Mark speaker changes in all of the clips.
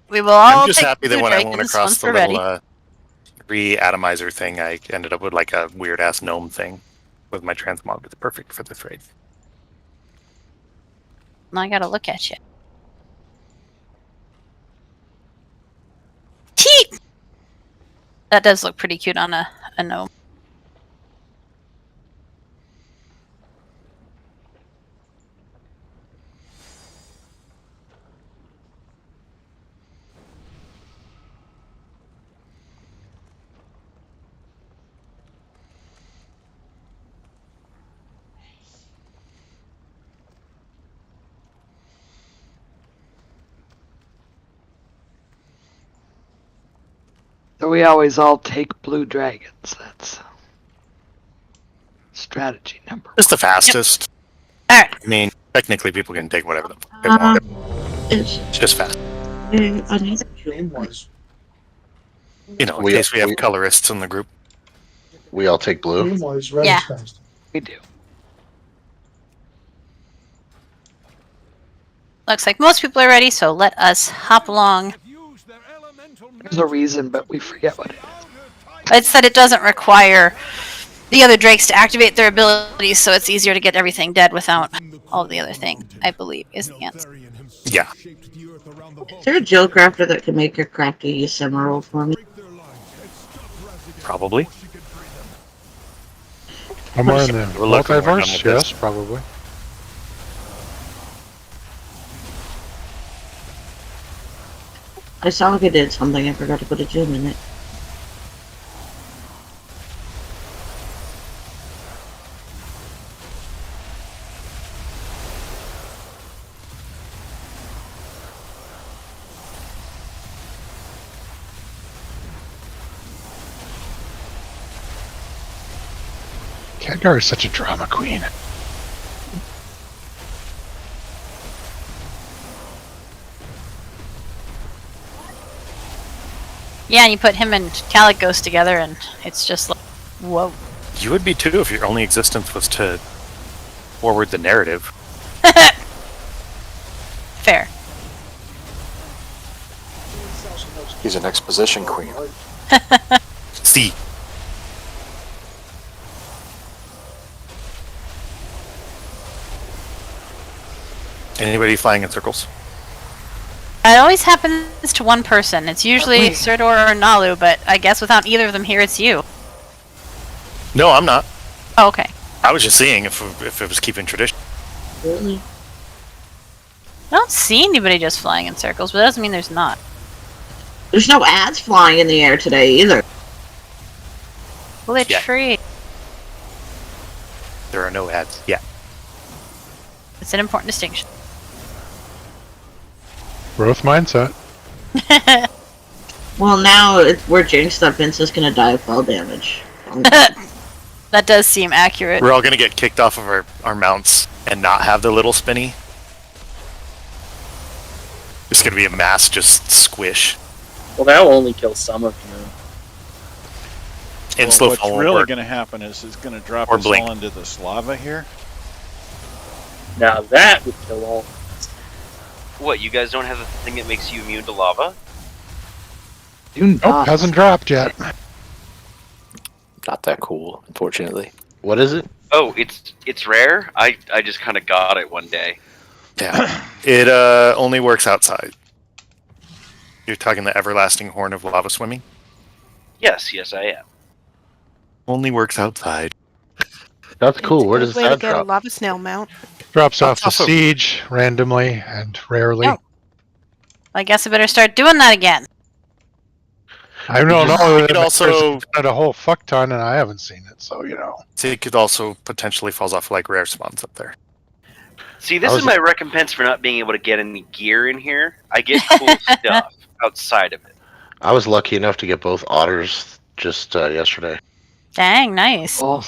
Speaker 1: We will all
Speaker 2: I'm just
Speaker 1: take
Speaker 2: happy that
Speaker 1: blue
Speaker 2: when I
Speaker 1: dragons
Speaker 2: went across
Speaker 1: once
Speaker 2: the
Speaker 1: we're ready.
Speaker 2: little re-atomizer thing, I ended up with like a weird-ass gnome thing with my transmog. It's perfect for this raid.
Speaker 1: Now I gotta look at you. Teep! That does look pretty cute on a gnome.
Speaker 3: So we always all take blue dragons. That's strategy number
Speaker 2: Just the fastest.
Speaker 1: Alright.
Speaker 2: I mean, technically people can take whatever they want.
Speaker 4: It's
Speaker 2: It's just fast.
Speaker 4: another
Speaker 5: Name was.
Speaker 2: You know, in
Speaker 6: We-
Speaker 2: case we have
Speaker 6: we-
Speaker 2: colorists in the group.
Speaker 6: We all take blue.
Speaker 5: Name was red
Speaker 1: Yeah.
Speaker 5: is fast.
Speaker 3: we do.
Speaker 1: Looks like most people are ready, so let us hop along.
Speaker 3: There's a reason, but we forget what it is.
Speaker 1: It said it doesn't require the other drakes to activate their abilities, so it's easier to get everything dead without all the other thing, I believe, is the answer.
Speaker 2: Yeah.
Speaker 4: Is there a Jill crafter that can make a crafty ephemeral for me?
Speaker 2: Probably.
Speaker 7: Somewhere in the
Speaker 2: We're looking more done
Speaker 7: multiverse?
Speaker 2: with
Speaker 7: Yes,
Speaker 2: this.
Speaker 7: probably.
Speaker 4: I saw like I did something. I forgot to put a gem in it.
Speaker 7: Khadgar is such a drama queen.
Speaker 1: Yeah, and you put him and Caligos together, and it's just like, whoa.
Speaker 2: You would be too if your only existence was to forward the narrative.
Speaker 1: Fair.
Speaker 6: He's an exposition queen.
Speaker 2: See. Anybody flying in circles?
Speaker 1: It always happens to one person. It's usually Serdor or Nalu, but I guess without either of them here, it's you.
Speaker 2: No, I'm not.
Speaker 1: Oh, okay.
Speaker 2: I was just seeing if it was keeping tradition.
Speaker 4: Really?
Speaker 1: I don't see anybody just flying in circles, but that doesn't mean there's not.
Speaker 4: There's no ads flying in the air today either.
Speaker 1: Glitch
Speaker 2: Yeah.
Speaker 1: free.
Speaker 2: There are no ads. Yeah.
Speaker 1: It's an important distinction.
Speaker 7: Growth mindset.
Speaker 4: Well, now we're jinxed that Vince is gonna die of fall damage.
Speaker 1: That does seem accurate.
Speaker 2: We're all gonna get kicked off of our mounts and not have the little spinny. It's gonna be a mass just squish.
Speaker 8: Well, that will only kill some of you.
Speaker 2: And slow
Speaker 9: what's
Speaker 2: fall won't
Speaker 9: really
Speaker 2: work.
Speaker 9: going to happen is it's going to drop
Speaker 2: Or
Speaker 9: us
Speaker 2: blink.
Speaker 9: all into this lava here.
Speaker 8: Now that would kill all.
Speaker 10: What, you guys don't have a thing that makes you immune to lava?
Speaker 3: Do
Speaker 7: Nope,
Speaker 3: not.
Speaker 7: hasn't dropped yet.
Speaker 6: Not that cool, unfortunately. What is it?
Speaker 10: Oh, it's rare? I just kind of got it one day.
Speaker 2: Yeah. It only works outside. You're talking the everlasting horn of lava swimming?
Speaker 10: Yes, I am.
Speaker 2: Only works outside.
Speaker 6: That's cool. Where does
Speaker 11: way to
Speaker 6: that
Speaker 11: get a
Speaker 6: drop?
Speaker 11: lava snail mount.
Speaker 7: Drops off
Speaker 2: That's
Speaker 7: the
Speaker 2: awesome.
Speaker 7: siege randomly and rarely.
Speaker 1: Oh. I guess I better start doing that again.
Speaker 7: I don't know.
Speaker 2: It also-
Speaker 7: done a whole fuck ton, and I haven't seen it. So you know.
Speaker 2: So it could also potentially falls off like rare spawns up there.
Speaker 10: See, this
Speaker 6: I
Speaker 10: is
Speaker 6: was-
Speaker 10: my recompense for not being able to get any gear in here. I get cool stuff outside of it.
Speaker 6: I was lucky enough to get both otters just yesterday.
Speaker 1: Dang, nice.
Speaker 3: Oh,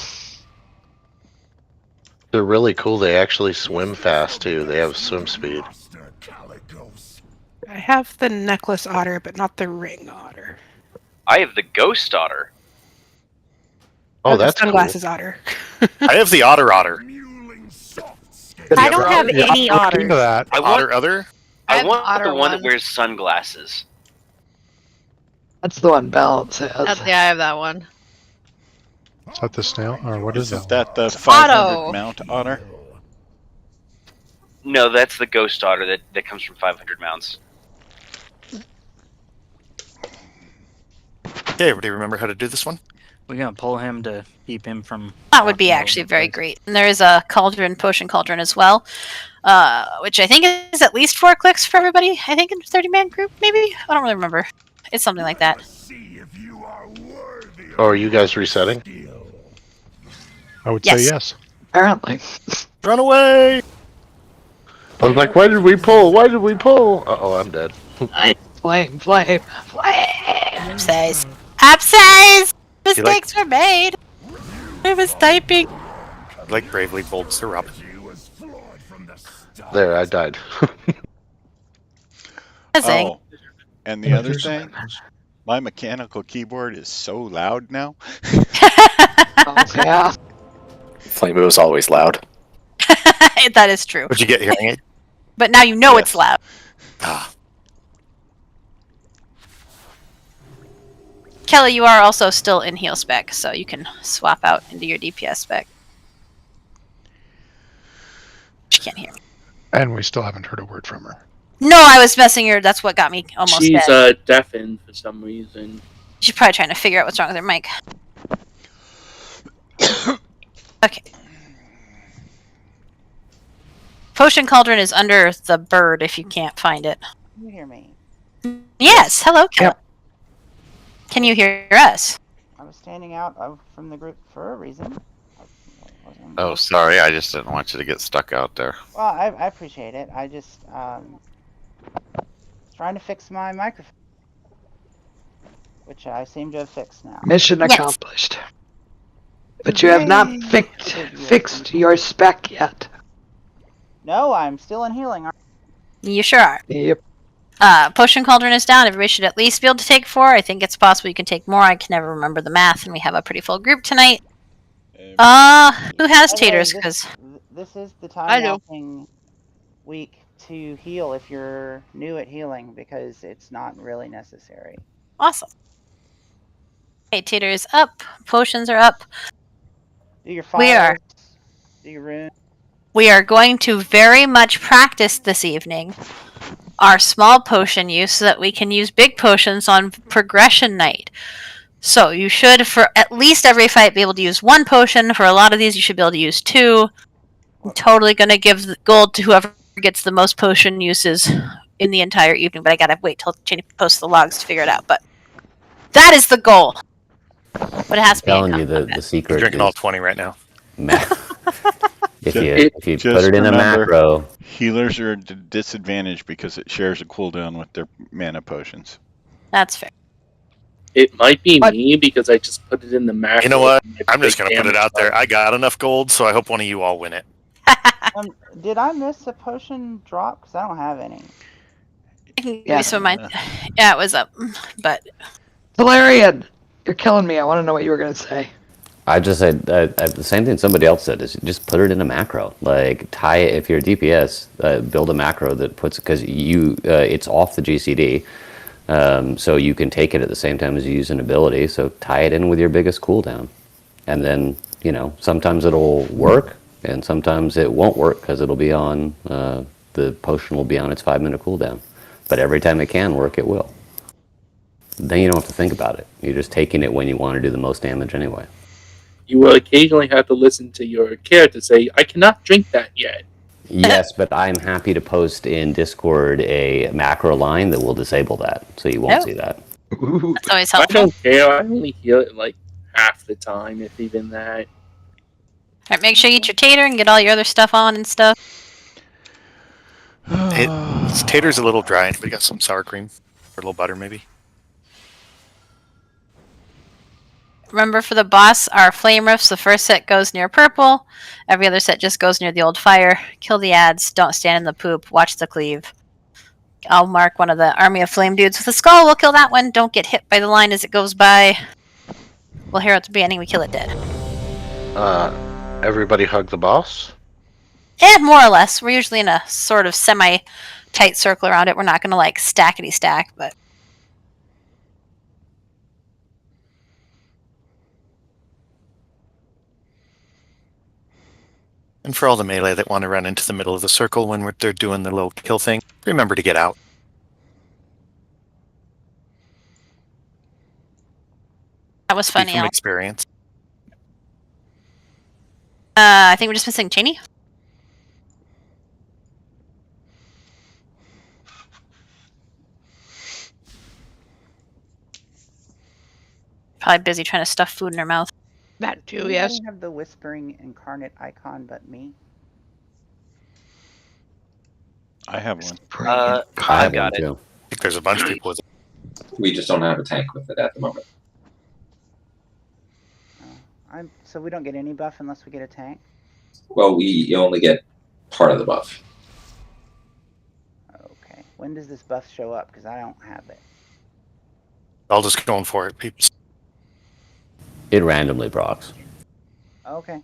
Speaker 6: They're really cool. They actually swim fast too. They have swim speed.
Speaker 11: I have the necklace otter, but not the ring otter.
Speaker 10: I have the ghost otter.
Speaker 6: Oh,
Speaker 11: Or the
Speaker 6: that's cool.
Speaker 11: sunglasses otter.
Speaker 2: I have the otter.
Speaker 11: I don't have
Speaker 7: Yeah,
Speaker 11: any
Speaker 7: I'll look
Speaker 11: otters.
Speaker 7: into that.
Speaker 10: I want
Speaker 2: Otter other?
Speaker 10: I
Speaker 1: have
Speaker 10: want
Speaker 1: otter
Speaker 10: the one that
Speaker 1: one.
Speaker 10: wears sunglasses.
Speaker 3: That's the one Balance has.
Speaker 5: Yeah, I have that one.
Speaker 7: Is that the snail? Or what is
Speaker 9: Isn't
Speaker 7: that?
Speaker 9: that the 500
Speaker 5: Auto.
Speaker 9: mount otter?
Speaker 10: No, that's the ghost otter that comes from 500 mounts.
Speaker 2: Okay, everybody remember how to do this one?
Speaker 12: We're gonna pull him to keep him from.
Speaker 1: That would be
Speaker 12: walking all
Speaker 1: actually
Speaker 12: over the
Speaker 1: very
Speaker 12: place.
Speaker 1: great. And there is a potion cauldron as well, which I think is at least 4 clicks for everybody. I think in a 30-man group, maybe? I don't really remember. It's something like that.
Speaker 6: Oh, are you guys resetting?
Speaker 7: I would
Speaker 1: Yes.
Speaker 7: say yes.
Speaker 3: Apparently.
Speaker 2: Run away!
Speaker 6: I was like, why did we pull? Why did we pull? Uh-oh, I'm dead.
Speaker 3: Flame, flame, flame!
Speaker 1: Upsize. Upsize! Mistakes were made! I was typing.
Speaker 2: Like bravely bolts to Robin.
Speaker 6: There, I died.
Speaker 9: Oh, and the other thing, my mechanical keyboard is so loud now.
Speaker 3: Oh, yeah.
Speaker 2: Flame was always loud.
Speaker 1: That is true.
Speaker 2: Would you get hearing aid?
Speaker 1: But now you know
Speaker 9: Yes.
Speaker 1: it's loud.
Speaker 2: Ah,
Speaker 1: Kelly, you are also still in heal spec, so you can swap out into your DPS spec. She can't hear me.
Speaker 7: And we still haven't heard a word from her.
Speaker 1: No, I was messing her. That's what got me almost
Speaker 8: She's
Speaker 1: dead.
Speaker 8: deafened for some reason.
Speaker 1: She's probably trying to figure out what's wrong with her mic. Okay. Potion Cauldron is under the bird if you can't find it.
Speaker 13: Can you hear me?
Speaker 1: Yes, hello, Kelly. Can you hear us?
Speaker 13: I was standing out from the group for a reason.
Speaker 14: Oh, sorry. I just didn't want you to get stuck out there.
Speaker 13: Well, I appreciate it. I just trying to fix my microphone, which I seem to have fixed now.
Speaker 3: Mission
Speaker 1: Yes.
Speaker 3: accomplished. But you have not fixed your spec yet.
Speaker 13: No, I'm still in healing.
Speaker 1: You sure are.
Speaker 3: Yep.
Speaker 1: Potion Cauldron is down. Everybody should at least be able to take 4. I think it's possible you can take more. I can never remember the math, and we have a pretty full group tonight. Who has taters? Because
Speaker 13: This is the
Speaker 5: I
Speaker 13: time
Speaker 5: do.
Speaker 13: walking week to heal if you're new at healing, because it's not really necessary.
Speaker 1: awesome. Okay, taters up. Potions are up.
Speaker 13: Do your
Speaker 1: We are.
Speaker 13: fires, do your runes.
Speaker 1: We are going to very much practice this evening our small potion use so that we can use big potions on progression night. So you should, for at least every fight, be able to use 1 potion. For a lot of these, you should be able to use 2. I'm totally going to give the gold to whoever gets the most potion uses in the entire evening, but I gotta wait till Jenny posts the logs to figure it out. But that is the goal. But it has to be.
Speaker 15: telling you the secret
Speaker 2: You're drinking
Speaker 15: is
Speaker 2: all 20 right now.
Speaker 15: if you
Speaker 9: Just
Speaker 15: put it in a
Speaker 9: remember,
Speaker 15: macro,
Speaker 9: Healers are at a disadvantage because it shares a cooldown with their mana potions.
Speaker 1: That's fair.
Speaker 8: It might be me because I just put it in the macro.
Speaker 2: You know what?
Speaker 8: and
Speaker 2: I'm just
Speaker 8: big
Speaker 2: going to put it
Speaker 8: damage
Speaker 2: out there.
Speaker 8: button.
Speaker 2: I got enough gold, so I hope one of you all win it.
Speaker 13: Did I miss a potion drop? Because I don't have any.
Speaker 1: I can give
Speaker 3: Yeah.
Speaker 1: you some of mine. Yeah, it was up. But
Speaker 3: Valerian, you're killing me. I want to know what you were going to say.
Speaker 15: I just said the same thing somebody else said is just put it in a macro. Like tie it if you're a DPS, build a macro that puts because it's off the GCD, so you can take it at the same time as you use an ability. So tie it in with your biggest cooldown, and then sometimes it'll work and sometimes it won't work because it'll be on the potion will be on its 5-minute cooldown. But every time it can work, it will. Then you don't have to think about it. You're just taking it when you want to do the most damage anyway.
Speaker 8: You will occasionally have to listen to your character say, I cannot drink that yet.
Speaker 15: Yes, but I'm happy to post in Discord a macro line that will disable that, so you won't see that.
Speaker 1: that's always
Speaker 8: I
Speaker 1: helpful.
Speaker 8: don't care. I only heal it like half the time, if even that.
Speaker 1: Alright, make sure you eat your tater and get all your other stuff on and stuff.
Speaker 2: Tater's a little dry. We got some sour cream or a little butter, maybe.
Speaker 1: Remember, for the boss, our flame rifts, the first set goes near purple. Every other set just goes near the old fire. Kill the ads. Don't stand in the poop. Watch the cleave. I'll mark one of the army of flame dudes with a skull. We'll kill that one. Don't get hit by the line as it goes by. We'll hear at the beginning. We kill it dead.
Speaker 6: Everybody hug the boss?
Speaker 1: More or less. We're usually in a sort of semi-tight circle around it. We're not going to, like, stackety-stack, but...
Speaker 2: And for all the melee that want to run into the middle of the circle when they're doing the little kill thing, remember to get out.
Speaker 1: That was
Speaker 2: Speak
Speaker 1: funny.
Speaker 2: from experience.
Speaker 1: I think we're just missing Cheney. Probably busy trying to stuff food in her mouth.
Speaker 11: That too,
Speaker 13: Anybody
Speaker 11: yes.
Speaker 13: have the whispering incarnate icon but me?
Speaker 9: I have one.
Speaker 15: I
Speaker 10: I've got
Speaker 15: one
Speaker 10: it.
Speaker 15: too.
Speaker 2: I think there's a bunch of people with it.
Speaker 5: We just don't have a tank with it at the moment.
Speaker 13: So we don't get any buff unless we get a tank?
Speaker 5: Well, you only get part of the buff.
Speaker 13: Okay. When does this buff show up? Because I don't have it.
Speaker 2: I'll just going for it, peeps.
Speaker 15: It randomly procs.
Speaker 13: Okay.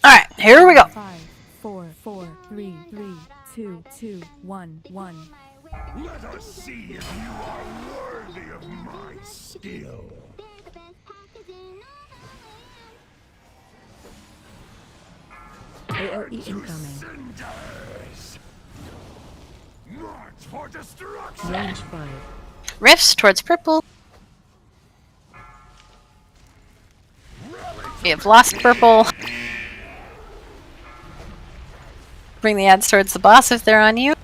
Speaker 1: Alright, here we go.
Speaker 16: 5, 4, 4, 3, 3, 2, 2, 1, 1.
Speaker 17: Let us see if you are worthy of my skill.
Speaker 16: AOE incoming.
Speaker 17: March for destruction.
Speaker 16: Range 5.
Speaker 1: Rifts towards purple. We have lost purple. Bring the ads towards the boss if they're on you.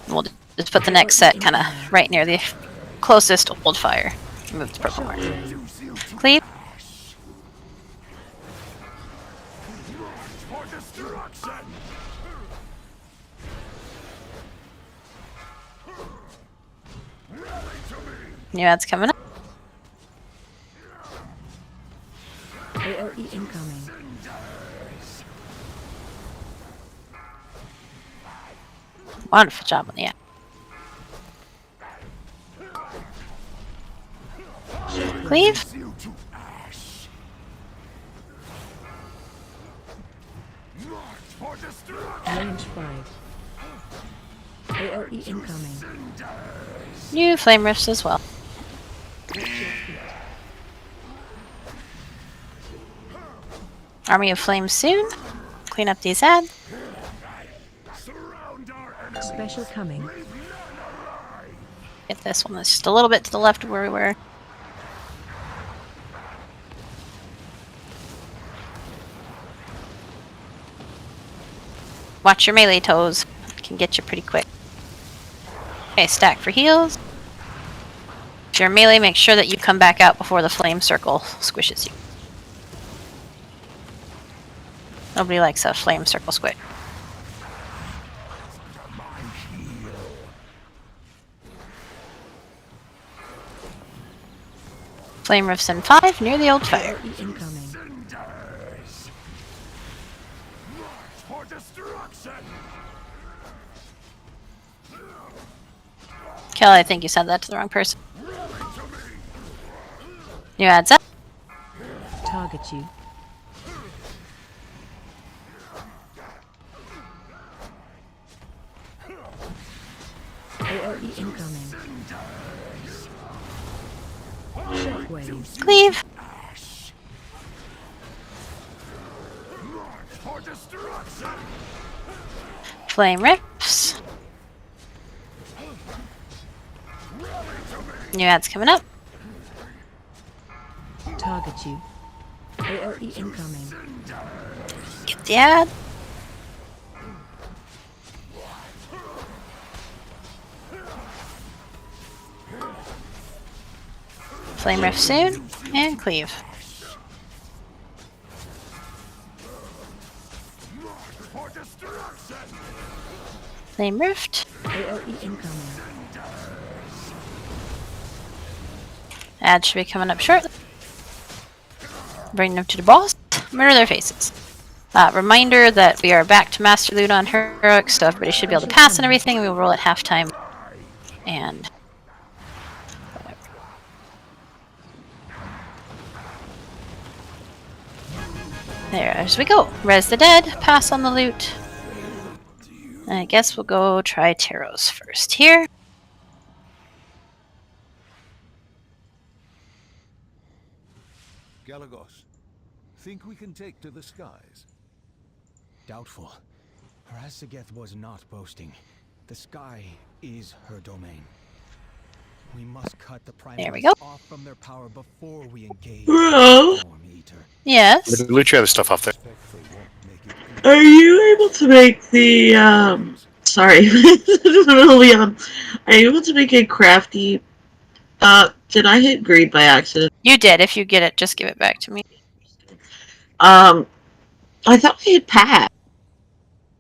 Speaker 1: We'll just put the next set kind of right near the closest old fire. Move the purple mark. Cleave. New ads coming up.
Speaker 16: AOE incoming.
Speaker 1: Wonderful job on the ad. Cleave.
Speaker 16: Range 5. AOE incoming.
Speaker 1: New flame rifts as well. Army of Flames soon. Clean up these ads.
Speaker 16: Special coming.
Speaker 1: Get this one that's just a little bit to the left of where we were. Watch your melee toes. Can get you pretty quick. Okay, stack for heals. If you're melee, make sure that you come back out before the flame circle squishes you. Nobody likes a flame circle squish. Flame rifts in 5 near the old fire.
Speaker 16: Incoming.
Speaker 1: Kelly, I think you said that to the wrong person. New ads up.
Speaker 16: Target you. AOE incoming. Shockwave.
Speaker 1: Cleave. Flame rips. New ads coming up.
Speaker 16: Target you. AOE incoming.
Speaker 1: Get the ad. Flame rift soon. And cleave. Flame rift.
Speaker 16: AOE incoming.
Speaker 1: Ads should be coming up shortly. Bring them to the boss. Murder their faces. Reminder that we are back to Master Loot on Heroic, so everybody should be able to pass and everything. We will roll at halftime. And there as we go. Res the dead, pass on the loot. I guess we'll go try Taros first here.
Speaker 17: Galagos, think we can take to the skies?
Speaker 18: Doubtful. Reciprocity was not boasting. The sky is her domain. We must cut the
Speaker 1: There we go.
Speaker 18: primals off from their power before we engage
Speaker 4: Bro.
Speaker 18: Storm Eater.
Speaker 1: Yes.
Speaker 2: Loot your other stuff off there.
Speaker 4: Are you able to make the sorry, really, are you able to make a crafty? Did I hit greed by accident?
Speaker 1: You did. If you get it, just give it back to me.
Speaker 4: I thought I hit pass.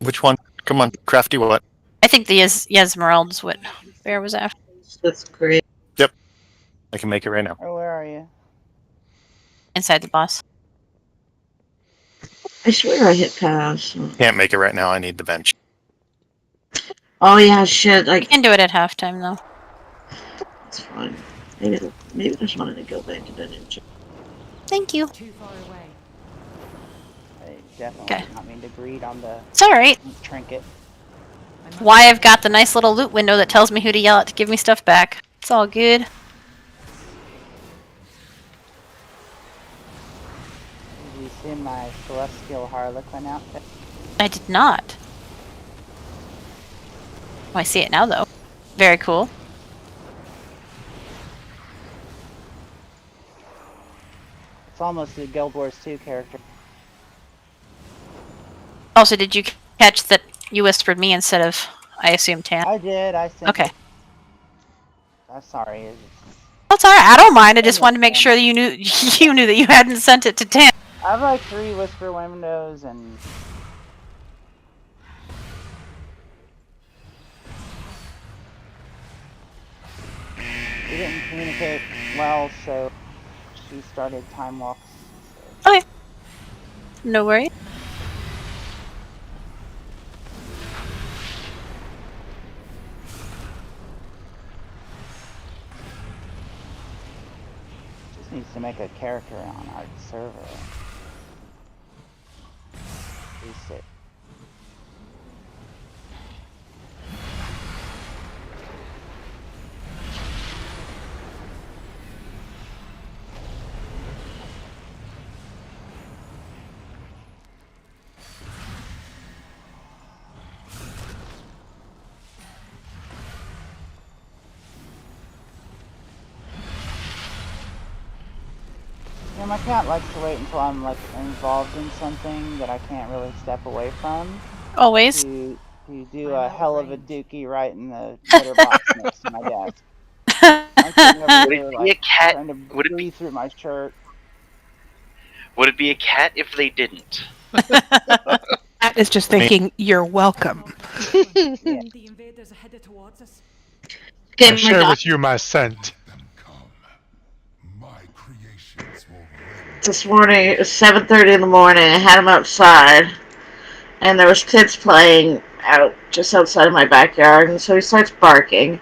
Speaker 2: Which one? Come on, crafty what?
Speaker 1: I think the Yesmerald's what Bear was after.
Speaker 4: That's great.
Speaker 2: Yep. I can make it right now.
Speaker 13: Oh, where are you?
Speaker 1: Inside the boss.
Speaker 4: I swear I hit pass.
Speaker 2: Can't make it right now. I need the bench.
Speaker 4: Oh yeah, shit.
Speaker 1: You can do it at halftime though.
Speaker 4: That's fine. Maybe I just wanted to go back to that engine.
Speaker 1: Thank you.
Speaker 16: Too far away.
Speaker 13: I definitely did not mean to greed on the
Speaker 1: It's alright.
Speaker 13: trinket.
Speaker 1: Why I've got the nice little loot window that tells me who to yell at to give me stuff back. It's all good.
Speaker 13: Did you see my celestial harlequin outfit?
Speaker 1: I did not. Oh, I see it now though. Very cool.
Speaker 13: It's almost a Guild Wars 2 character.
Speaker 1: Also, did you catch that you whispered me instead of, I assume, Tan?
Speaker 13: I did. I sent.
Speaker 1: Okay.
Speaker 13: I'm sorry.
Speaker 1: Well, it's alright. I don't mind. I just wanted to make sure that you knew you knew that you hadn't sent it to Tan.
Speaker 13: I have like 3 whisper windows and. We didn't communicate well, so she started time walks.
Speaker 1: Okay. No worries.
Speaker 13: Just needs to make a character on our server. Boost it. Yeah, my cat likes to wait until I'm like involved in something that I can't really step away from.
Speaker 1: Always.
Speaker 13: To do a hell of a dookie right in the litter box next to my desk. I'm sitting over here, like, trying to breathe through my shirt.
Speaker 10: Would it be a cat if they didn't?
Speaker 11: That is just thinking, you're welcome.
Speaker 16: The invaders are headed towards us.
Speaker 4: Okay,
Speaker 7: I share with you my scent.
Speaker 4: This morning, it was 7:30 in the morning. I had him outside, and there was kids playing out just outside of my backyard, and so he starts barking.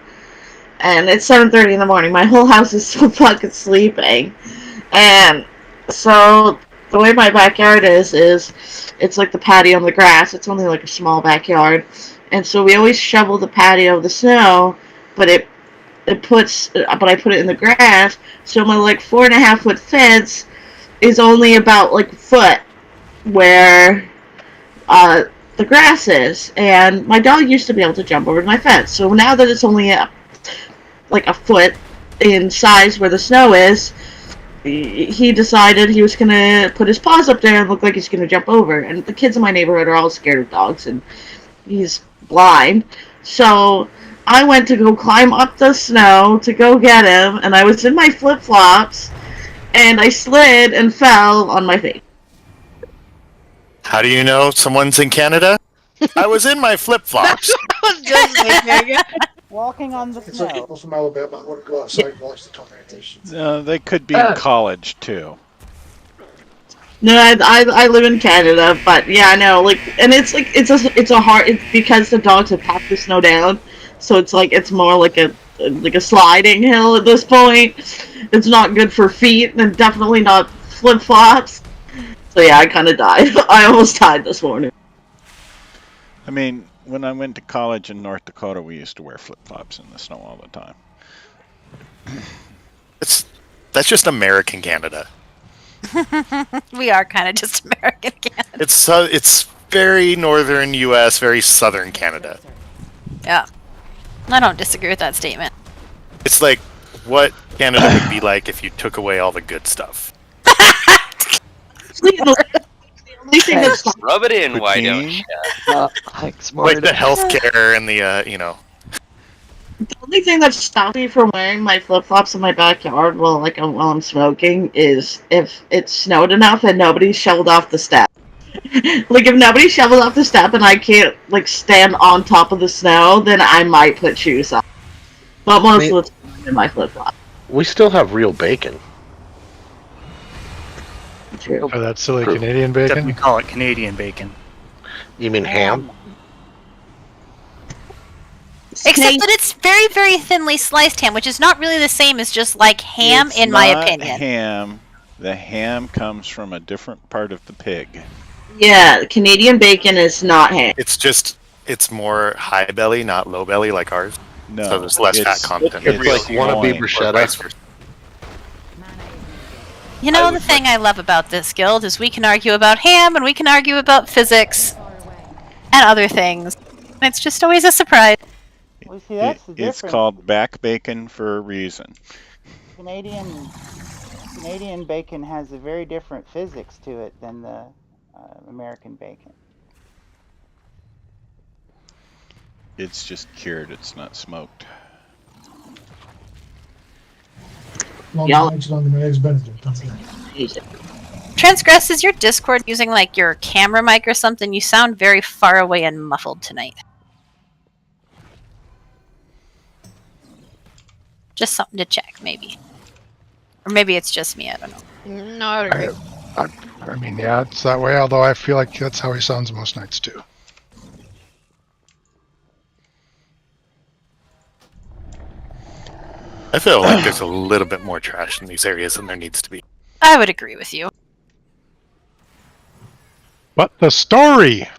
Speaker 4: And it's 7:30 in the morning. My whole house is still fucking sleeping, and so the way my backyard is it's like the patio on the grass. It's only like a small backyard, and so we always shovel the patio with the snow, but I put it in the grass, so my like 4.5 foot fence is only about like a foot where the grass is, and my dog used to be able to jump over my fence. So now that it's only like a foot in size where the snow is, he decided he was gonna put his paws up there and look like he's gonna jump over. And the kids in my neighborhood are all scared of dogs, and he's blind. So I went to go climb up the snow to go get him, and I was in my flip-flops, and I slid and fell on my face.
Speaker 2: How do you know someone's in Canada? I was in my flip-flops.
Speaker 13: Walking on the
Speaker 18: It's like
Speaker 13: snow.
Speaker 18: people from Alabama want to go outside and watch the tornadoes.
Speaker 9: They could be in college too.
Speaker 4: No, I live in Canada, but yeah, I know, like, and it's because the dogs have packed the snow down, so it's more like a sliding hill at this point. It's not good for feet, and definitely not flip-flops. So yeah, I kind of died. I almost died this morning.
Speaker 9: I mean, When I went to college in North Dakota, we used to wear flip-flops in the snow all the time.
Speaker 2: That's just American Canada.
Speaker 1: We are kind of just American Canada.
Speaker 2: It's very northern U.S., very southern Canada.
Speaker 1: Yeah. I don't disagree with that statement.
Speaker 2: It's like what Canada would be like if you took away all the good stuff.
Speaker 10: Rub it in, why don't you?
Speaker 2: Like the healthcare and the,
Speaker 4: The only thing that stops me from wearing my flip-flops in my backyard while I'm smoking is if it snowed enough and nobody shoveled off the step. Like, if nobody shoveled off the step and I can't, stand on top of the snow, then I might put shoes on. But most of the time, I'm in my flip-flops.
Speaker 6: We still have real bacon.
Speaker 4: True.
Speaker 7: Oh, that silly Canadian bacon?
Speaker 12: We call it Canadian bacon.
Speaker 6: You mean ham?
Speaker 1: Except that it's very, very thinly sliced ham, which is not really the same as just like ham,
Speaker 9: It's
Speaker 1: in my
Speaker 9: not
Speaker 1: opinion.
Speaker 9: Ham. The ham comes from a different part of the pig.
Speaker 4: Yeah, Canadian bacon is not ham.
Speaker 2: It's more high belly, not low belly like ours.
Speaker 9: No,
Speaker 2: so there's less fat content.
Speaker 6: It's like wannabe bruschetta.
Speaker 1: You know, the thing I love about this guild is we can argue about ham and we can argue about physics and other things. It's just always a surprise.
Speaker 13: Well, see, that's the
Speaker 9: It's
Speaker 13: difference.
Speaker 9: called back bacon for a reason.
Speaker 13: Canadian bacon has a very different physics to it than the American bacon.
Speaker 9: It's just cured, it's not smoked.
Speaker 1: Transgress, is your Discord using like your camera mic or something? You sound very far away and muffled tonight. Just something to check, maybe. Or maybe it's just me, I don't know.
Speaker 19: No, I would agree.
Speaker 7: I mean, yeah, it's that way, although I feel like that's how he sounds most nights, too.
Speaker 2: I feel like there's a little bit more trash in these areas than there needs to be.
Speaker 1: I would agree with you.
Speaker 7: But the story!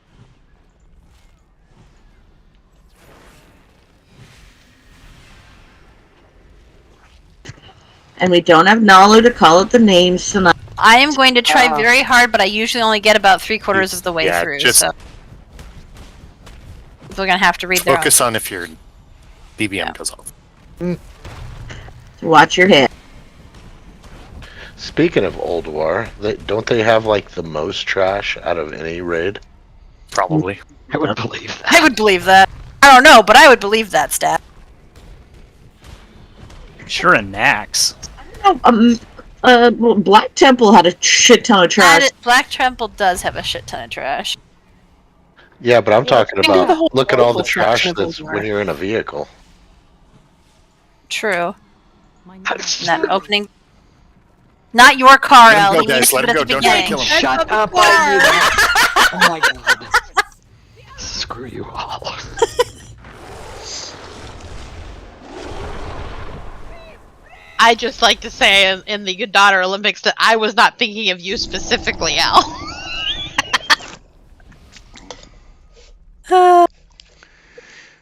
Speaker 4: And we don't have Nalu to call out the names tonight.
Speaker 1: I am going to try very hard, but I usually only get about 3/4 of the way through, so... We're gonna have to read their
Speaker 2: Focus on if your BBM goes off.
Speaker 4: Watch your head.
Speaker 6: Speaking of Old War, don't they have like the most trash out of any raid?
Speaker 2: Probably.
Speaker 3: I would believe that.
Speaker 1: I would believe that. I don't know, but I would believe that stat.
Speaker 12: Sure, a Nax.
Speaker 4: Black Temple had a shit ton of trash.
Speaker 1: Black Temple does have a shit ton of trash.
Speaker 6: Yeah, but I'm talking
Speaker 1: I mean, the
Speaker 6: about
Speaker 1: whole
Speaker 6: look at all the
Speaker 1: local
Speaker 6: trash
Speaker 1: festivals
Speaker 6: that's
Speaker 1: were.
Speaker 6: when you're in a vehicle.
Speaker 1: True. That opening. Not your car,
Speaker 2: Let him
Speaker 1: Ellie.
Speaker 2: go,
Speaker 1: You
Speaker 2: guys.
Speaker 1: said
Speaker 2: Let him
Speaker 1: it at
Speaker 2: go.
Speaker 1: the
Speaker 2: Don't try to
Speaker 1: beginning.
Speaker 2: kill him.
Speaker 3: Shut up, I knew that. Oh my god. Screw you all.
Speaker 19: I just like to say in the Good Daughter Olympics that I was not thinking of you specifically, Al.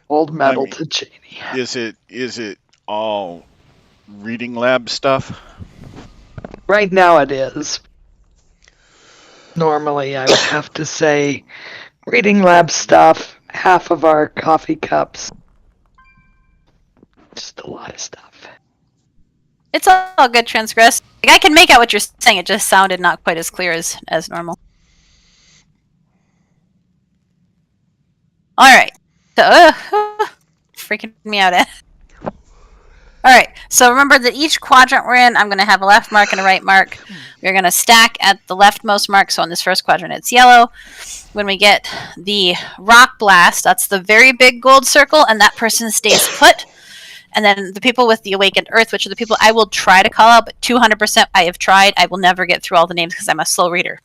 Speaker 3: Old medal to Cheney.
Speaker 9: Is it all reading lab stuff?
Speaker 3: Right now it is. Normally I would have to say reading lab stuff, half of our coffee cups. Just a lot of stuff.
Speaker 1: It's all good, Transgress. Like, I can make out what you're saying. It just sounded not quite as clear as normal. All right. So, freaking me out. All right. So remember that each quadrant we're in, I'm going to have a left mark and a right mark. We're going to stack at the leftmost mark. So in this first quadrant, it's yellow. When we get the rock blast, that's the very big gold circle, and that person stays put. And then the people with the awakened earth, which are the people I will try to call out, but 200% I have tried. I will never get through all the names because I'm a slow reader.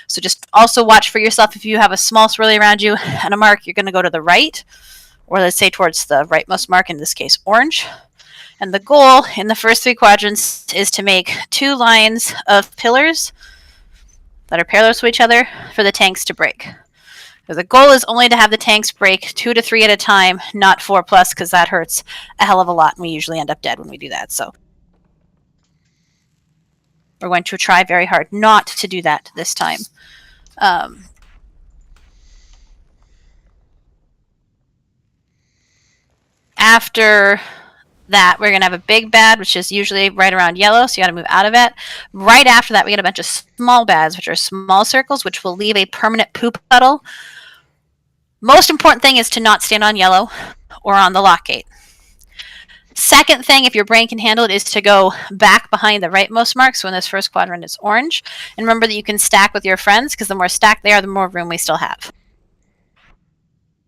Speaker 1: So just also watch for yourself. If you have a small swirly around you and a mark, you're going to go to the right, or let's say towards the rightmost mark, in this case orange. And the goal in the first 3 quadrants is to make 2 lines of pillars that are parallel to each other for the tanks to break. Because the goal is only to have the tanks break 2 to 3 at a time, not 4+, because that hurts a hell of a lot, and we usually end up dead when we do that. So we're going to try very hard not to do that this time. After that, we're going to have a big bad, which is usually right around yellow, so you got to move out of it. Right after that, we get a bunch of small bads, which are small circles, which will leave a permanent poop puddle. Most important thing is to not stand on yellow or on the lock gate. Second thing, if your brain can handle it, is to go back behind the rightmost mark. So in this first quadrant, it's orange. And remember that you can stack with your friends, because the more stacked they are, the more room we still have.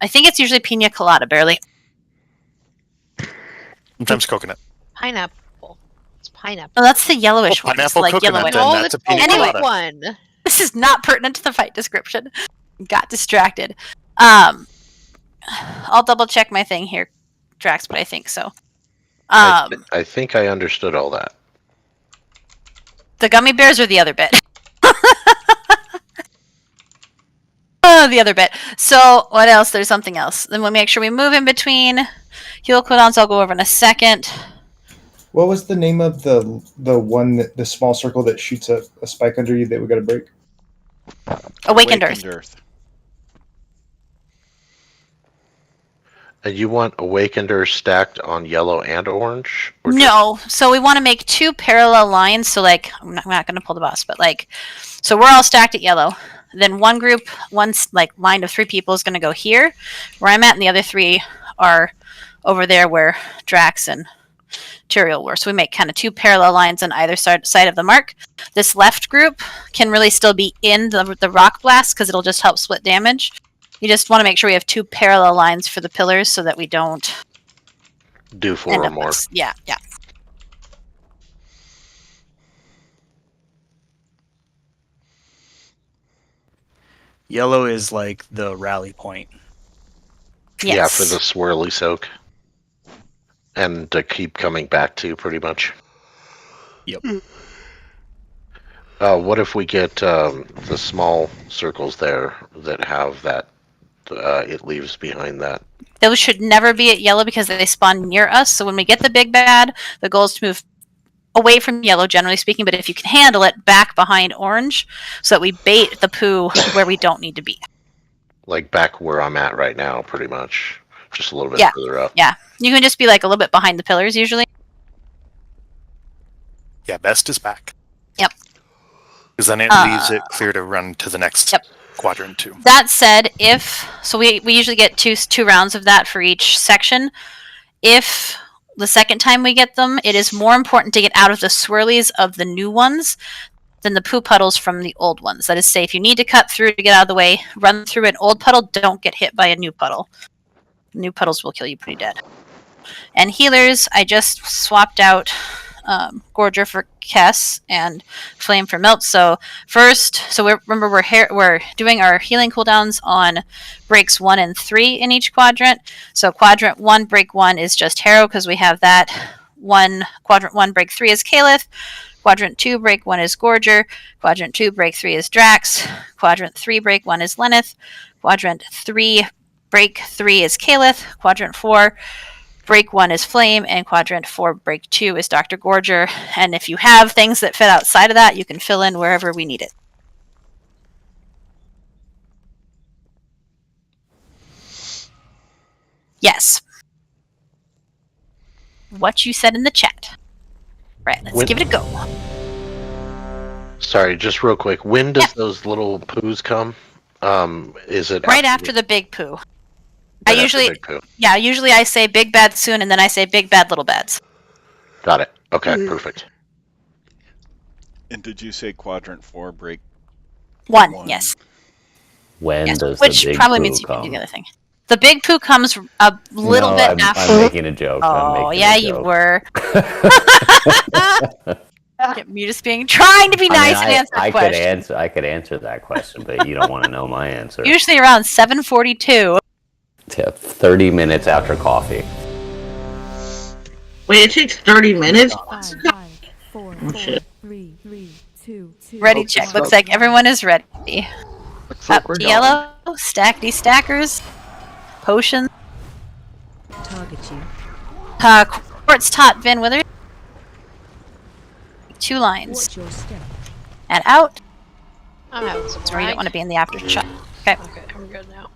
Speaker 1: I think it's usually pina colada, barely.
Speaker 2: Sometimes coconut.
Speaker 19: Pineapple. It's pineapple.
Speaker 1: Oh, that's the yellowish one.
Speaker 2: Pineapple
Speaker 1: Like
Speaker 2: coconut,
Speaker 1: yellow
Speaker 2: then that's a pina colada.
Speaker 19: One.
Speaker 1: This is not pertinent to the fight description. Got distracted. I'll double check my thing here, Drax, but I think so.
Speaker 6: I think I understood all that.
Speaker 1: The gummy bears or the other bit? Oh, the other bit. So, what else? There's something else. Then we'll make sure we move in between. Heal cooldowns I'll go over in a second.
Speaker 20: What was the name of the one the small circle that shoots a spike under you that we got to break?
Speaker 1: Awakened Earth.
Speaker 6: And you want Awakened Earth stacked on yellow and orange? Or
Speaker 1: No, so we want to make 2 parallel lines. So, like, I'm not going to pull the boss, but like, so we're all stacked at yellow. Then one group, like line of 3 people is going to go here, where I'm at, and the other 3 are over there where Drax and Tyrael were. So we make kind of 2 parallel lines on either side of the mark. This left group can really still be in the rock blast because it'll just help split damage. You just want to make sure we have 2 parallel lines for the pillars so that we don't
Speaker 6: do 4 or more.
Speaker 1: Yeah.
Speaker 12: Yellow is like the rally point.
Speaker 1: Yes.
Speaker 6: Yeah, for the swirly soak. And to keep coming back to, pretty much.
Speaker 12: Yep.
Speaker 6: What if we get the small circles there that have that, it leaves behind that?
Speaker 1: Those should never be at yellow because they spawn near us. So when we get the big bad, the goal is to move away from yellow, generally speaking, but if you can handle it, back behind orange so that we bait the poo where we don't need to be.
Speaker 6: Like back where I'm at right now, pretty much. Just a little bit further up.
Speaker 1: Yeah. You can just be like a little bit behind the pillars usually.
Speaker 2: Yeah, best is back.
Speaker 1: Yep.
Speaker 2: Because then it leaves it clear to run to the next quadrant too.
Speaker 1: That said, we usually get two rounds of that for each section. If the second time we get them, it is more important to get out of the swirlies of the new ones than the poo puddles from the old ones. That is, say, if you need to cut through to get out of the way, run through an old puddle, don't get hit by a new puddle. New puddles will kill you pretty dead. And healers, I just swapped out Gorger for Kess and Flame for Melt. So we're doing our healing cooldowns on breaks 1 and 3 in each quadrant. So quadrant 1, break 1 is just Harrow because we have that. Quadrant 1, break 3 is Caliph. Quadrant 2, break 1 is Gorger. Quadrant 2, break 3 is Drax. Quadrant 3, break 1 is Lenneth. Quadrant 3, break 3 is Caliph. Quadrant 4, break 1 is Flame, and quadrant 4, break 2 is Dr. Gorger. And if you have things that fit outside of that, you can fill in wherever we need it. Yes. What you said in the chat. Right, let's give it a go.
Speaker 6: Sorry, just real quick. When does those little poos come? Is it
Speaker 1: right after the big poo?
Speaker 6: Right
Speaker 1: Usually I say big bad soon, and then I say big bad little bads.
Speaker 6: Got it. Okay, perfect.
Speaker 9: And did you say quadrant 4 break
Speaker 1: 1? Yes.
Speaker 15: When
Speaker 1: yes.
Speaker 15: does
Speaker 1: Which
Speaker 15: the big
Speaker 1: probably
Speaker 15: poo
Speaker 1: means you
Speaker 15: come?
Speaker 1: can do the other thing. The big poo comes a little bit after.
Speaker 15: I'm making a joke.
Speaker 1: Oh, yeah, you were. You're just trying to be nice and answer the question.
Speaker 15: I could answer that question, but you don't want to know my answer.
Speaker 1: Usually around 7:42.
Speaker 15: 30 minutes after coffee.
Speaker 4: Wait, it takes 30 minutes?
Speaker 16: 5, 4, 3, 2, 2.
Speaker 1: Ready, check. Looks like everyone is ready.
Speaker 3: Looks
Speaker 1: Up
Speaker 3: like
Speaker 1: to yellow. Stackety stackers. Potions.
Speaker 16: Target you.
Speaker 1: Quartz tot Van Wither. 2 lines.
Speaker 16: Watch your step.
Speaker 1: And out.
Speaker 19: I'm having some
Speaker 1: Sorry, you don't
Speaker 19: lag.
Speaker 1: want to be in the aftershock. Okay.
Speaker 19: Okay, I'm good now.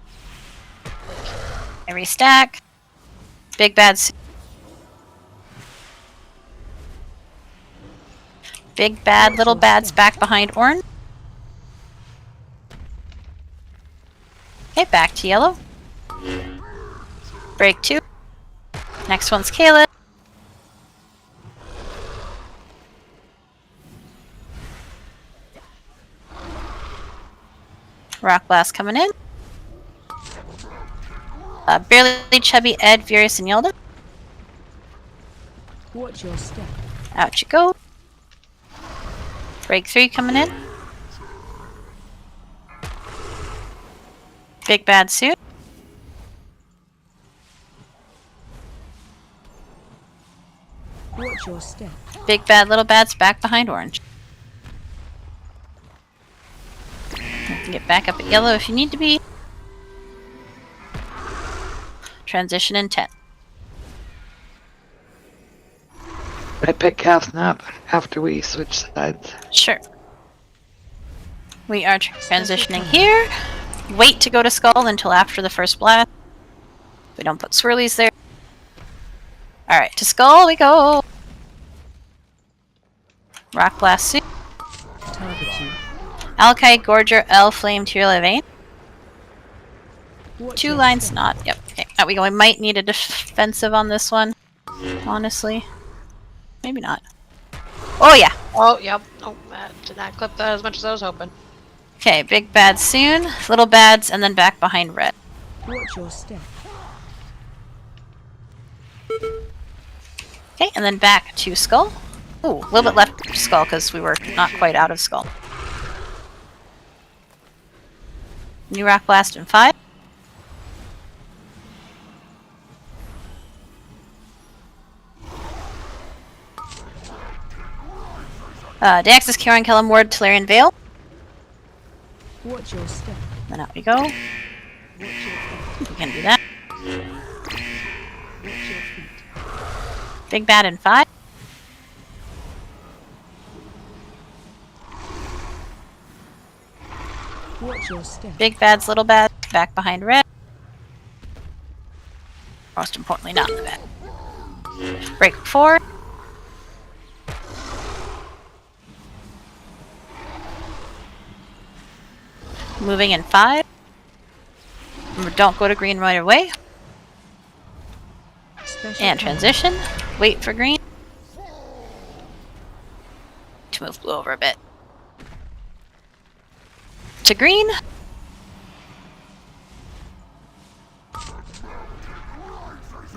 Speaker 1: Every stack. Big bad. Big bad little bads back behind orange. Okay, back to yellow. Break 2. Next one's Kayla. Rock Blast coming in. Barely chubby Ed, Furious, and Yelda.
Speaker 16: Watch your step.
Speaker 1: Out you go. Break 3 coming in. Big bad suit.
Speaker 16: Watch your step.
Speaker 1: Big bad little bads back behind orange. You can get back up at yellow if you need to be. Transition in 10.
Speaker 3: I pick half snap after we switch sides.
Speaker 1: Sure. We are transitioning here. Wait to go to Skull until after the first blast. We don't put swirlies there. Alright, to Skull we go! Rock Blast suit.
Speaker 16: Target you.
Speaker 1: Alkite, Gorger, L, Flame, Tearla, Vein.
Speaker 16: Watch
Speaker 1: 2
Speaker 16: your
Speaker 1: lines,
Speaker 16: step.
Speaker 1: not. Yep. Okay, out we go. We might need a defensive on this one. Honestly. Maybe not. Oh yeah!
Speaker 19: Oh, yep. Oh, that did not clip that as much as I was hoping.
Speaker 1: Okay, big bad soon. Little bads, and then back behind red.
Speaker 16: Watch your step.
Speaker 1: Okay, and then back to Skull. Ooh, a little bit left Skull because we were not quite out of Skull. New Rock Blast in 5. Daxis, Kieran, Kellum, Ward, Tolarian, Vale.
Speaker 16: Watch your step.
Speaker 1: Then out we go.
Speaker 16: Watch your feet.
Speaker 1: We can do that.
Speaker 16: Watch your feet.
Speaker 1: Big bad in 5.
Speaker 16: Watch your step.
Speaker 1: Big bads, little bads, back behind red. Most importantly, not in the bed. Break 4. Moving in 5. Remember, don't go to green right away.
Speaker 16: Special
Speaker 1: And
Speaker 16: time.
Speaker 1: transition. Wait for green. To move blue over a bit. To green.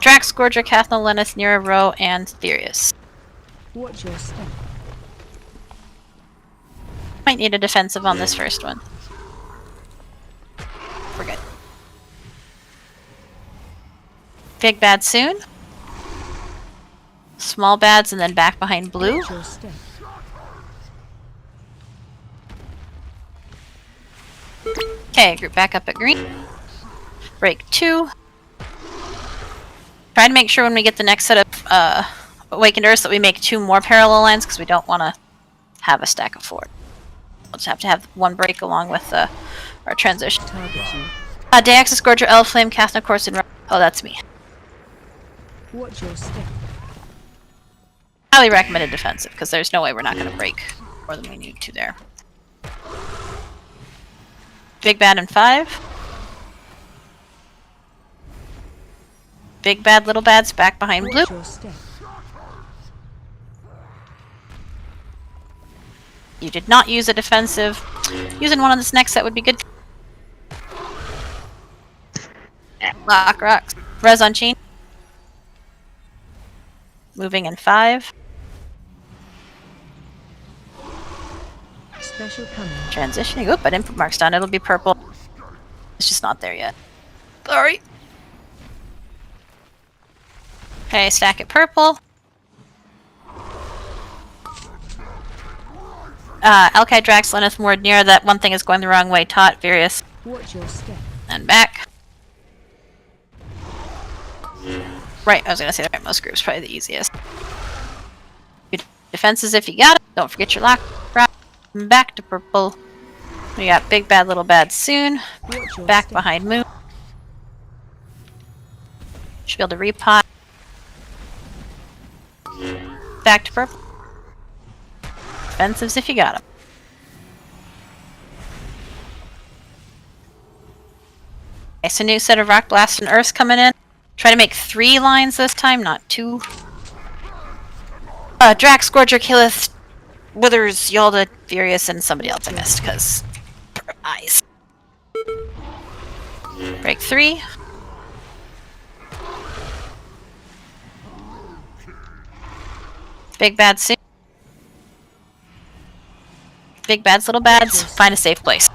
Speaker 1: Drax, Gorger, Cathnal, Lennis, Nira, Row, and Therius.
Speaker 16: Watch your step.
Speaker 1: Might need a defensive on this first one. We're good. Big bad soon. Small bads and then back behind blue.
Speaker 16: Watch your step.
Speaker 1: Okay, group back up at green. Break 2. Try to make sure when we get the next set of Awakened Earths that we make 2 more parallel lines because we don't want to have a stack of 4. We'll just have to have one break along with our transition.
Speaker 16: Target you.
Speaker 1: Daxis, Gorger, L, Flame, Cathna, Course, and oh, that's me.
Speaker 16: Watch your step.
Speaker 1: Highly recommended defensive because there's no way we're not going to break more than we need to there. Big bad in 5. Big bad, little bads back behind blue.
Speaker 16: Watch your step.
Speaker 1: You did not use a defensive. Using one on this next set would be good. Lock rocks. Res on chain. Moving in 5.
Speaker 16: Special coming.
Speaker 1: Transitioning. Oop, I didn't put marks down. It'll be purple. It's just not there yet. Sorry. Okay, stack it purple. Alkai, Drax, Lenneth, Mord, near that one thing is going the wrong way. Tot, Various.
Speaker 16: Watch your step.
Speaker 1: And back. Right, I was gonna say the rightmost group's probably the easiest. Defenses if you got it. Don't forget your lock. Back to purple. We got big bad, little bad soon. Back behind moon. Should be able to repot. Back to purple. Defensives if you got them. Okay, so new set of Rock Blast and Earths coming in. Try to make 3 lines this time, not 2. Drax, Scourger, Killith, Withers, Yalda, Furious, and somebody else I missed, because eyes. Break 3. Big bad soon. Big bads, little bads. Find a safe place.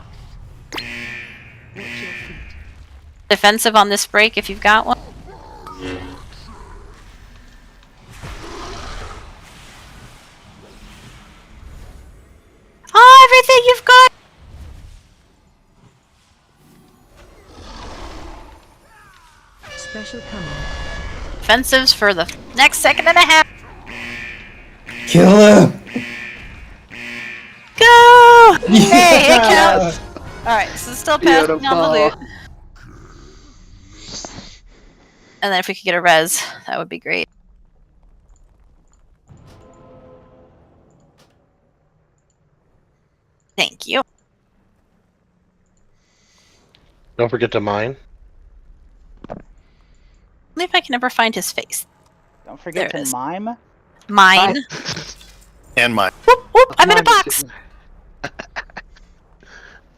Speaker 1: Defensive on this break if you've got one. Oh, everything you've got!
Speaker 16: Special coming.
Speaker 1: Defensives for the next second and a half.
Speaker 20: Kill him!
Speaker 1: Go! Hey, it counts! Alright, so still passing on the loot. And then if we could get a res, that would be great. Thank you.
Speaker 6: Don't forget to mine.
Speaker 1: Only if I can ever find his face.
Speaker 13: Don't forget
Speaker 1: There it
Speaker 13: to
Speaker 1: is.
Speaker 13: mime.
Speaker 1: Mine.
Speaker 2: And mine.
Speaker 1: Whoop, whoop, I'm in a box!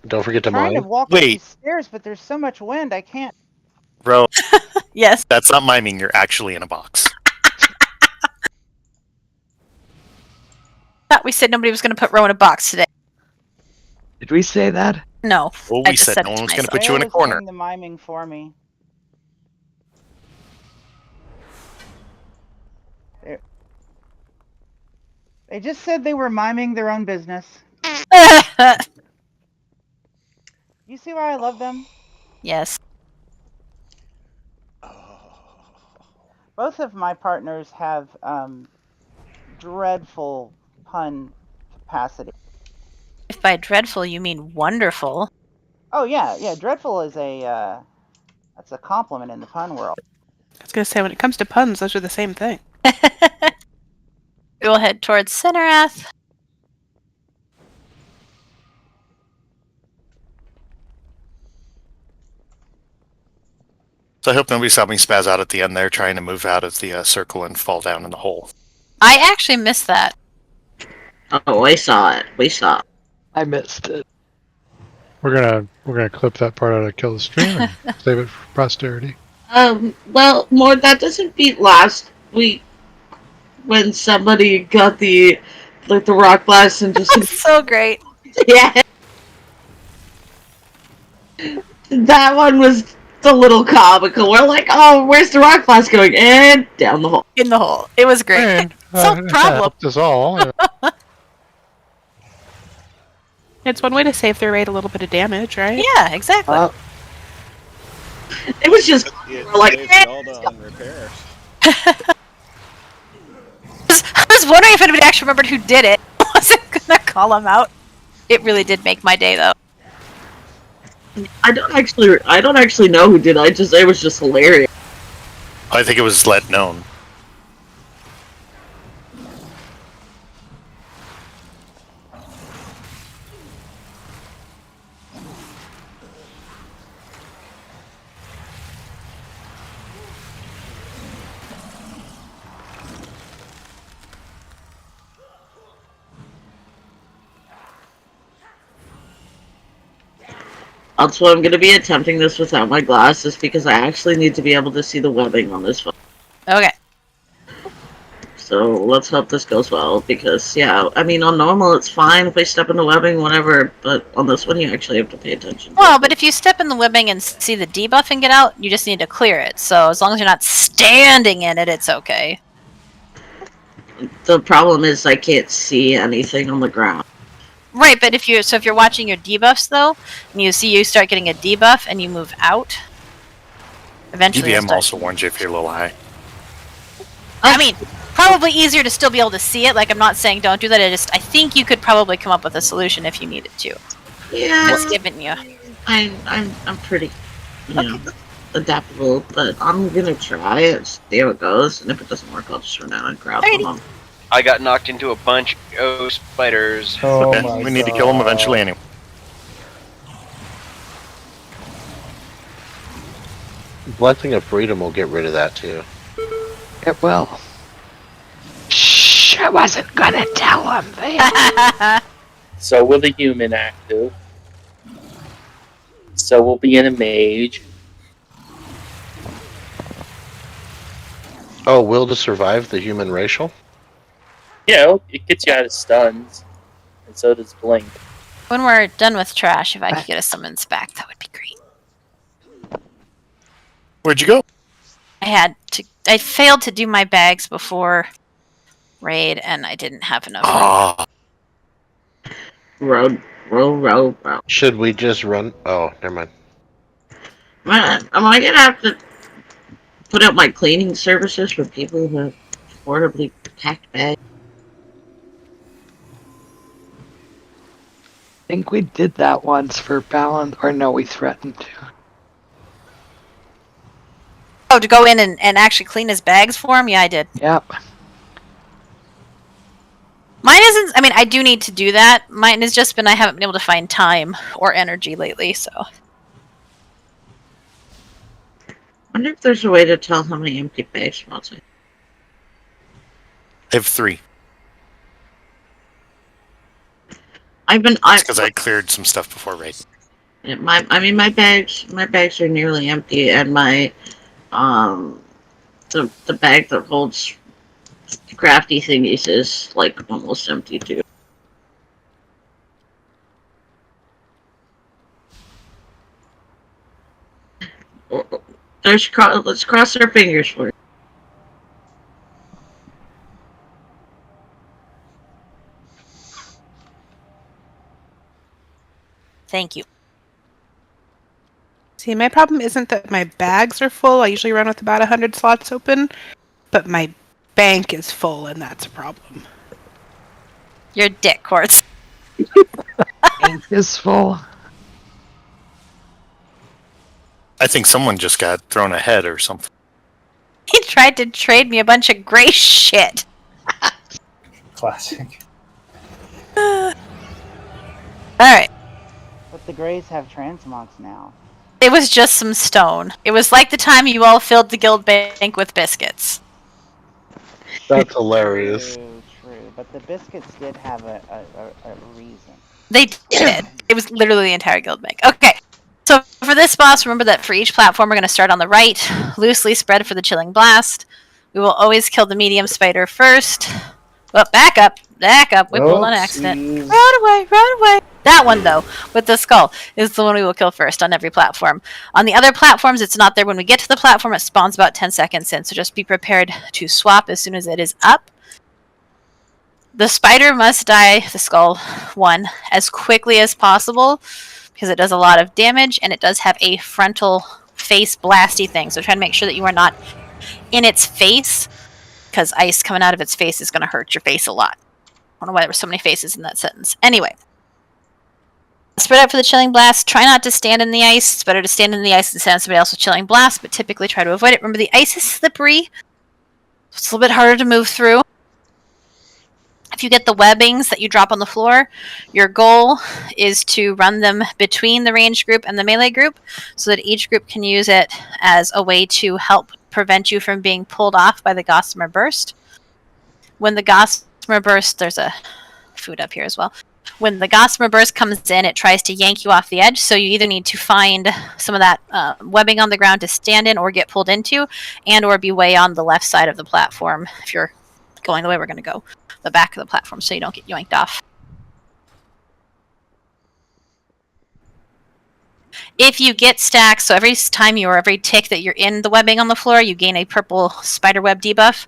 Speaker 6: Don't forget to
Speaker 13: I'm trying to
Speaker 6: mine.
Speaker 13: walk up
Speaker 2: Wait.
Speaker 13: these stairs, but there's so much wind, I can't.
Speaker 2: Bro,
Speaker 1: Yes.
Speaker 2: that's not miming. You're actually in a box.
Speaker 1: Thought we said nobody was going to put Ro in a box today.
Speaker 3: Did we say that?
Speaker 1: No.
Speaker 2: Well,
Speaker 1: I
Speaker 2: we
Speaker 1: just
Speaker 2: said
Speaker 1: said
Speaker 2: no
Speaker 1: it
Speaker 2: one
Speaker 1: to
Speaker 2: was going to
Speaker 1: myself.
Speaker 2: put you in a
Speaker 13: Rhea was
Speaker 2: corner.
Speaker 13: doing the miming for me. They just said they were miming their own business. You see why I love them?
Speaker 1: Yes.
Speaker 13: Both of my partners have dreadful pun capacity.
Speaker 1: If by dreadful you mean wonderful.
Speaker 13: Oh yeah, dreadful is a that's a compliment in the pun world.
Speaker 11: I was gonna say, when it comes to puns, those are the same thing.
Speaker 1: We'll head towards Cinerath.
Speaker 2: So I hope nobody saw me spaz out at the end there trying to move out of the circle and fall down in the hole.
Speaker 1: I actually missed that.
Speaker 4: Oh, I saw it. We saw it.
Speaker 3: I missed it.
Speaker 7: We're gonna clip that part out of Kill the Stream and save it for posterity.
Speaker 4: Well, more that doesn't beat last week when somebody got the rock blast and just
Speaker 1: So great.
Speaker 4: yeah. That one was a little comical. We're like, oh, where's the rock blast going? And down the hole.
Speaker 1: In the hole. It was great.
Speaker 7: And,
Speaker 1: So
Speaker 7: that
Speaker 1: problem.
Speaker 7: helped us all.
Speaker 11: It's one way to save their rate a little bit of damage, right?
Speaker 1: Yeah, exactly.
Speaker 4: It was just
Speaker 9: It
Speaker 4: we're like,
Speaker 9: saves Zelda on repairs.
Speaker 1: I was wondering if anybody actually remembered who did it. I wasn't gonna call him out. It really did make my day, though.
Speaker 4: I don't actually know who did it. It was just hilarious.
Speaker 2: I think it was let known.
Speaker 4: That's why I'm going to be attempting this without my glasses, because I actually need to be able to see the webbing on this one.
Speaker 1: Okay.
Speaker 4: So let's hope this goes well, because yeah, I mean on normal it's fine if I step in the webbing, whatever, but on this one you actually have to pay attention.
Speaker 1: Well, but if you step in the webbing and see the debuff and get out, you just need to clear it. So as long as you're not standing in it, it's okay.
Speaker 4: The problem is I can't see anything on the ground.
Speaker 1: Right, but if you're watching your debuffs though, and you see you start getting a debuff and you move out, eventually you'll
Speaker 2: DBM
Speaker 1: start.
Speaker 2: also warns you if you're a little high.
Speaker 1: I mean, probably easier to still be able to see it. Like, I'm not saying don't do that. I think you could probably come up with a solution if you needed to.
Speaker 4: Yeah.
Speaker 1: Just giving you.
Speaker 4: I'm pretty, adaptable, but I'm gonna try it, see how it goes, and if it doesn't work, I'll just run out and grab them.
Speaker 10: I got knocked into a bunch of spiders.
Speaker 20: Oh
Speaker 2: Okay,
Speaker 20: my
Speaker 2: we need to kill them eventually anyway.
Speaker 6: Blessing of Freedom will get rid of that too.
Speaker 3: It will. Shh, I wasn't gonna tell him that.
Speaker 8: So will the human active. So we'll be in a mage.
Speaker 6: Oh, will to survive the human racial?
Speaker 8: Yeah, it gets you out of stuns. And so does Blink.
Speaker 1: When we're done with trash, if I could get a summons back, that would be great.
Speaker 2: Where'd you go?
Speaker 1: I failed to do my bags before raid, and I didn't have enough.
Speaker 4: Row.
Speaker 6: Should we just run? Oh, never mind.
Speaker 4: Am I gonna have to put out my cleaning services for people who have affordably packed bags?
Speaker 3: I think we did that once for balance, or no, we threatened to.
Speaker 1: Oh, to go in and actually clean his bags for him? Yeah, I did.
Speaker 3: Yep.
Speaker 1: Mine isn't. I mean, I do need to do that. Mine has just been I haven't been able to find time or energy lately, so.
Speaker 4: I wonder if there's a way to tell how many empty bags spots I
Speaker 2: I have 3. Because I cleared some stuff before raid.
Speaker 4: Yeah, my bags are nearly empty, and my the bag that holds crafty thingies is like almost empty too. Let's cross our fingers for it.
Speaker 1: Thank you.
Speaker 11: See, my problem isn't that my bags are full. I usually run with about 100 slots open, but my bank is full, and that's a problem.
Speaker 1: Your dick, Quartz.
Speaker 3: Bank is full.
Speaker 2: I think someone just got thrown ahead or something.
Speaker 1: He tried to trade me a bunch of gray shit.
Speaker 20: Classic.
Speaker 1: Alright.
Speaker 13: But the Greys have transmogs now.
Speaker 1: It was just some stone. It was like the time you all filled the guild bank with biscuits.
Speaker 6: That's hilarious.
Speaker 13: True. But the biscuits did have a reason.
Speaker 1: They did. It was literally the entire guild bank. Okay. So for this boss, remember that for each platform, we're going to start on the right, loosely spread for the chilling blast. We will always kill the medium spider first. Well, back up. Whippled on accident. Run away. That one, though, with the skull, is the one we will kill first on every platform. On the other platforms, it's not there. When we get to the platform, it spawns about 10 seconds in, so just be prepared to swap as soon as it is up. The spider must die, the skull one, as quickly as possible, because it does a lot of damage, and it does have a frontal face blasty thing, so try to make sure that you are not in its face, because ice coming out of its face is going to hurt your face a lot. I don't know why there were so many faces in that sentence. Anyway. Spread out for the chilling blast. Try not to stand in the ice. It's better to stand in the ice than stand on somebody else with chilling blast, but typically try to avoid it. Remember, the ice is slippery. It's a little bit harder to move through. If you get the webbings that you drop on the floor, your goal is to run them between the ranged group and the melee group so that each group can use it as a way to help prevent you from being pulled off by the Gossamer Burst. When the Gossamer Burst, there's a food up here as well. When the Gossamer Burst comes in, it tries to yank you off the edge, so you either need to find some of that webbing on the ground to stand in or get pulled into, and or be way on the left side of the platform if you're going the way we're going to go, the back of the platform, so you don't get yoinked off. If you get stacks, so every time every tick that you're in the webbing on the floor, you gain a purple spiderweb debuff.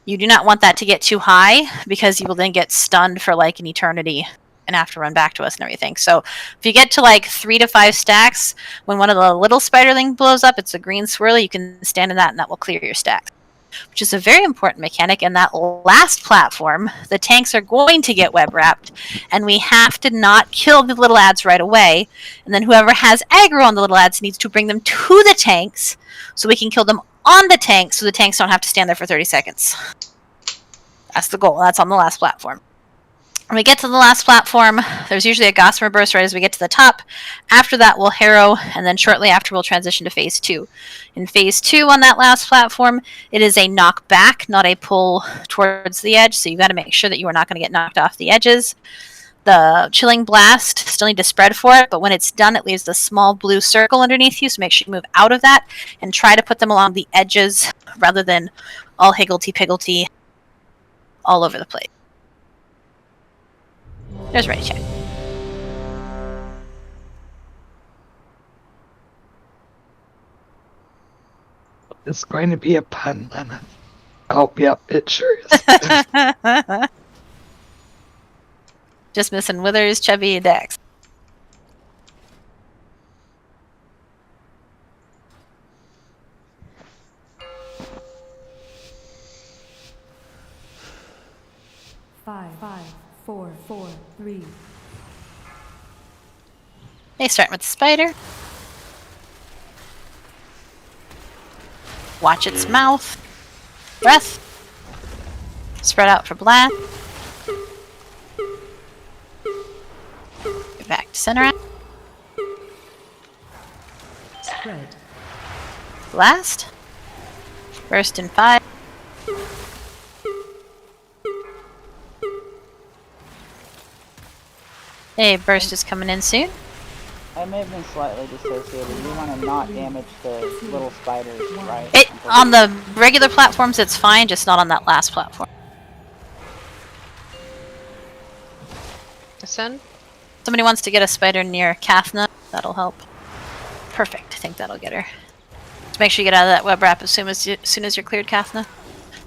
Speaker 1: You do not want that to get too high, because you will then get stunned for like an eternity and have to run back to us and everything. So if you get to like 3 to 5 stacks, when one of the little spiderling blows up, it's a green swirly, you can stand in that and that will clear your stack. Which is a very important mechanic. And that last platform, the tanks are going to get web wrapped, and we have to not kill the little ads right away. And then whoever has aggro on the little ads needs to bring them to the tanks so we can kill them on the tanks so the tanks don't have to stand there for 30 seconds. That's the goal. That's on the last platform. When we get to the last platform, there's usually a Gossamer burst right as we get to the top. After that, we'll harrow, and then shortly after, we'll transition to phase 2. In phase 2 on that last platform, it is a knock back, not a pull towards the edge, so you got to make sure that you are not going to get knocked off the edges. The Chilling Blast, still need to spread for it, but when it's done, it leaves a small blue circle underneath you, so make sure you move out of that and try to put them along the edges rather than all higgledy-piggledy all over the place. There's ready check.
Speaker 3: It's going to be a pun, Lena. Oh, yep, it sure is.
Speaker 1: Just missing Withers, Chubby, and Dex.
Speaker 16: Five, 4, 3.
Speaker 1: They start with the spider. Watch its mouth. Breath. Spread out for blast. Get back to center.
Speaker 16: Spread.
Speaker 1: Blast. Burst in 5. Hey, burst is coming in soon.
Speaker 13: I may have been slightly dissociated. You want to not damage the little spiders, right?
Speaker 1: On the regular platforms, it's fine, just not on that last platform.
Speaker 19: Listen.
Speaker 1: Somebody wants to get a spider near Kathna. That'll help. Perfect. I think that'll get her. Just make sure you get out of that web wrap as soon as you're cleared, Kathna.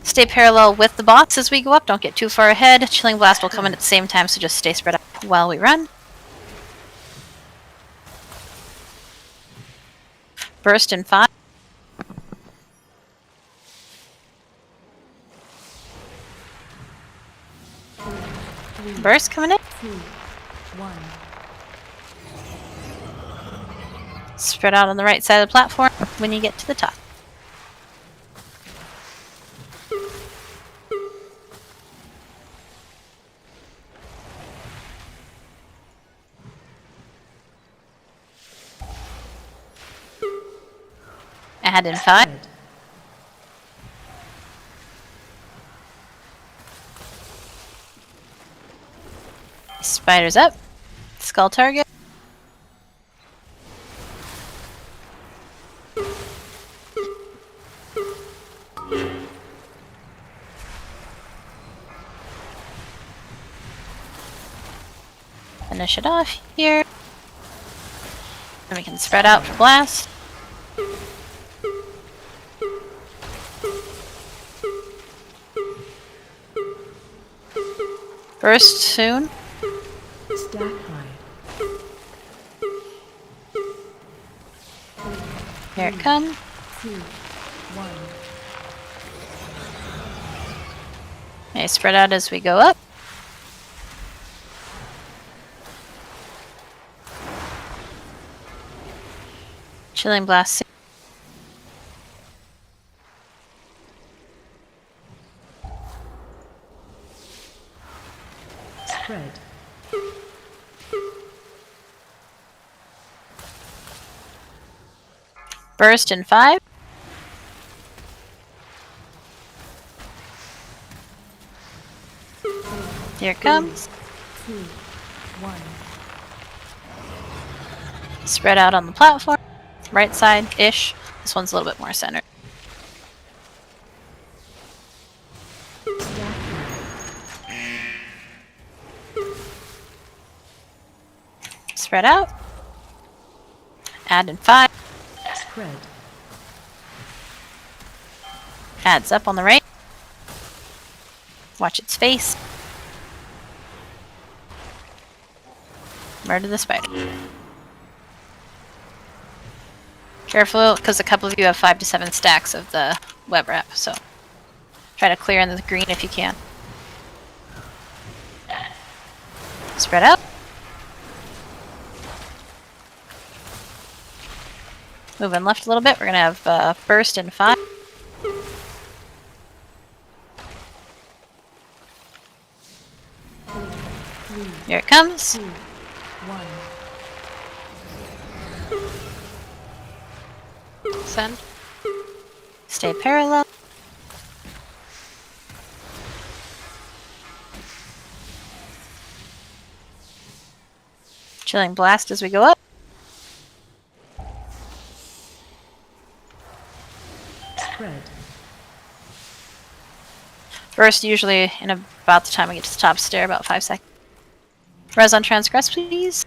Speaker 1: Stay parallel with the bots as we go up. Don't get too far ahead. Chilling Blast will come in at the same time, so just stay spread out while we run. Burst in 5. Burst coming in.
Speaker 16: 2, 1.
Speaker 1: Spread out on the right side of the platform when you get to the top. Add in 5. Spiders up. Skull target. Finish it off here. And we can spread out for blast. Burst soon.
Speaker 16: Stack high.
Speaker 1: Here it comes.
Speaker 16: 2, 1.
Speaker 1: Okay, spread out as we go up. Chilling Blast soon.
Speaker 16: Spread.
Speaker 1: Burst in 5. Here it comes.
Speaker 16: 2, 1.
Speaker 1: Spread out on the platform. Right side-ish. This one's a little bit more centered. Spread out. Add in 5.
Speaker 16: Spread.
Speaker 1: Adds up on the right. Watch its face. Murder the spider. Careful, because a couple of you have 5 to 7 stacks of the web wrap, so try to clear in the green if you can. Spread out. Moving left a little bit, we're going to have burst in 5. Here it comes.
Speaker 19: Send.
Speaker 1: Stay parallel. Chilling blast as we go up.
Speaker 16: Spread.
Speaker 1: Burst usually in about the time we get to the top stair, about 5 seconds. Res on transgress, please.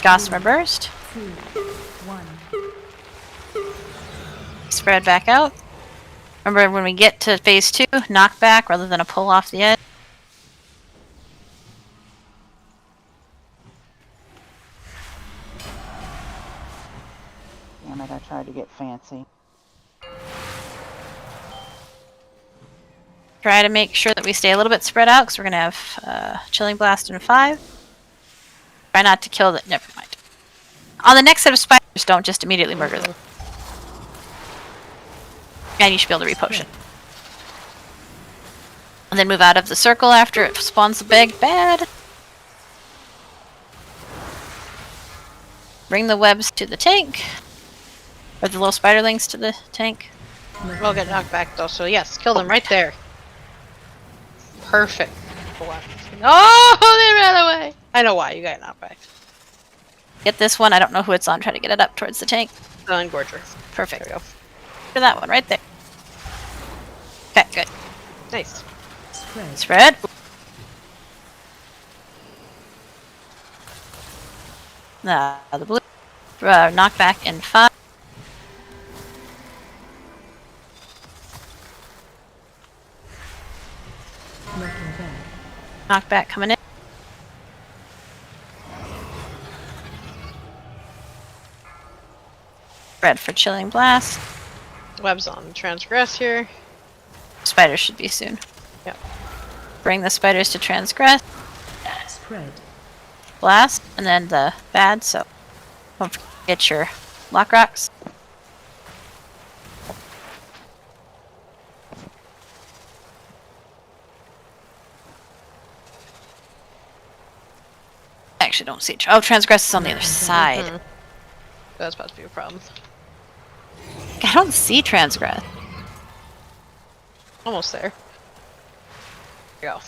Speaker 1: Gossamer burst.
Speaker 16: 2, 1.
Speaker 1: Spread back out. Remember, when we get to phase 2, knock back rather than a pull off the edge.
Speaker 13: Damn it, I tried to get fancy.
Speaker 1: Try to make sure that we stay a little bit spread out, because we're going to have Chilling Blast in 5. Try not to kill the... Never mind. On the next set of spiders, don't just immediately murder them. And you should be able to repotion. And then move out of the circle after it spawns the big bad. Bring the webs to the tank. Or the little spiderlings to the tank.
Speaker 19: We'll get knocked back though, so yes, kill them right there. Perfect. Oh, they ran away! I know why, you got knocked back.
Speaker 1: Get this one. I don't know who it's on. Try to get it up towards the tank.
Speaker 19: Engorger.
Speaker 1: Perfect. There we go. For that one right there. Okay, good.
Speaker 19: Nice.
Speaker 1: Spread. The blue. Knock back in 5. Knock back coming in. Spread for Chilling Blast.
Speaker 19: Web's on transgress here.
Speaker 1: Spiders should be soon.
Speaker 19: Yep.
Speaker 1: Bring the spiders to transgress.
Speaker 16: Spread.
Speaker 1: Blast, and then the bad, so don't forget your lock rocks. I actually don't see. Oh, transgress is on the other side.
Speaker 19: Mm-hmm. That's about to be a problem.
Speaker 1: I don't see transgress.
Speaker 19: Almost there. Here you go.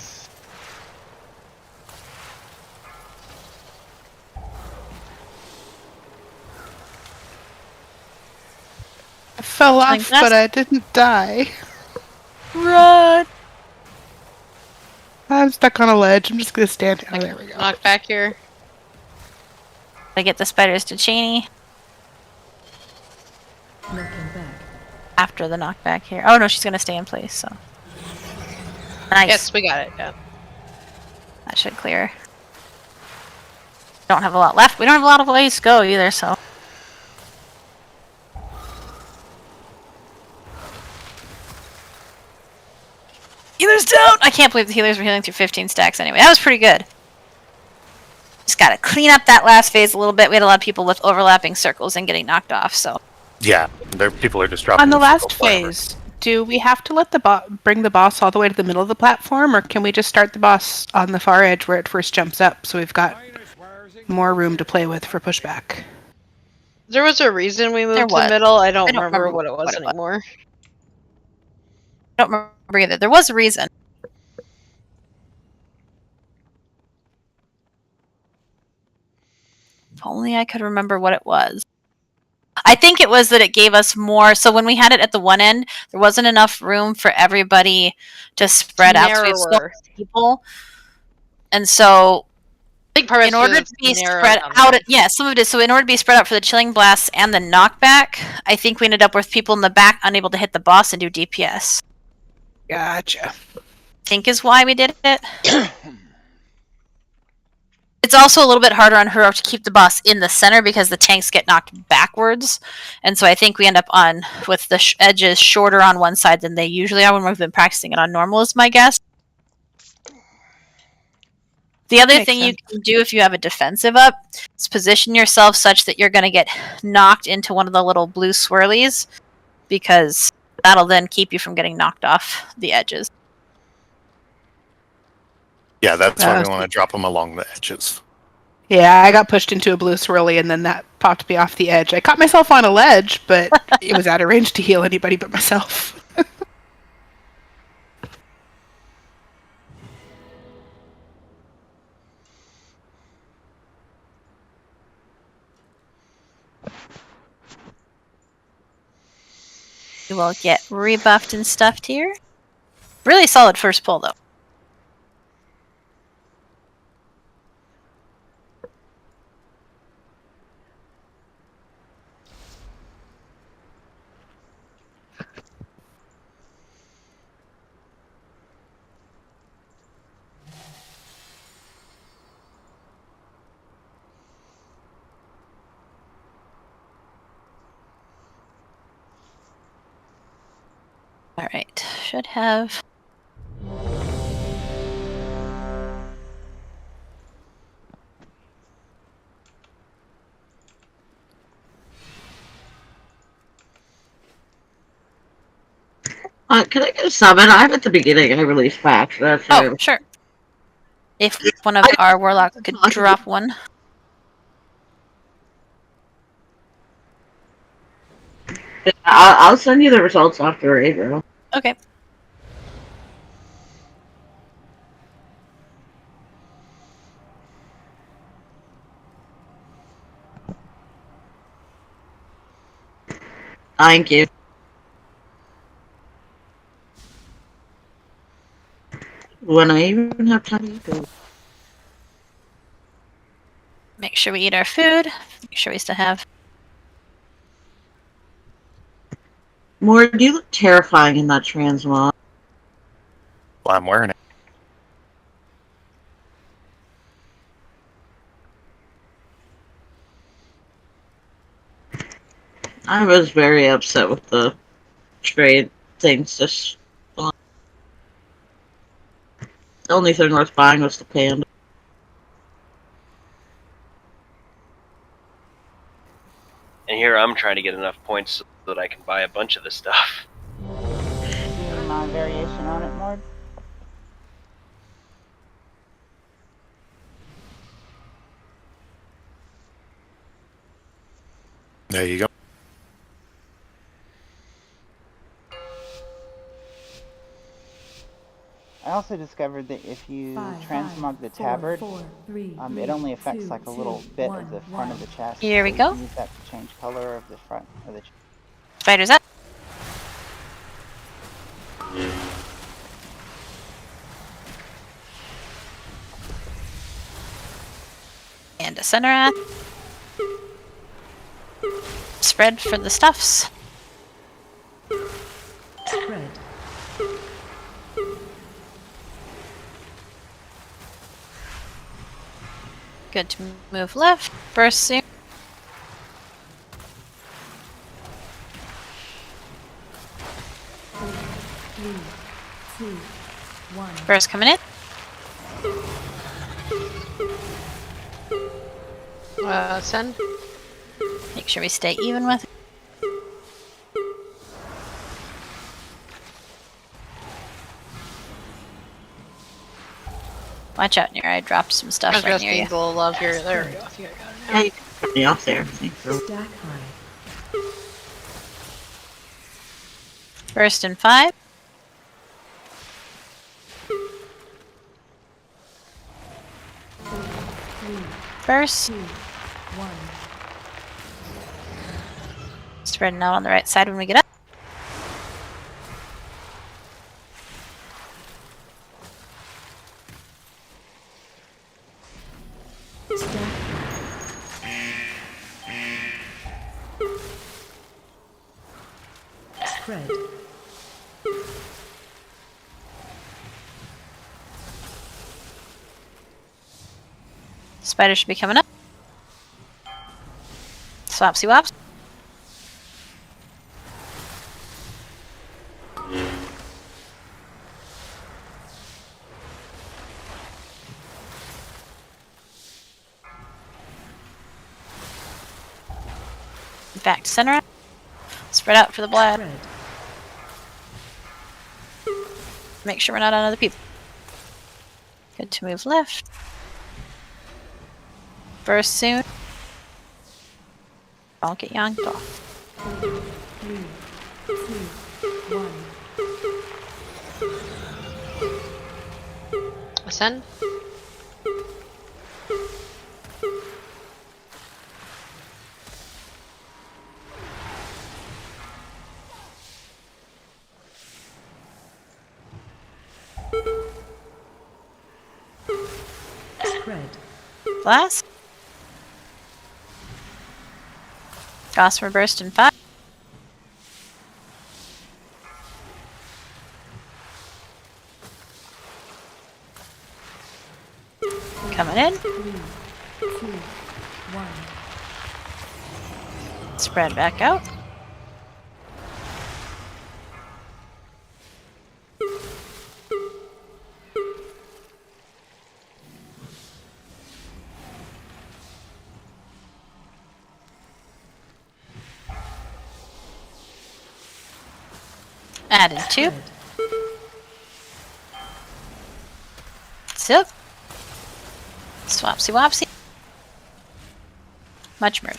Speaker 11: I fell off, but I didn't die.
Speaker 1: Run!
Speaker 11: I'm stuck on a ledge. I'm just gonna stand. Oh, there we go.
Speaker 19: Knock back here.
Speaker 1: I get the spiders to Cheney. After the knockback here. Oh no, she's gonna stay in place, so. Nice.
Speaker 19: Yes, we got it, yeah.
Speaker 1: That should clear. Don't have a lot left. We don't have a lot of ways to go either, so. Healers down! I can't believe the healers were healing through 15 stacks anyway. That was pretty good. Just gotta clean up that last phase a little bit. We had a lot of people with overlapping circles and getting knocked off, so.
Speaker 2: Yeah, people are just dropping.
Speaker 11: On the last phase, do we have to let the bring the boss all the way to the middle of the platform, or can we just start the boss on the far edge where it first jumps up, so we've got more room to play with for pushback?
Speaker 19: There was a reason we moved to the middle. I don't remember what it was anymore.
Speaker 1: I don't remember either. There was a reason. If only I could remember what it was. I think it was that it gave us more. So when we had it at the one end, there wasn't enough room for everybody to spread out. So we have so many people. And so in order to be spread out, yeah, some of it is. So in order to be spread out for the Chilling Blasts and the knockback, I think we ended up with people in the back unable to hit the boss and do DPS.
Speaker 11: Gotcha.
Speaker 1: think is why we did it. It's also a little bit harder on her to keep the boss in the center because the tanks get knocked backwards, and so I think we end up on with the edges shorter on one side than they usually are when we've been practicing it on normal. Is my guess. The other
Speaker 11: Makes
Speaker 1: thing you
Speaker 11: sense.
Speaker 1: can do if you have a defensive up is position yourself such that you're going to get knocked into one of the little blue swirlies, because that'll then keep you from getting knocked off the edges.
Speaker 2: Yeah, that's why we want to drop them along the edges.
Speaker 11: Yeah, I got pushed into a blue swirly and then that popped me off the edge. I caught myself on a ledge, but it was out of range to heal anybody but myself.
Speaker 1: You will get rebuffed and stuffed here. Really solid first pull, though. All right, should have.
Speaker 4: Can I get a summon? I'm at the beginning. I released patch. That's
Speaker 1: Oh, sure. If one of our warlock could drop one.
Speaker 4: I'll send you the results after raid, bro.
Speaker 1: Okay.
Speaker 4: Thank you. When I even have time to go.
Speaker 1: Make sure we eat our food. Make sure we still have.
Speaker 4: Mord, you look terrifying in that transmog.
Speaker 2: Well, I'm wearing it.
Speaker 4: I was very upset with the trade things. Just the only thing worth buying was the panda.
Speaker 10: And here I'm trying to get enough points so that I can buy a bunch of this stuff.
Speaker 13: See my variation on it, Mord?
Speaker 2: There you go.
Speaker 13: I also discovered that if you transmog the tabard, it only affects like a little bit of the front of the chest.
Speaker 1: Here we
Speaker 13: so
Speaker 1: go.
Speaker 13: You can use that to change color of the front of the chest.
Speaker 1: Spiders up. And a center at. Spread for the stuffs.
Speaker 16: Spread.
Speaker 1: Good to move left. Burst soon.
Speaker 16: Three, two, one.
Speaker 1: Burst coming in.
Speaker 19: Send.
Speaker 1: Make sure we stay even with it. Watch out near. I dropped some stuff
Speaker 19: I was
Speaker 1: right
Speaker 19: just
Speaker 1: near you.
Speaker 19: being a little love here. There we go. Here,
Speaker 4: Yeah, you can put me off there. Thanks.
Speaker 16: Stack high.
Speaker 1: Burst in 5. Burst.
Speaker 16: 2, 1.
Speaker 1: Spreading out on the right side when we get up.
Speaker 16: Spread.
Speaker 1: Spider should be coming up. Swapsy wops. Back to center. Spread out for the blast. Make sure we're not on other people. Good to move left. Burst soon. Don't get yanked off.
Speaker 16: 3, 2, 1.
Speaker 19: Ascend.
Speaker 16: Spread.
Speaker 1: Blast. Gossamer burst in 5. Coming in.
Speaker 16: 3, 2, 1.
Speaker 1: Spread back out. Added 2. Sip. Swapsy wopsy. Much murder.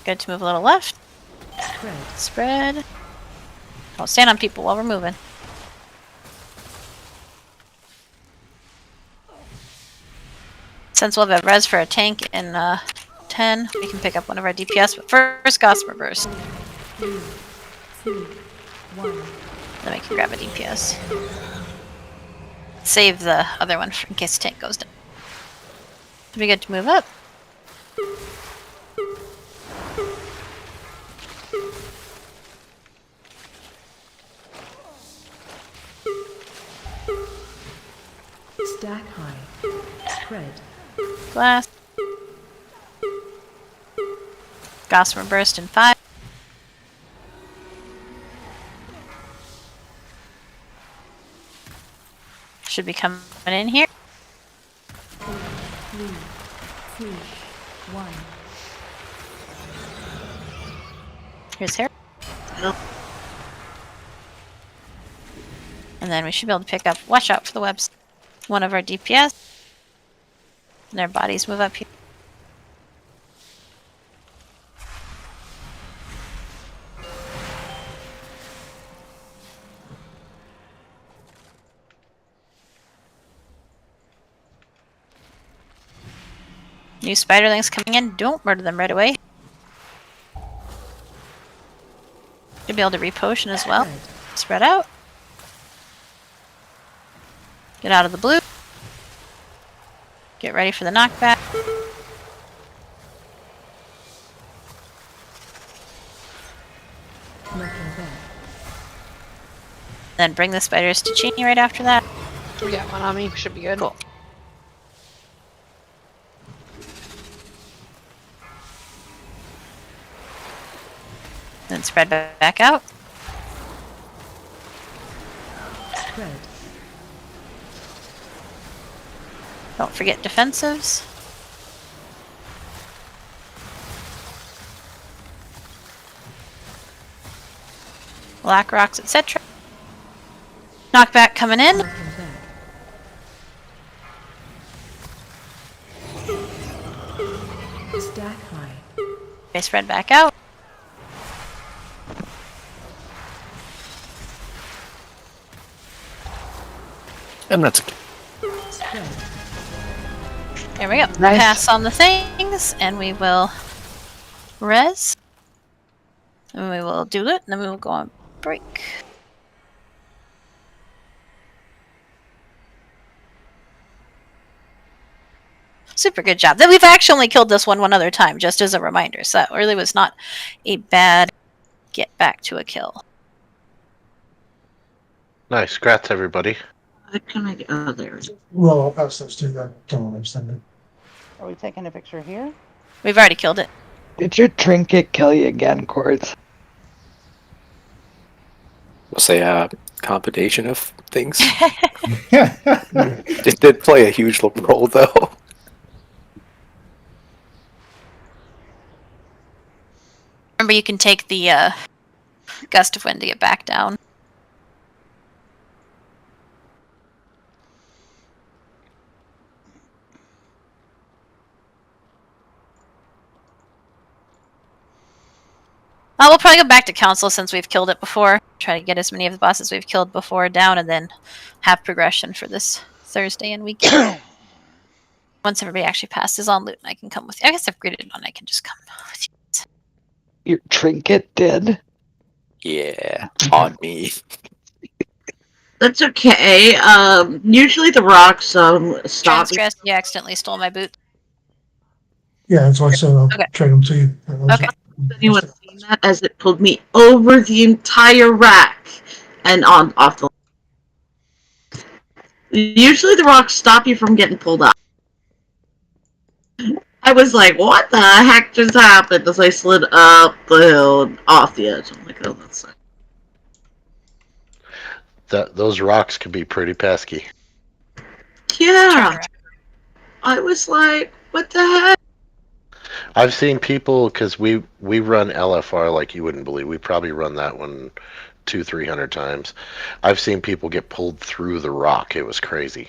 Speaker 1: Good to move a little left. Spread. Don't stand on people while we're moving. Since we'll have a res for a tank in 10, we can pick up one of our DPS, but first Gossamer Burst.
Speaker 16: 3, 2, 1.
Speaker 1: Then we can grab a DPS. Save the other one in case the tank goes down. Should be good to move up.
Speaker 16: Stack high. Spread.
Speaker 1: Blast. Gossamer Burst in 5. Should be coming in here.
Speaker 16: 3, 2, 1.
Speaker 1: Here's here. And then we should be able to pick up, watch out for the webs, one of our DPS. And their bodies move up here. New spiderlings coming in. Don't murder them right away. Should be able to repotion as well. Spread out. Get out of the blue. Get ready for the knockback. Then bring the spiders to Cheney right after that.
Speaker 19: We got one on me. Should be good.
Speaker 1: Cool. Then spread back out.
Speaker 16: Spread.
Speaker 1: Don't forget defensives. Black rocks, etc. Knockback coming in.
Speaker 16: Stack high.
Speaker 1: Okay, spread back out.
Speaker 2: And that's
Speaker 16: Spread.
Speaker 1: There we go.
Speaker 11: Nice.
Speaker 1: Pass on the things, and we will res. And we will do it, and then we will go on break. Super good job. Then we've actually only killed this one other time, just as a reminder. So that really was not a bad get back to a kill.
Speaker 6: Nice. Congrats, everybody.
Speaker 4: Can I get? Oh, there it is.
Speaker 17: Well, I'll pass those to that. Come on, send
Speaker 13: Are we taking a picture here?
Speaker 1: We've already killed it.
Speaker 3: Did your trinket kill you again, Quartz?
Speaker 21: We'll say a combination of things. It did play a huge role, though.
Speaker 1: Remember, you can take the gust of wind to get back down. We'll probably go back to council since we've killed it before. Try to get as many of the bosses we've killed before down, and then have progression for this Thursday and weekend. Once everybody actually passes on loot, and I can come with you. I guess I've graded on. I can just come with you.
Speaker 3: Your trinket did?
Speaker 21: Yeah, on me.
Speaker 4: That's okay. Usually the rocks stop.
Speaker 1: Transgress, you accidentally stole my boot.
Speaker 17: Yeah, that's why I said I'll trade them to you.
Speaker 1: Okay.
Speaker 4: Anyone seen that? As it pulled me over the entire rack and on off the. Usually the rocks stop you from getting pulled up. I was like, what the heck just happened? As I slid up the hill and off the edge. I'm like, oh, that's
Speaker 6: Those rocks can be pretty pesky.
Speaker 4: yeah. I was like, what the heck?
Speaker 6: I've seen people, because we run LFR like you wouldn't believe. We probably run that one 200-300 times. I've seen people get pulled through the rock. It was crazy.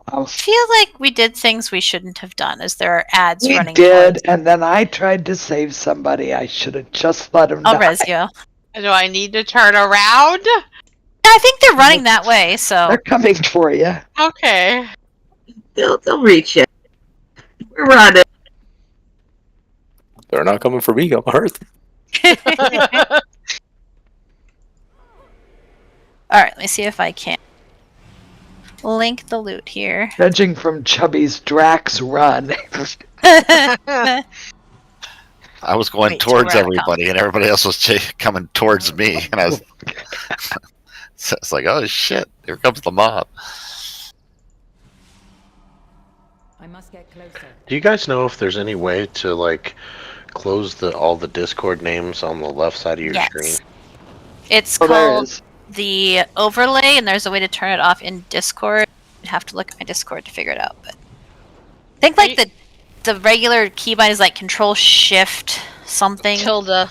Speaker 1: I feel like we did things we shouldn't have done, as there are ads
Speaker 3: We
Speaker 1: running.
Speaker 3: did, and then I tried to save somebody. I should have just let him
Speaker 1: I'll
Speaker 3: die.
Speaker 1: res you.
Speaker 19: Do I need to turn around?
Speaker 1: Yeah, I think they're running that way, so.
Speaker 3: They're coming for you.
Speaker 19: Okay.
Speaker 4: They'll reach you. We're running.
Speaker 21: They're not coming for me. I'm hurt.
Speaker 1: Alright, let me see if I can link the loot here.
Speaker 3: Judging from Chubby's Drax run.
Speaker 14: I was going
Speaker 1: Wait,
Speaker 14: towards
Speaker 1: we're out of
Speaker 14: everybody, and everybody else was coming towards me, and I was, so it's like, oh shit, here comes the mob.
Speaker 16: I must get closer.
Speaker 6: Do you guys know if there's any way to like close all the Discord names on the left side of your screen?
Speaker 1: It's
Speaker 3: Oh, there
Speaker 1: called
Speaker 3: is.
Speaker 1: the overlay, and there's a way to turn it off in Discord. I'd have to look at my Discord to figure it out, but I think like the regular keybind is like Control Shift something.
Speaker 19: Tilde.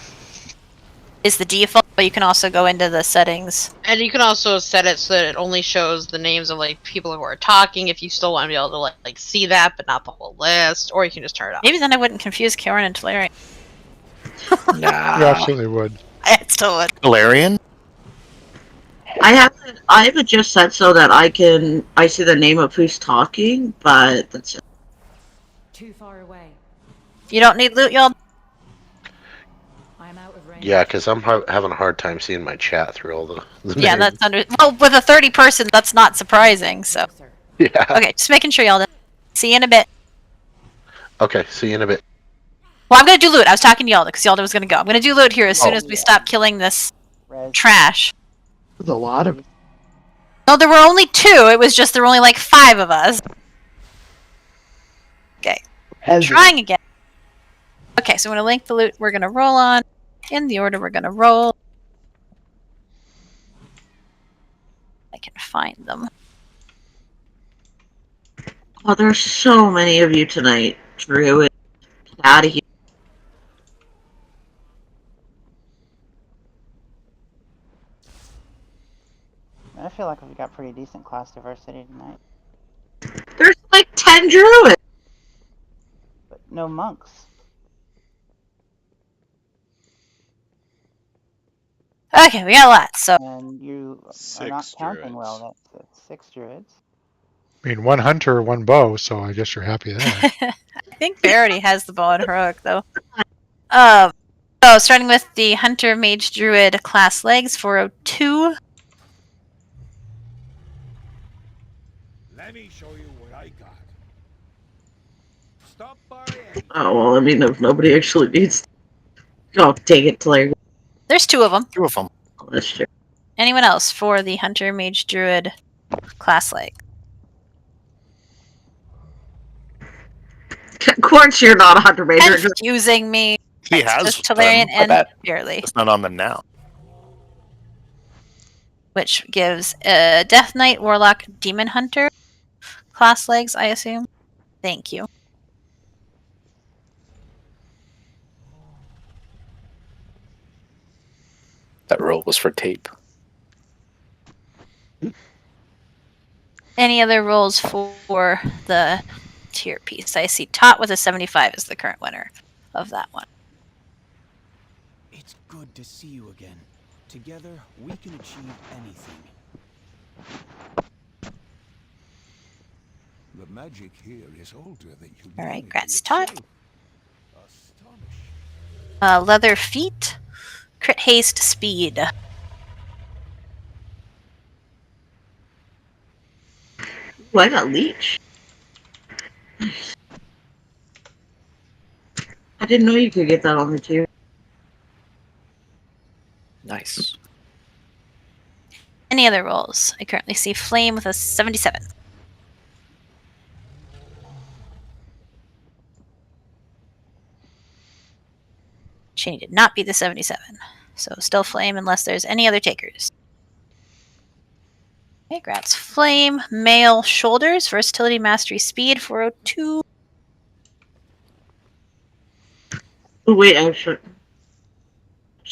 Speaker 1: Is the default, but you can also go into the settings.
Speaker 19: And you can also set it so that it only shows the names of like people who are talking if you still want to be able to like see that, but not the whole list. Or you can just turn it off.
Speaker 1: Maybe then I wouldn't confuse Karen and Talarian.
Speaker 21: Nah.
Speaker 7: You absolutely would.
Speaker 1: I still would.
Speaker 2: Valerian?
Speaker 4: I have it just set so that I see the name of who's talking, but that's it.
Speaker 16: Too far away.
Speaker 1: You don't need loot, y'all.
Speaker 16: I'm out of range.
Speaker 6: Yeah, because I'm having a hard time seeing my chat through all the
Speaker 1: Yeah,
Speaker 6: names.
Speaker 1: that's well, with a 30 person, that's not surprising, so.
Speaker 6: Yeah.
Speaker 1: Okay, just making sure y'all done. See you in a bit.
Speaker 6: Okay, see you in a bit.
Speaker 1: Well, I'm gonna do loot. I was talking to Yalda because Yalda was gonna go. I'm gonna do loot here as soon as we stop killing this trash.
Speaker 3: There's a lot of.
Speaker 1: No, there were only 2. It was just there were only like 5 of us. Okay. Trying again. Okay, so I'm gonna link the loot we're gonna roll on in the order we're gonna roll. I can find them.
Speaker 4: Oh, there's so many of you tonight, Drew. Get out of here.
Speaker 13: I feel like we've got pretty decent class diversity tonight.
Speaker 4: There's like 10 druids.
Speaker 13: But no monks.
Speaker 1: Okay, we got a lot, so.
Speaker 13: And you are not counting well. That's 6 druids.
Speaker 7: I mean, one hunter, one bow, so I guess you're happy there.
Speaker 1: I think Verity has the bow and heroic, though. So, starting with the Hunter Mage Druid class legs, 402.
Speaker 17: Let me show you what I got. Stop by.
Speaker 4: Oh, well, I mean, if nobody actually needs. Oh, take it, Claire.
Speaker 1: There's 2 of them.
Speaker 2: 2 of them.
Speaker 4: Oh, that's true.
Speaker 1: Anyone else for the Hunter Mage Druid class leg?
Speaker 4: Of course, you're not a hunter major.
Speaker 1: Confusing me.
Speaker 2: He
Speaker 1: It's
Speaker 2: has
Speaker 1: just Talarian
Speaker 2: them.
Speaker 1: and barely.
Speaker 2: It's not on them now.
Speaker 1: Which gives Death Knight, Warlock, Demon Hunter class legs, I assume. Thank you.
Speaker 21: That roll was for tape.
Speaker 1: Any other rolls for the tier piece? I see Tot with a 75 is the current winner of that one.
Speaker 18: It's good to see you again. Together, we can achieve anything.
Speaker 17: The magic here is older than you.
Speaker 1: All right, Gratz Tot. Leather Feet, Crit Haste, Speed.
Speaker 4: Ooh, I got Leech. I didn't know you could get that on the tier.
Speaker 21: Nice.
Speaker 1: Any other rolls? I currently see Flame with a 77. She did not beat the 77. So still Flame unless there's any other takers. Okay, Gratz Flame, Male Shoulders, Versatility, Mastery, Speed, 402.
Speaker 4: Oh, wait, actually,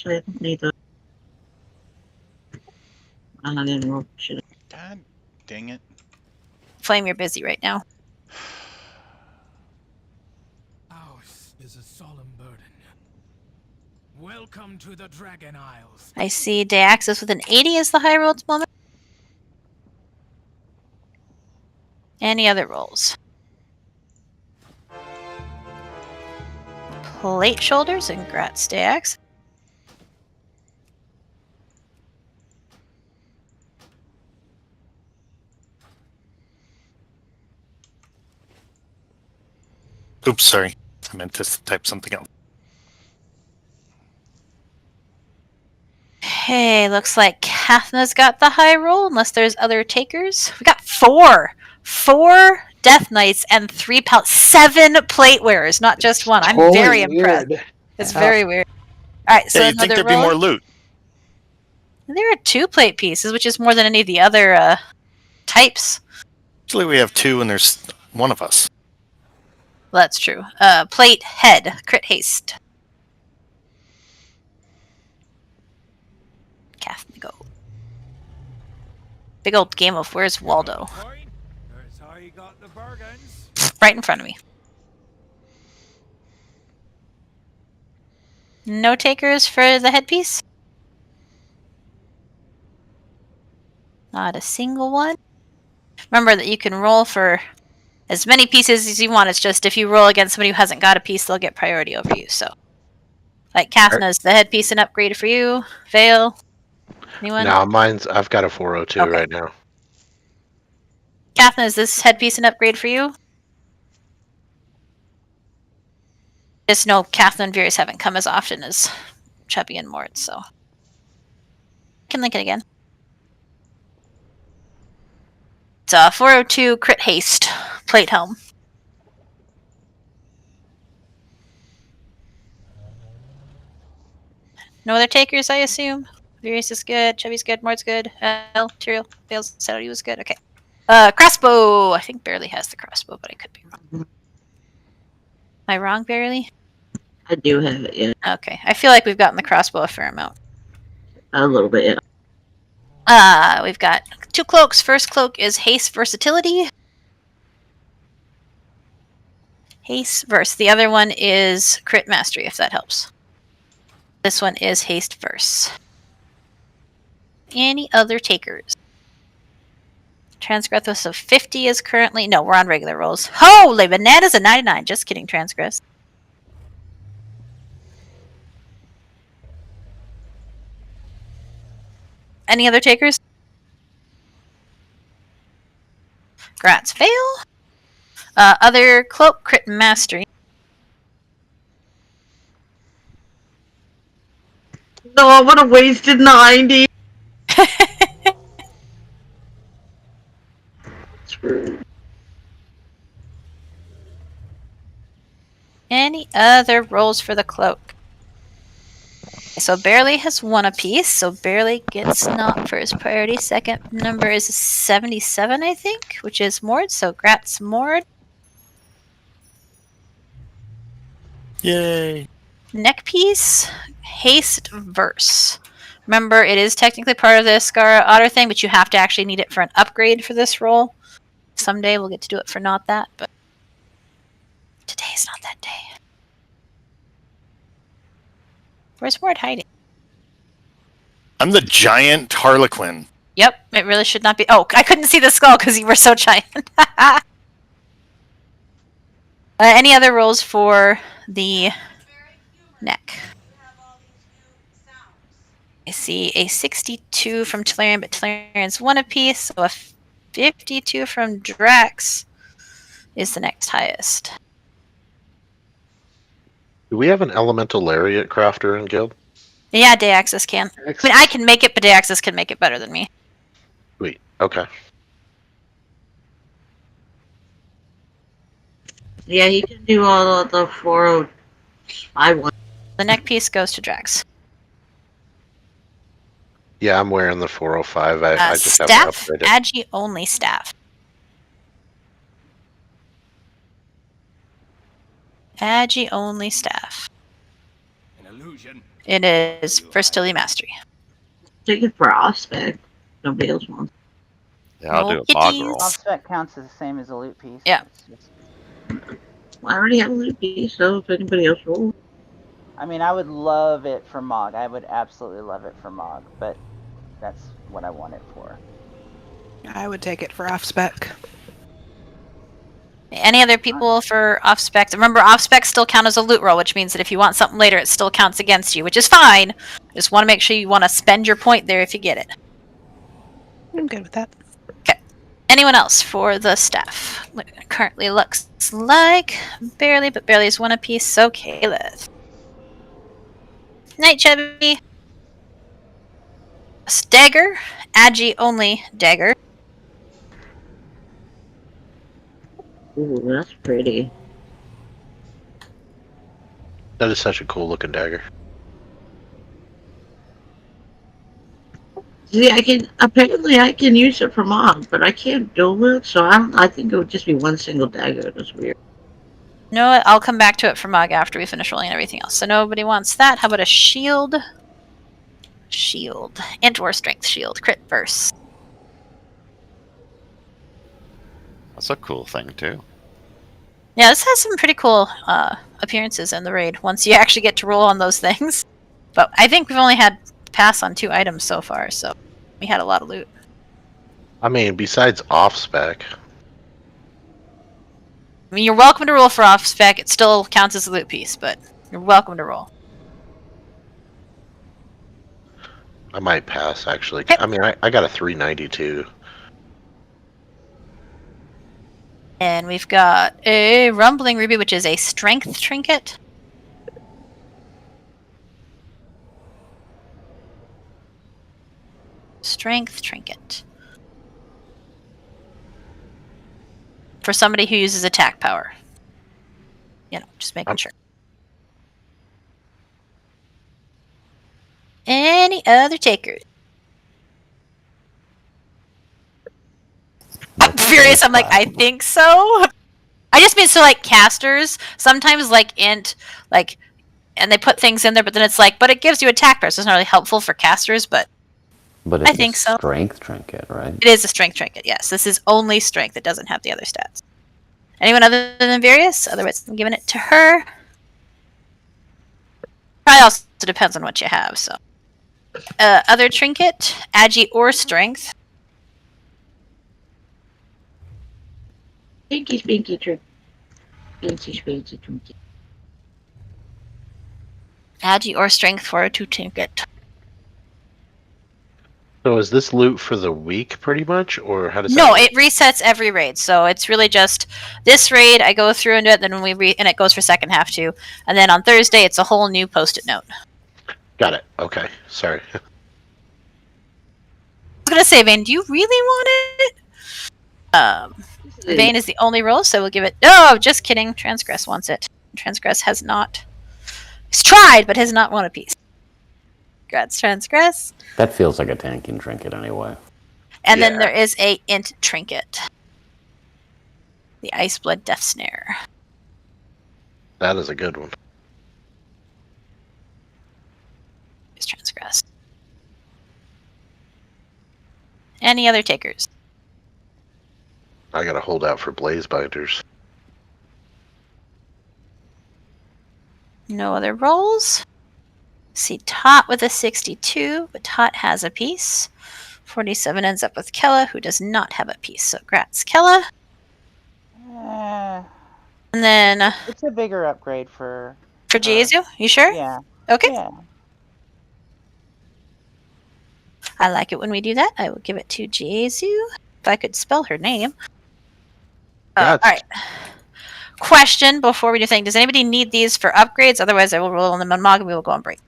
Speaker 4: I don't need that. I didn't roll. Shit.
Speaker 9: God dang it.
Speaker 1: Flame, you're busy right now.
Speaker 18: Ours is a solemn burden. Welcome to the Dragon Isles.
Speaker 1: I see Deaxis with an 80 as the high roll at the moment. Any other rolls? Plate Shoulders and Gratz Deax.
Speaker 2: Oops, sorry. I meant to type something else.
Speaker 1: Hey, looks like Kathna's got the high roll, unless there's other takers. We got 4! 4 Death Knights and 3 7 plate wearers, not just one. I'm
Speaker 3: Totally
Speaker 1: very impressed.
Speaker 3: weird.
Speaker 1: It's
Speaker 3: Yeah.
Speaker 1: very weird. Alright, so
Speaker 2: Yeah, you'd think
Speaker 1: another
Speaker 2: there'd be
Speaker 1: roll.
Speaker 2: more loot.
Speaker 1: There are 2 plate pieces, which is more than any of the other types.
Speaker 2: Usually we have 2 and there's one of us.
Speaker 1: Well, that's true. Plate Head, Crit Haste. Kathna go. Big old game of Where's Waldo?
Speaker 17: That's how you got the bargains.
Speaker 1: Right in front of me. No takers for the headpiece? Not a single one. Remember that you can roll for as many pieces as you want. It's just if you roll against somebody who hasn't got a piece, they'll get priority over you. So, like Kathna's the headpiece an upgrade for you. Vale. Anyone?
Speaker 6: No, I've got a 402
Speaker 1: Okay.
Speaker 6: right now.
Speaker 1: Kathna, is this headpiece an upgrade for you? Just know Kathna and Virus haven't come as often as Chubby and Mort, so I can link it again. It's a 402 Crit Haste Plate Helm. No other takers, I assume? Virus is good, Chubby's good, Mort's good, Tyrael, Vale's said he was good, okay. Crossbow! I think Barely has the crossbow, but I could be wrong. Am I wrong, Barely?
Speaker 4: I do have it, yeah.
Speaker 1: Okay, I feel like we've gotten the crossbow a fair amount.
Speaker 4: A little bit, yeah.
Speaker 1: We've got 2 cloaks. First cloak is Haste Versatility. Haste Verse. The other one is Crit Mastery, if that helps. This one is Haste Verse. Any other takers? Transgress of 50 is currently... No, we're on regular rolls. Holy bananas, a 99. Just kidding, Transgress. Any other takers? Gratz Vale. Other cloak, Crit Mastery.
Speaker 4: No, I would have wasted 90.
Speaker 1: Any other rolls for the cloak? So Barely has 1 apiece, so Barely gets not first priority. Second number is 77, I think, which is Mord, so grats Mord.
Speaker 2: Yay.
Speaker 1: Neck piece, haste verse. Remember, it is technically part of the Scar Otter thing, but you have to actually need it for an upgrade for this roll. Someday we'll get to do it for not that, but today's not that day. Where's Mord hiding?
Speaker 2: I'm the giant Harlequin.
Speaker 1: Yep, it really should not be. Oh, I couldn't see the skull because you were so giant. Any other rolls for the neck? I see a 62 from Tolarian, but Tolarian's 1 apiece, so a 52 from Drax is the next highest.
Speaker 6: Do we have an elemental lariat crafter in guild?
Speaker 1: Yeah, Dayaxis can. I mean, I can make it, but Dayaxis can make it better than me.
Speaker 6: Sweet. Okay.
Speaker 4: Yeah, he can do all of the 405 ones.
Speaker 1: The neck piece goes to Drax.
Speaker 6: Yeah, I'm wearing the 405. I just have to
Speaker 1: Staff,
Speaker 6: upgrade it.
Speaker 1: Agi only staff. Agi only staff.
Speaker 17: An illusion.
Speaker 1: It is Versatility Mastery.
Speaker 4: Take it for off-spec. Nobody else wants.
Speaker 14: Yeah, I'll do a bog roll.
Speaker 13: Off-spec counts as the same as a loot piece.
Speaker 1: Yeah.
Speaker 4: Well, I already have a loot piece, so if anybody else rolls.
Speaker 13: I mean, I would love it for Mog. I would absolutely love it for Mog, but that's what I want it for.
Speaker 11: I would take it for off spec.
Speaker 1: Any other people for off spec? Remember, off spec still count as a loot roll, which means that if you want something later, it still counts against you, which is fine. Just want to make sure you want to spend your point there if you get it.
Speaker 11: I'm good with that.
Speaker 1: Okay. Anyone else for the staff? Currently looks like Barely, but Barely is 1 apiece, so Caleb. Night, Chubby. Stagger. Agi only dagger.
Speaker 4: Ooh, that's pretty.
Speaker 6: That is such a cool looking dagger.
Speaker 4: See, apparently I can use it for mob, but I can't dual it, so I think it would just be one single dagger. That's weird.
Speaker 1: No, I'll come back to it for Mog after we finish rolling everything else. So nobody wants that. How about a shield? Shield. And/or strength shield. Crit verse.
Speaker 14: That's a cool thing too.
Speaker 1: Yeah, this has some pretty cool appearances in the raid once you actually get to roll on those things. But I think we've only had pass on 2 items so far, so we had a lot of loot.
Speaker 6: I mean, besides off spec.
Speaker 1: I mean, you're welcome to roll for off spec. It still counts as a loot piece, but you're welcome to roll.
Speaker 6: I might pass, actually. I mean, I got a 392.
Speaker 1: And we've got a Rumbling Ruby, which is a strength trinket. Strength trinket. For somebody who uses attack power. You know, just making sure. Any other takers? I'm furious. I'm like, I think so. I just mean so like casters sometimes like int like, and they put things in there, but then it's like, but it gives you attack power, so it's not really helpful for casters. But
Speaker 15: But it's
Speaker 1: I think
Speaker 15: a
Speaker 1: so.
Speaker 15: strength trinket, right?
Speaker 1: It is a strength trinket. Yes, this is only strength. It doesn't have the other stats. Anyone other than Various? Otherwise, I'm giving it to her. Probably also depends on what you have. So, other trinket, Agi or strength.
Speaker 4: Spinky, spinky, trick. Spinky, spinky, trinket.
Speaker 1: Agi or strength for a 2 trinket.
Speaker 6: So is this loot for the week, pretty much, or how does that
Speaker 1: No,
Speaker 6: work?
Speaker 1: it resets every raid. So it's really just this raid. I go through and do it, then when and it goes for second half too. And then on Thursday, it's a whole new post-it note.
Speaker 6: Got it. Okay. Sorry.
Speaker 1: I was gonna say, Vane, do you really want it? Vane is the only role, so we'll give it. No, just kidding. Transgress wants it. Transgress has not. He's tried, but has not won a piece. Congrats, Transgress.
Speaker 15: That feels like a tanking trinket anyway.
Speaker 1: And then there is a int trinket. The Iceblood Death Snare.
Speaker 6: That is a good one.
Speaker 1: Is Transgress. Any other takers?
Speaker 6: I gotta hold out for blaze binders.
Speaker 1: No other rolls. See Tot with a 62, but Tot has a piece. 47 ends up with Kella, who does not have a piece. So grats, Kella.
Speaker 13: Eh,
Speaker 1: And then
Speaker 13: it's a bigger upgrade for
Speaker 1: Jesu, you sure?
Speaker 13: Yeah.
Speaker 1: Okay.
Speaker 13: Yeah.
Speaker 1: I like it when we do that. I will give it to Jesu. If I could spell her name. All right. Question before we do anything. Does anybody need these for upgrades? Otherwise, I will roll on them on Mog and we will go on break.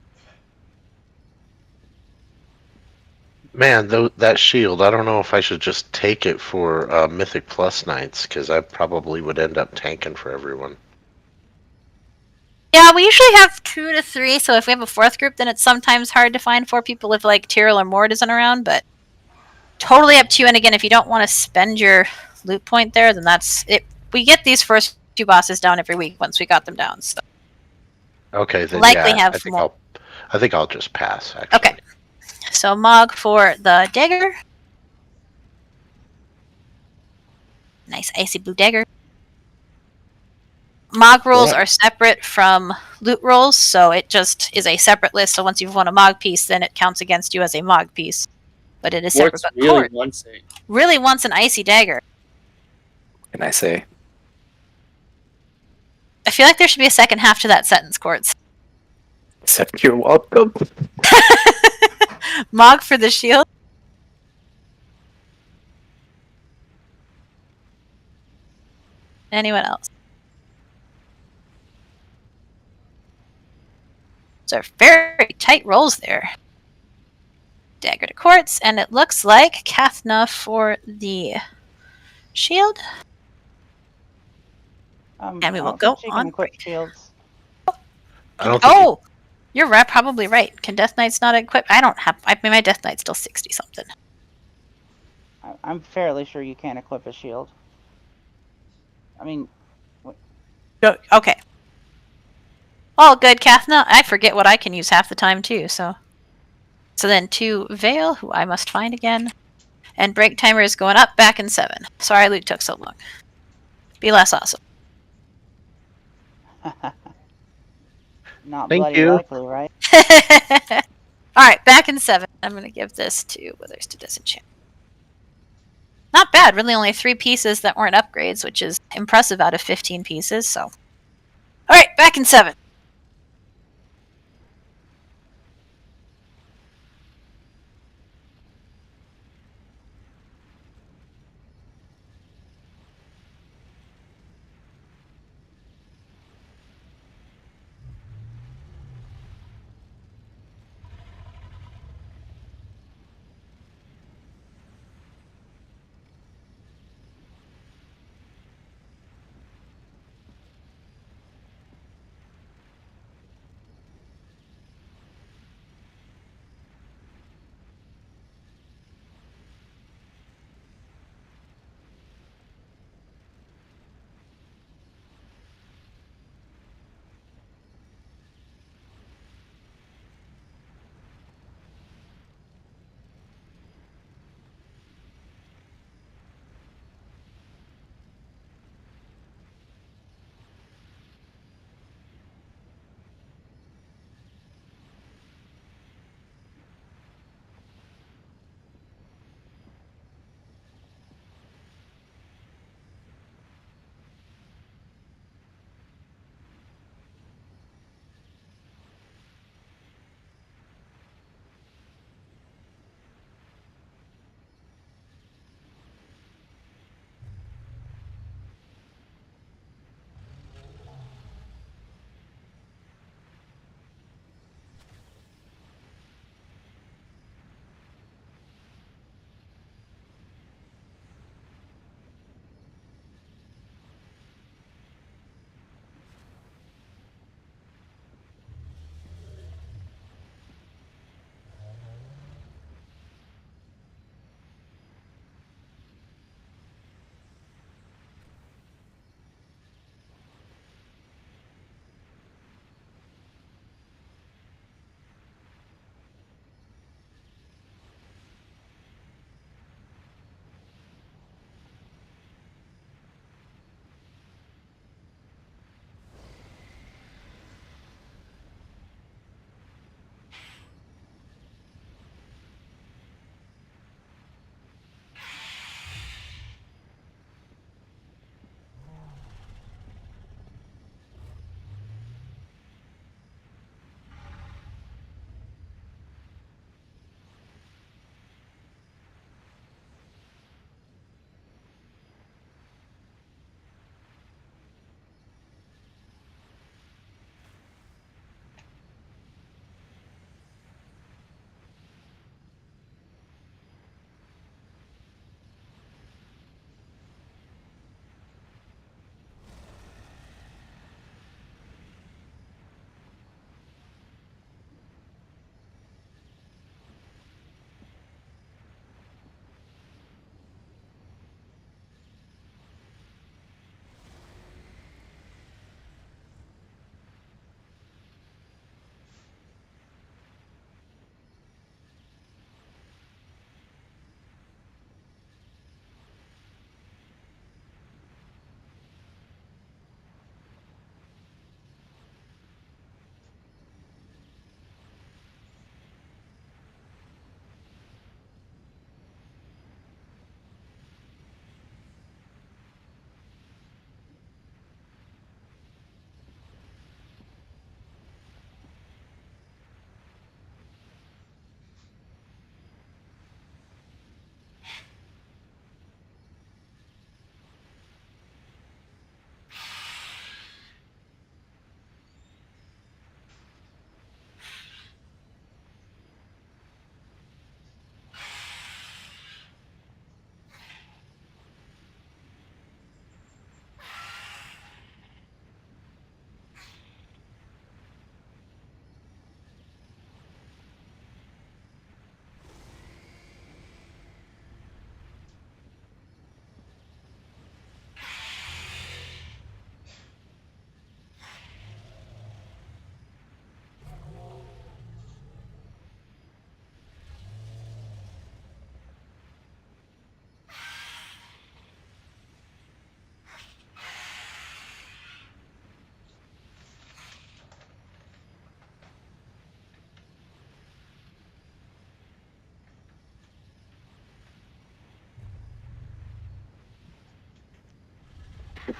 Speaker 6: Man, that shield, I don't know if I should just take it for Mythic Plus nights, because I probably would end up tanking for everyone.
Speaker 1: Yeah, we usually have 2 to 3, so if we have a 4th group, then it's sometimes hard to find 4 people if, like, Tyrell or Mord isn't around, but totally up to you. And again, if you don't want to spend your loot point there, then that's it. We get these first 2 bosses down every week once we got them down, so.
Speaker 6: Okay, then
Speaker 1: Likely
Speaker 6: yeah,
Speaker 1: have more.
Speaker 6: I think I'll just pass, actually.
Speaker 1: Okay. So Mog for the dagger. Nice icy blue dagger. Mog rolls are separate from loot rolls, so it just is a separate list. So once you've won a Mog piece, then it counts against you as a Mog piece. But it is separate.
Speaker 8: Quartz really wants it.
Speaker 1: Really wants an icy dagger.
Speaker 21: Can I say?
Speaker 1: I feel like there should be a second half to that sentence, Quartz.
Speaker 21: Except you're welcome.
Speaker 1: Mog for the shield. Anyone else? Those are very tight rolls there. Dagger to Quartz, and it looks like Kathna for the shield. And we will go on break.
Speaker 13: Shields.
Speaker 1: Oh, you're right. Probably right. Can Death Knight's not equipped? I don't have. I mean, my Death Knight's still 60 something.
Speaker 13: I'm fairly sure you can't equip a shield. I mean,
Speaker 1: Okay. All good, Kathna. I forget what I can use half the time too. So then to Vale, who I must find again, and break timer is going up. Back in 7. Sorry, loot took so long. Be less awesome.
Speaker 13: not
Speaker 6: Thank
Speaker 13: bloody
Speaker 6: you.
Speaker 13: likely, right?
Speaker 1: Alright, back in 7. I'm going to give this to Withers to Disenchant. Not bad. Really only 3 pieces that weren't upgrades, which is impressive out of 15 pieces. So, alright, back in 7.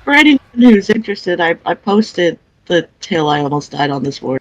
Speaker 4: For anyone who's interested, I posted the tale I almost died on this board.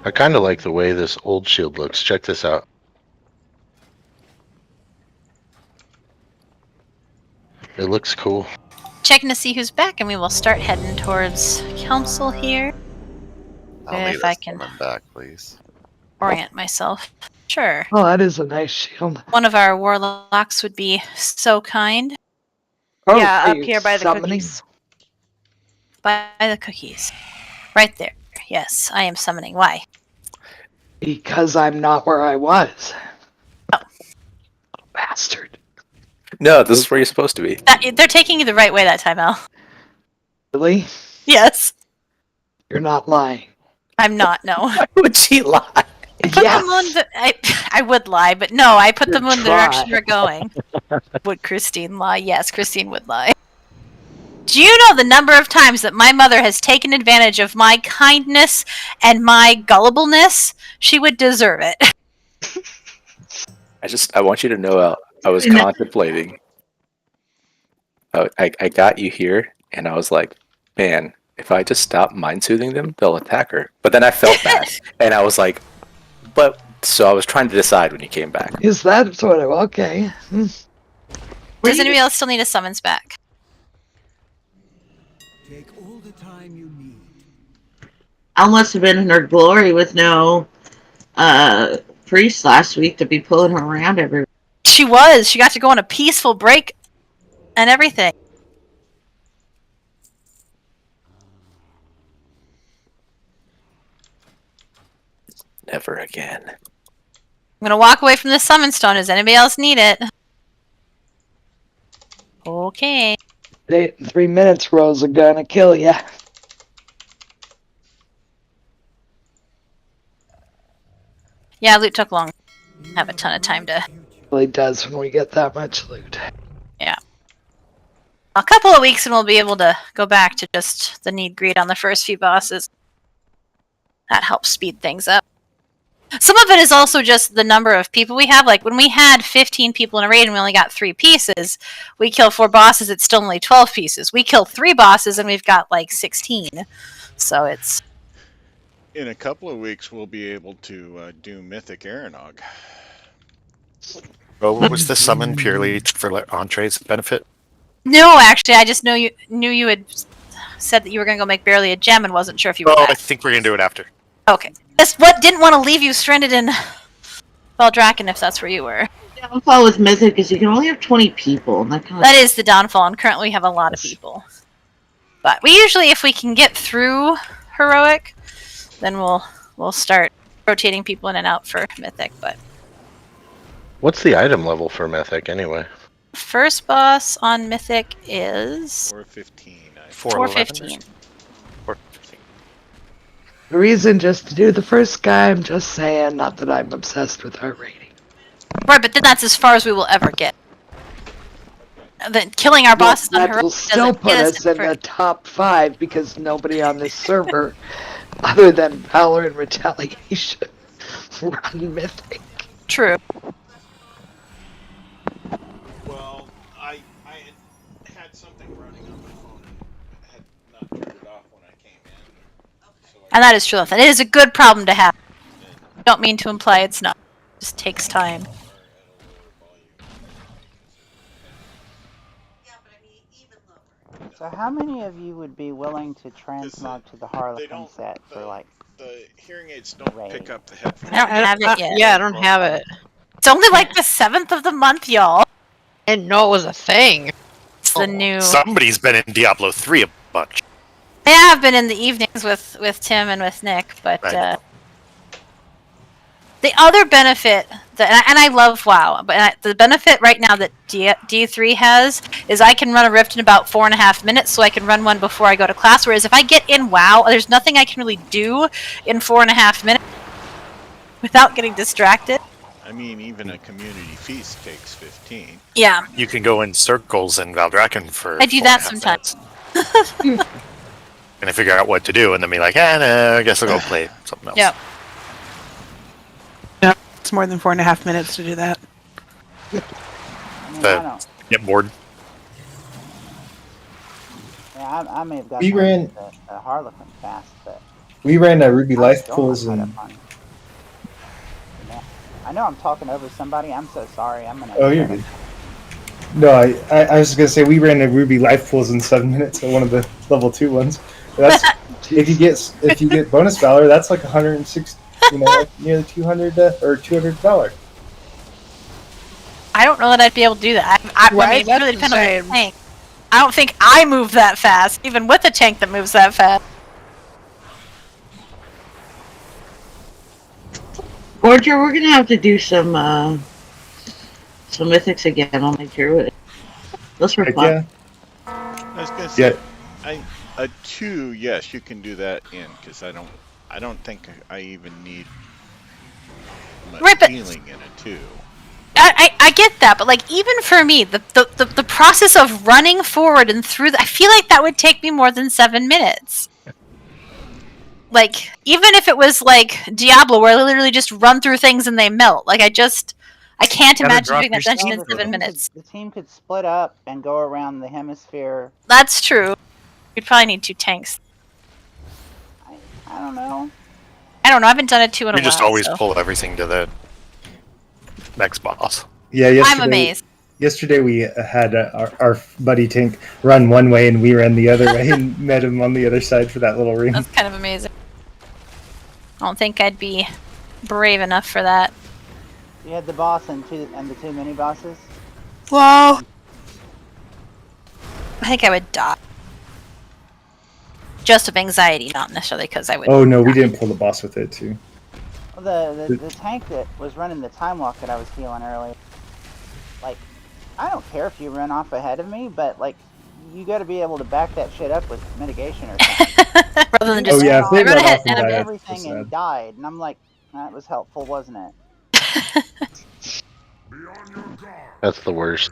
Speaker 6: I kind of like the way this old shield looks. Check this out. It looks cool.
Speaker 1: Checking to see who's back, and we will start heading towards council here.
Speaker 14: I'll need
Speaker 1: If I
Speaker 14: us
Speaker 1: can
Speaker 14: coming back, please.
Speaker 1: orient myself. Sure.
Speaker 3: Oh, that is a nice shield.
Speaker 1: One of our warlocks would be so kind.
Speaker 3: Oh,
Speaker 5: Yeah,
Speaker 3: are
Speaker 5: up
Speaker 3: you
Speaker 5: here by the
Speaker 3: summoning?
Speaker 5: cookies.
Speaker 1: By the cookies. Right there. Yes, I am summoning. Why?
Speaker 3: Because I'm not where I was.
Speaker 1: Oh.
Speaker 3: Bastard.
Speaker 21: No, this is where you're supposed to be.
Speaker 1: They're taking you the right way that time, Al.
Speaker 3: Really?
Speaker 1: Yes.
Speaker 3: You're not lying.
Speaker 1: I'm not, no.
Speaker 21: Why would she lie?
Speaker 1: I put them on the, I would lie, but no, I put them in the direction we're going. Would Christine lie? Yes, Christine would lie. Do you know the number of times that my mother has taken advantage of my kindness and my gullibleness? She would deserve it.
Speaker 21: I want you to know I was contemplating. I got you here, and I was like, man, if I just stop mind soothing them, they'll attack her. But then I felt bad, and I was like, but so I was trying to decide when you came back.
Speaker 3: Is that sort of okay?
Speaker 1: Does anybody else still need a summons back?
Speaker 18: Take all the time you need.
Speaker 4: Al must have been in her glory with no priest last week to be pulling her around everywhere.
Speaker 1: She was. She got to go on a peaceful break and everything.
Speaker 21: Never again.
Speaker 1: I'm gonna walk away from the summon stone. Does anybody else need it? Okay.
Speaker 3: 3 minutes, Rose, are gonna kill ya.
Speaker 1: Yeah, loot took long. Have a ton of time to.
Speaker 3: Really does when we get that much loot.
Speaker 1: Yeah. A couple of weeks and we'll be able to go back to just the need greed on the first few bosses. That helps speed things up. Some of it is also just the number of people we have. Like when we had 15 people in a raid and we only got 3 pieces, we kill 4 bosses, it's still only 12 pieces. We kill 3 bosses and we've got like 16. So it's...
Speaker 9: In a couple of weeks, we'll be able to do Mythic Aranog.
Speaker 2: Oh, was this summon purely for entree's benefit?
Speaker 1: No, actually, I just knew you had said that you were going to go make barely a gem and wasn't sure if you were
Speaker 2: Oh,
Speaker 1: back.
Speaker 2: I think we're going to do it after.
Speaker 1: Okay. Just what didn't want to leave you stranded in Valdraken if that's where you were.
Speaker 4: The downfall with Mythic is you can only have 20 people. And
Speaker 1: that is the downfall, and currently we have a lot of people. But we usually, if we can get through Heroic, then we'll start rotating people in and out for Mythic. But
Speaker 6: What's the item level for Mythic anyway?
Speaker 1: first boss on Mythic is
Speaker 9: 415.
Speaker 1: 415.
Speaker 3: The reason just to do the first guy, I'm just saying, not that I'm obsessed with our rating.
Speaker 1: Right, but then that's as far as we will ever get. Then killing our bosses on
Speaker 3: That
Speaker 1: heroic
Speaker 3: will still
Speaker 1: doesn't
Speaker 3: put
Speaker 1: get
Speaker 3: us in
Speaker 1: for-
Speaker 3: the top 5 because nobody on this server, other than Valor and Retaliation, run Mythic.
Speaker 1: True.
Speaker 9: Well, I had something running on my phone and had not turned it off when I came in.
Speaker 1: And that is true. It is a good problem to have. I don't mean to imply it's not. It just takes time.
Speaker 13: So how many of you would be willing to transmog to the Harlequin set for like
Speaker 9: The hearing aids don't pick up the headphones.
Speaker 1: I don't have it yet.
Speaker 19: Yeah, I don't have it.
Speaker 1: It's only like the 7th of the month, y'all.
Speaker 19: I didn't know it was a thing.
Speaker 1: It's the new.
Speaker 2: Somebody's been in Diablo 3 a bunch.
Speaker 1: I have been in the evenings with Tim and with Nick, but the other benefit that, and I love WoW, but the benefit right now that D3 has is I can run a rift in about 4.5 minutes, so I can run one before I go to class. Whereas if I get in WoW, there's nothing I can really do in 4.5 minutes without getting distracted.
Speaker 9: I mean, even a community feast takes 15.
Speaker 1: Yeah.
Speaker 2: You can go in circles in Valdrakken for.
Speaker 1: I do that sometimes.
Speaker 2: And I figure out what to do, and then be like, no, I guess I'll go play something else.
Speaker 1: Yep.
Speaker 11: Yeah, it's more than 4.5 minutes to do that.
Speaker 2: Get bored.
Speaker 13: Yeah, I may have got
Speaker 20: We ran-
Speaker 13: the Harlequin fast, but
Speaker 20: We ran Ruby
Speaker 13: I
Speaker 20: Life
Speaker 13: still
Speaker 20: pools
Speaker 13: not
Speaker 20: and
Speaker 13: caught up on- I know I'm talking over somebody. I'm so sorry. I'm gonna.
Speaker 20: oh, you're good. No, I was gonna say we ran the Ruby Life pools in 7 minutes at one of the level 2 ones. That's if you get bonus valor, that's like 160, like nearly 200 or $200.
Speaker 1: I don't know that I'd be able to do that. I mean, it really depends on the tank. I don't think I move that fast, even with a tank that moves that fast.
Speaker 4: Roger, we're gonna have to do some mythics again. I'll make sure with it. Those were
Speaker 20: Heck
Speaker 4: fun.
Speaker 20: yeah.
Speaker 9: I was gonna say, a 2, yes, you can do that in because I don't think I even need much
Speaker 1: Right, but-
Speaker 9: healing in a 2.
Speaker 1: I get that, but like even for me, the process of running forward and through, I feel like that would take me more than 7 minutes. Like even if it was like Diablo, where I literally just run through things and they melt. Like I can't
Speaker 13: Gotta
Speaker 1: imagine
Speaker 13: drop
Speaker 1: doing that
Speaker 13: your
Speaker 1: dungeon in
Speaker 13: stuff.
Speaker 1: 7 minutes.
Speaker 13: The team could split up and go around the hemisphere.
Speaker 1: That's true. You'd probably need 2 tanks.
Speaker 13: I don't know.
Speaker 1: I don't know. I haven't done it 2 in a while.
Speaker 2: You just always
Speaker 1: so.
Speaker 2: pull everything to the next boss.
Speaker 20: Yeah, yesterday,
Speaker 1: I'm amazed.
Speaker 20: Yesterday we had our buddy Tank run one way and we ran the other way and met him on the other side for that little ring.
Speaker 1: That's kind of amazing. I don't think I'd be brave enough for that.
Speaker 13: You had the boss and the 2 mini bosses.
Speaker 1: Whoa! I think I would die. Just of anxiety, not necessarily because I would.
Speaker 20: Oh no, we didn't pull the boss with it too.
Speaker 13: Well, the tank that was running the time walk that I was healing earlier. Like, I don't care if you run off ahead of me, but like, you got to be able to back that shit up with mitigation or something.
Speaker 1: Rather than just.
Speaker 20: Oh yeah, if they
Speaker 1: I run
Speaker 20: run
Speaker 1: ahead
Speaker 20: off and
Speaker 1: and
Speaker 20: die, that's
Speaker 13: everything
Speaker 20: so
Speaker 13: and
Speaker 20: sad.
Speaker 13: died, and I'm like, that was helpful, wasn't it?
Speaker 6: That's the worst.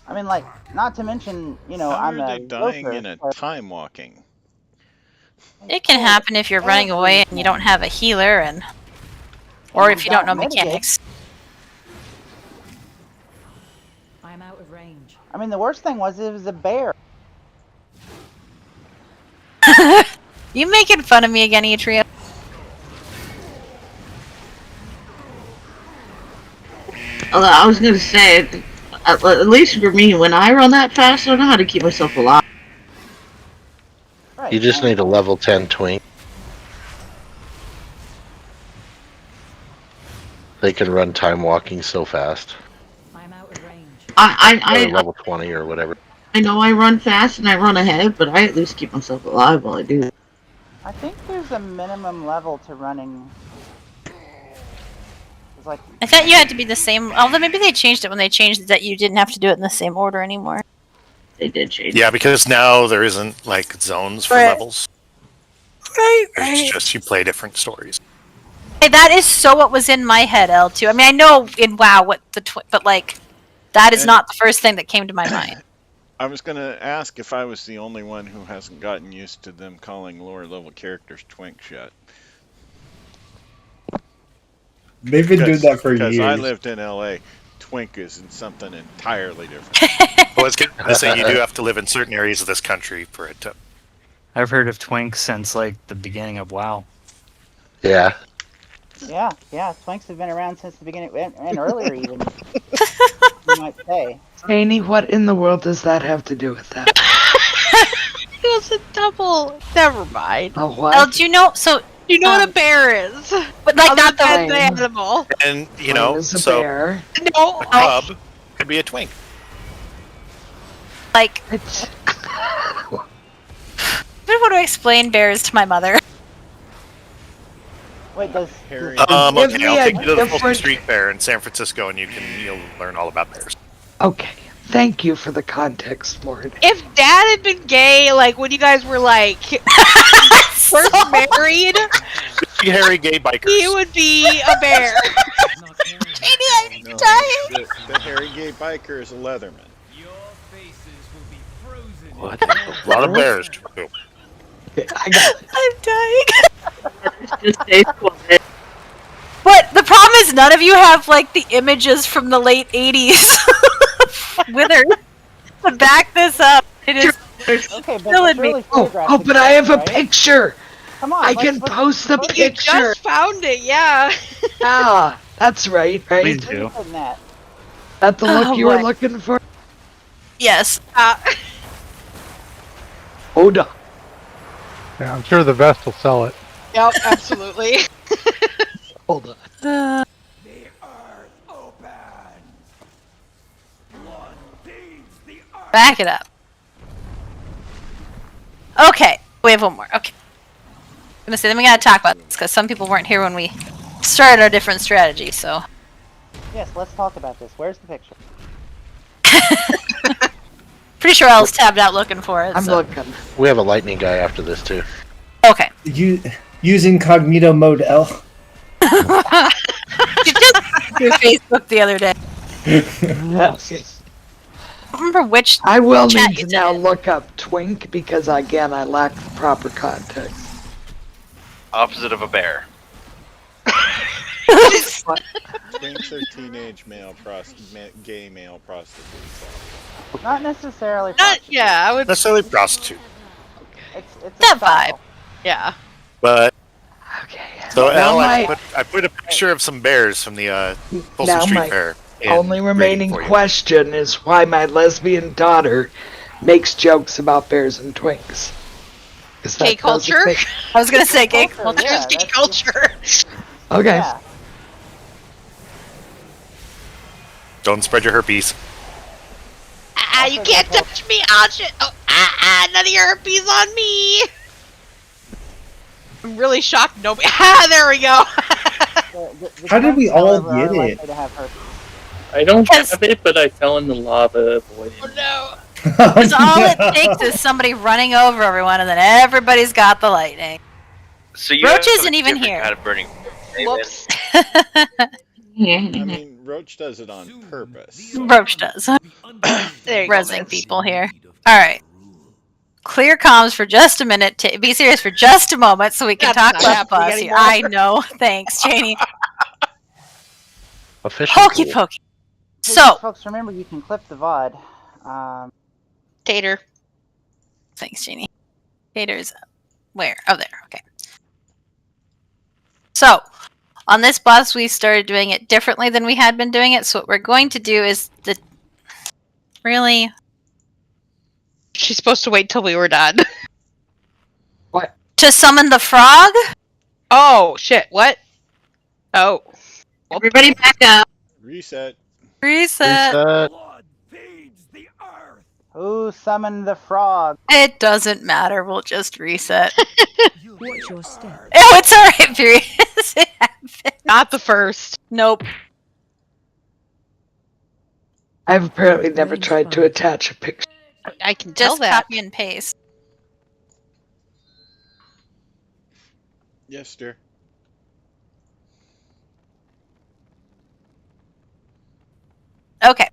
Speaker 13: I mean, like, not to mention,
Speaker 9: How
Speaker 13: I'm
Speaker 9: are
Speaker 13: a
Speaker 9: they dying
Speaker 13: gopher,
Speaker 9: in a
Speaker 13: so-
Speaker 9: time walking?
Speaker 1: It can happen if you're running away and you don't have a healer, or if you don't know mechanics.
Speaker 16: I'm out of range.
Speaker 13: I mean, the worst thing was it was a bear.
Speaker 1: You making fun of me again, Atria?
Speaker 4: I was gonna say, at least for me, when I run that fast, I know how to keep myself alive.
Speaker 6: You just need a level 10 twink. They can run time walking so fast.
Speaker 16: I'm out of range.
Speaker 4: I
Speaker 6: Or level 20 or whatever.
Speaker 4: I know I run fast and I run ahead, but I at least keep myself alive while I do it.
Speaker 13: I think there's a minimum level to running. It's like,
Speaker 1: I thought you had to be the same. Although maybe they changed it when they changed it that you didn't have to do it in the same order anymore.
Speaker 4: They did change.
Speaker 2: Yeah, because now there isn't like zones for
Speaker 1: Right.
Speaker 2: levels.
Speaker 1: Right,
Speaker 2: It's just you play different stories.
Speaker 1: Hey, that is so what was in my head, L2. I mean, I know in WoW what the but like, that is
Speaker 9: And-
Speaker 1: not the first thing that came to my mind.
Speaker 9: I was going to ask if I was the only one who hasn't gotten used to them calling lower level characters twinks yet.
Speaker 20: They've been doing that for
Speaker 9: Because I
Speaker 20: years.
Speaker 9: lived in LA. Twink is something entirely different.
Speaker 2: I was going to say you do have to live in certain areas of this country for it to.
Speaker 12: I've heard of Twink since like the beginning of WoW.
Speaker 6: Yeah.
Speaker 13: Yeah, Twinks have been around since the beginning, and earlier even. You might say.
Speaker 3: Annie, what in the world does that have to do with that?
Speaker 19: It was a double. Never mind.
Speaker 3: Oh, what?
Speaker 1: Well, do you know? So
Speaker 19: You know what a bear is?
Speaker 1: but like
Speaker 19: Other
Speaker 1: not the
Speaker 19: than the animal.
Speaker 2: And, you know,
Speaker 3: is a
Speaker 2: so
Speaker 3: bear.
Speaker 19: No.
Speaker 2: a cub could be a twink.
Speaker 1: like.
Speaker 3: It's...
Speaker 1: I want to explain bears to my mother.
Speaker 13: Wait, does
Speaker 9: Harry.
Speaker 3: Give
Speaker 2: Okay, I'll
Speaker 3: me
Speaker 2: take
Speaker 3: a
Speaker 2: you to the Folsom
Speaker 3: different-
Speaker 2: Street Fair in San Francisco, and you'll learn all about bears.
Speaker 3: Okay, thank you for the context, Lord.
Speaker 19: If Dad had been gay, like when you guys were like first married,
Speaker 2: Hairy gay bikers.
Speaker 19: he would be a bear.
Speaker 9: No, the hairy gay biker is a Leatherman.
Speaker 2: What? A lot of bears. Too.
Speaker 3: I got it.
Speaker 1: I'm dying. But the problem is none of you have like the images from the late 80s Wither to back this up. It is
Speaker 13: okay, but
Speaker 1: killing me.
Speaker 13: surely
Speaker 3: Oh,
Speaker 13: photographs
Speaker 3: but I have a
Speaker 13: exist, right?
Speaker 3: picture.
Speaker 13: Come on,
Speaker 3: I
Speaker 13: let's-
Speaker 3: can
Speaker 13: let's-
Speaker 3: post the
Speaker 13: let's-
Speaker 19: You
Speaker 3: picture.
Speaker 19: just found it, yeah.
Speaker 3: Ah, that's right, right?
Speaker 12: Please do.
Speaker 13: Who's in that?
Speaker 3: That the look
Speaker 1: Oh,
Speaker 3: you were
Speaker 1: boy.
Speaker 3: looking for?
Speaker 1: Yes.
Speaker 3: Hold on.
Speaker 7: Yeah, I'm sure the vest will sell it.
Speaker 19: Yep, absolutely.
Speaker 3: Hold on.
Speaker 17: The earth open. Blood feeds the earth.
Speaker 1: Back it up. Okay, we have one more. Okay. I'm gonna say then we gotta talk about this because some people weren't here when we started our different strategies. So
Speaker 13: Yes, let's talk about this. Where's the picture?
Speaker 1: pretty sure I was tabbed out looking for it.
Speaker 3: I'm
Speaker 1: so.
Speaker 3: looking.
Speaker 6: We have a lightning guy after this too.
Speaker 1: Okay.
Speaker 20: Use incognito mode L.
Speaker 1: You just through Facebook the other day.
Speaker 3: Yes.
Speaker 1: I don't remember which.
Speaker 3: I will
Speaker 1: chat
Speaker 3: need
Speaker 1: you
Speaker 3: to
Speaker 1: did
Speaker 3: now
Speaker 1: it.
Speaker 3: look up twink because again I lack the proper context.
Speaker 10: Opposite of a bear.
Speaker 9: Twinks are teenage gay male prostitutes.
Speaker 13: Not necessarily.
Speaker 19: Yeah, I would.
Speaker 2: Necessarily prostitute,
Speaker 13: It's
Speaker 1: That
Speaker 13: a style.
Speaker 1: vibe.
Speaker 19: Yeah.
Speaker 2: but
Speaker 3: Okay.
Speaker 2: so
Speaker 3: Now
Speaker 2: Al,
Speaker 3: my
Speaker 2: I put a picture of some bears from the Folsom
Speaker 3: Now
Speaker 2: Street
Speaker 3: my
Speaker 2: Fair. in
Speaker 3: only
Speaker 2: grading
Speaker 3: remaining
Speaker 2: for you.
Speaker 3: question is why my lesbian daughter makes jokes about bears and twinks. Is that
Speaker 19: Gay culture?
Speaker 3: doesn't make-
Speaker 1: I was gonna say gay
Speaker 13: Culture,
Speaker 1: culture.
Speaker 13: yeah,
Speaker 19: Gay
Speaker 13: that's-
Speaker 19: culture.
Speaker 3: Okay.
Speaker 13: Yeah.
Speaker 2: Don't spread your herpes.
Speaker 19: You can't touch me. Oh shit. Oh, none of your herpes on me. I'm really shocked. Nobody. There we go.
Speaker 13: The
Speaker 20: How did we
Speaker 13: twinks,
Speaker 20: all
Speaker 13: however, are
Speaker 20: get
Speaker 13: likely
Speaker 20: it?
Speaker 13: to have herpes.
Speaker 8: I don't have it, but I fell in the lava avoiding.
Speaker 19: Oh no.
Speaker 1: Because all it takes is somebody running over everyone, and then everybody's got the lightning.
Speaker 10: So you
Speaker 1: Roach
Speaker 10: have
Speaker 1: isn't
Speaker 10: a
Speaker 1: even
Speaker 10: different
Speaker 1: here.
Speaker 10: Kind of burning.
Speaker 19: Whoops.
Speaker 9: I mean, Roach does it on purpose.
Speaker 1: Roach does.
Speaker 19: There you go.
Speaker 1: Resing people here. All right. Clear comms for just a minute. Be serious for just a moment, so we can
Speaker 19: That's
Speaker 1: talk
Speaker 19: not
Speaker 1: about the
Speaker 19: happening
Speaker 1: boss here.
Speaker 19: anymore.
Speaker 1: I know. Thanks, Janie.
Speaker 6: Official.
Speaker 1: Pokey pokey.
Speaker 13: Hey,
Speaker 1: So,
Speaker 13: folks, remember you can clip the VOD.
Speaker 19: Tater.
Speaker 1: thanks, Janie. Haters. Where? Oh, there. Okay. So, on this boss, we started doing it differently than we had been doing it. So, what we're going to do is really.
Speaker 19: She's supposed to wait till we were done.
Speaker 3: What?
Speaker 1: To summon the frog?
Speaker 19: Oh shit! What? Oh. Everybody back up.
Speaker 9: Reset.
Speaker 1: Reset.
Speaker 17: Blood feeds the earth.
Speaker 13: Who summoned the frog?
Speaker 1: It doesn't matter. We'll just reset.
Speaker 16: Watch your step.
Speaker 1: Oh, it's alright, Furious. It happened.
Speaker 19: Not the first.
Speaker 1: Nope.
Speaker 3: I've apparently never tried to attach a picture.
Speaker 19: I can tell
Speaker 1: Just
Speaker 19: that.
Speaker 1: copy and paste.
Speaker 9: Yes, dear.
Speaker 1: Okay.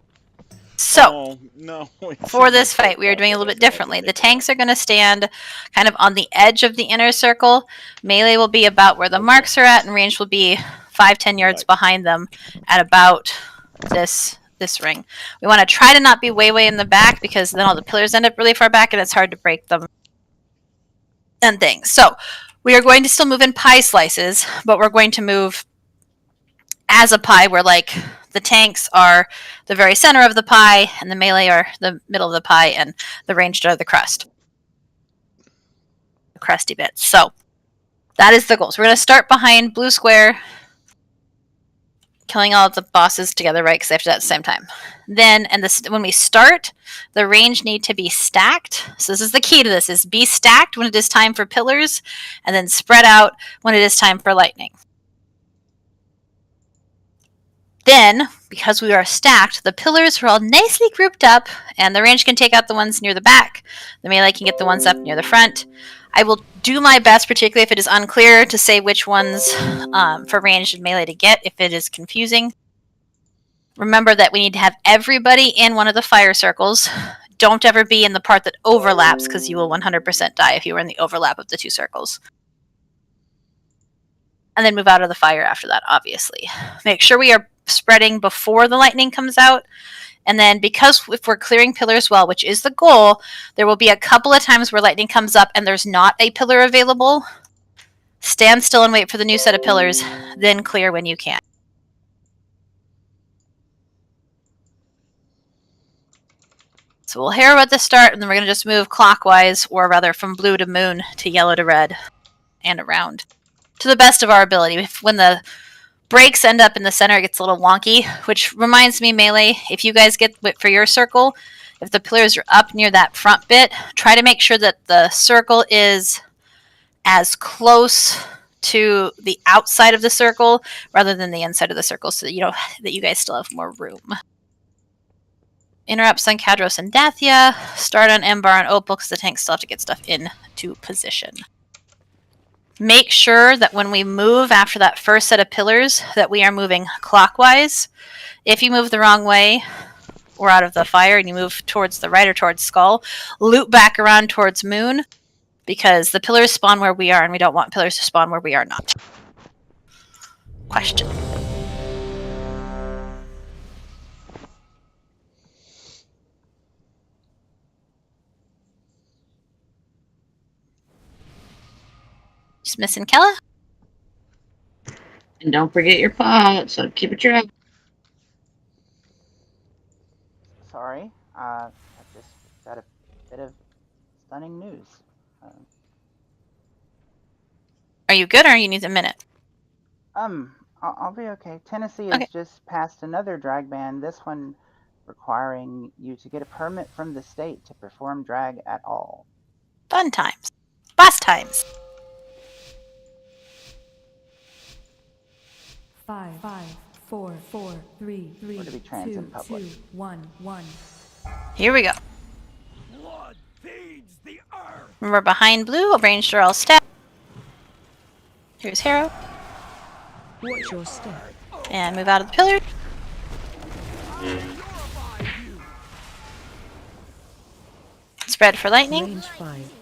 Speaker 1: So,
Speaker 9: Oh, no. It's
Speaker 1: for
Speaker 9: in my
Speaker 1: this fight, we are
Speaker 9: pocket.
Speaker 1: doing a little bit differently. The tanks are going to stand kind of on the edge of the inner circle. Melee will be about where the marks are at, and range will be 5-10 yards behind them at about this ring. We want to try to not be way in the back, because then all the pillars end up really far back and it's hard to break them and things. So we are going to still move in pie slices, but we're going to move as a pie, where like the tanks are the very center of the pie and the melee are the middle of the pie and the ranged are the crusty bits. So that is the goal. So we're going to start behind blue square, killing all of the bosses together, right? Because they have to do that at the same time. Then, and this, when we start, the range need to be stacked. So this is the key to this: is be stacked when it is time for pillars, and then spread out when it is time for lightning. Then, because we are stacked, the pillars are all nicely grouped up, and the range can take out the ones near the back. The melee can get the ones up near the front. I will do my best, particularly if it is unclear, to say which ones for ranged and melee to get if it is confusing. Remember that we need to have everybody in one of the fire circles. Don't ever be in the part that overlaps, because you will 100% die if you are in the overlap of the two circles. And then move out of the fire after that, obviously. Make sure we are spreading before the lightning comes out. And then, because if we're clearing pillars well, which is the goal, there will be a couple of times where lightning comes up and there's not a pillar available. Stand still and wait for the new set of pillars, then clear when you can. So we'll hero at the start, and then we're going to just move clockwise, or rather from blue to moon to yellow to red, and around. To the best of our ability. When the breaks end up in the center, it gets a little wonky, which reminds me, melee, if you guys get for your circle, if the pillars are up near that front bit, try to make sure that the circle is as close to the outside of the circle rather than the inside of the circle, so that you guys still have more room. Interrupts on Kadros and Dathia. Start on Embar and Opal, because the tanks still have to get stuff into position. Make sure that when we move after that first set of pillars, that we are moving clockwise. If you move the wrong way or out of the fire and you move towards the right or towards Skull, loop back around towards Moon, because the pillars spawn where we are, and we don't want pillars to spawn where we are not. Question. Just missing Kella?
Speaker 4: And don't forget your pot, so keep it dry.
Speaker 13: Sorry, I just got a bit of stunning news.
Speaker 1: Are you good, or you need a minute?
Speaker 13: I'll be okay. Tennessee has just passed another drag ban, this one requiring you to get a permit from the state to perform drag at all.
Speaker 1: Fun times. Boss times.
Speaker 16: 5, 4, 3, 2, 1.
Speaker 1: Here we go. Remember, behind blue, ranged are all stacked. Here's Hero.
Speaker 16: Watch your step.
Speaker 1: And move out of the pillar. Spread for lightning.
Speaker 16: Range 5.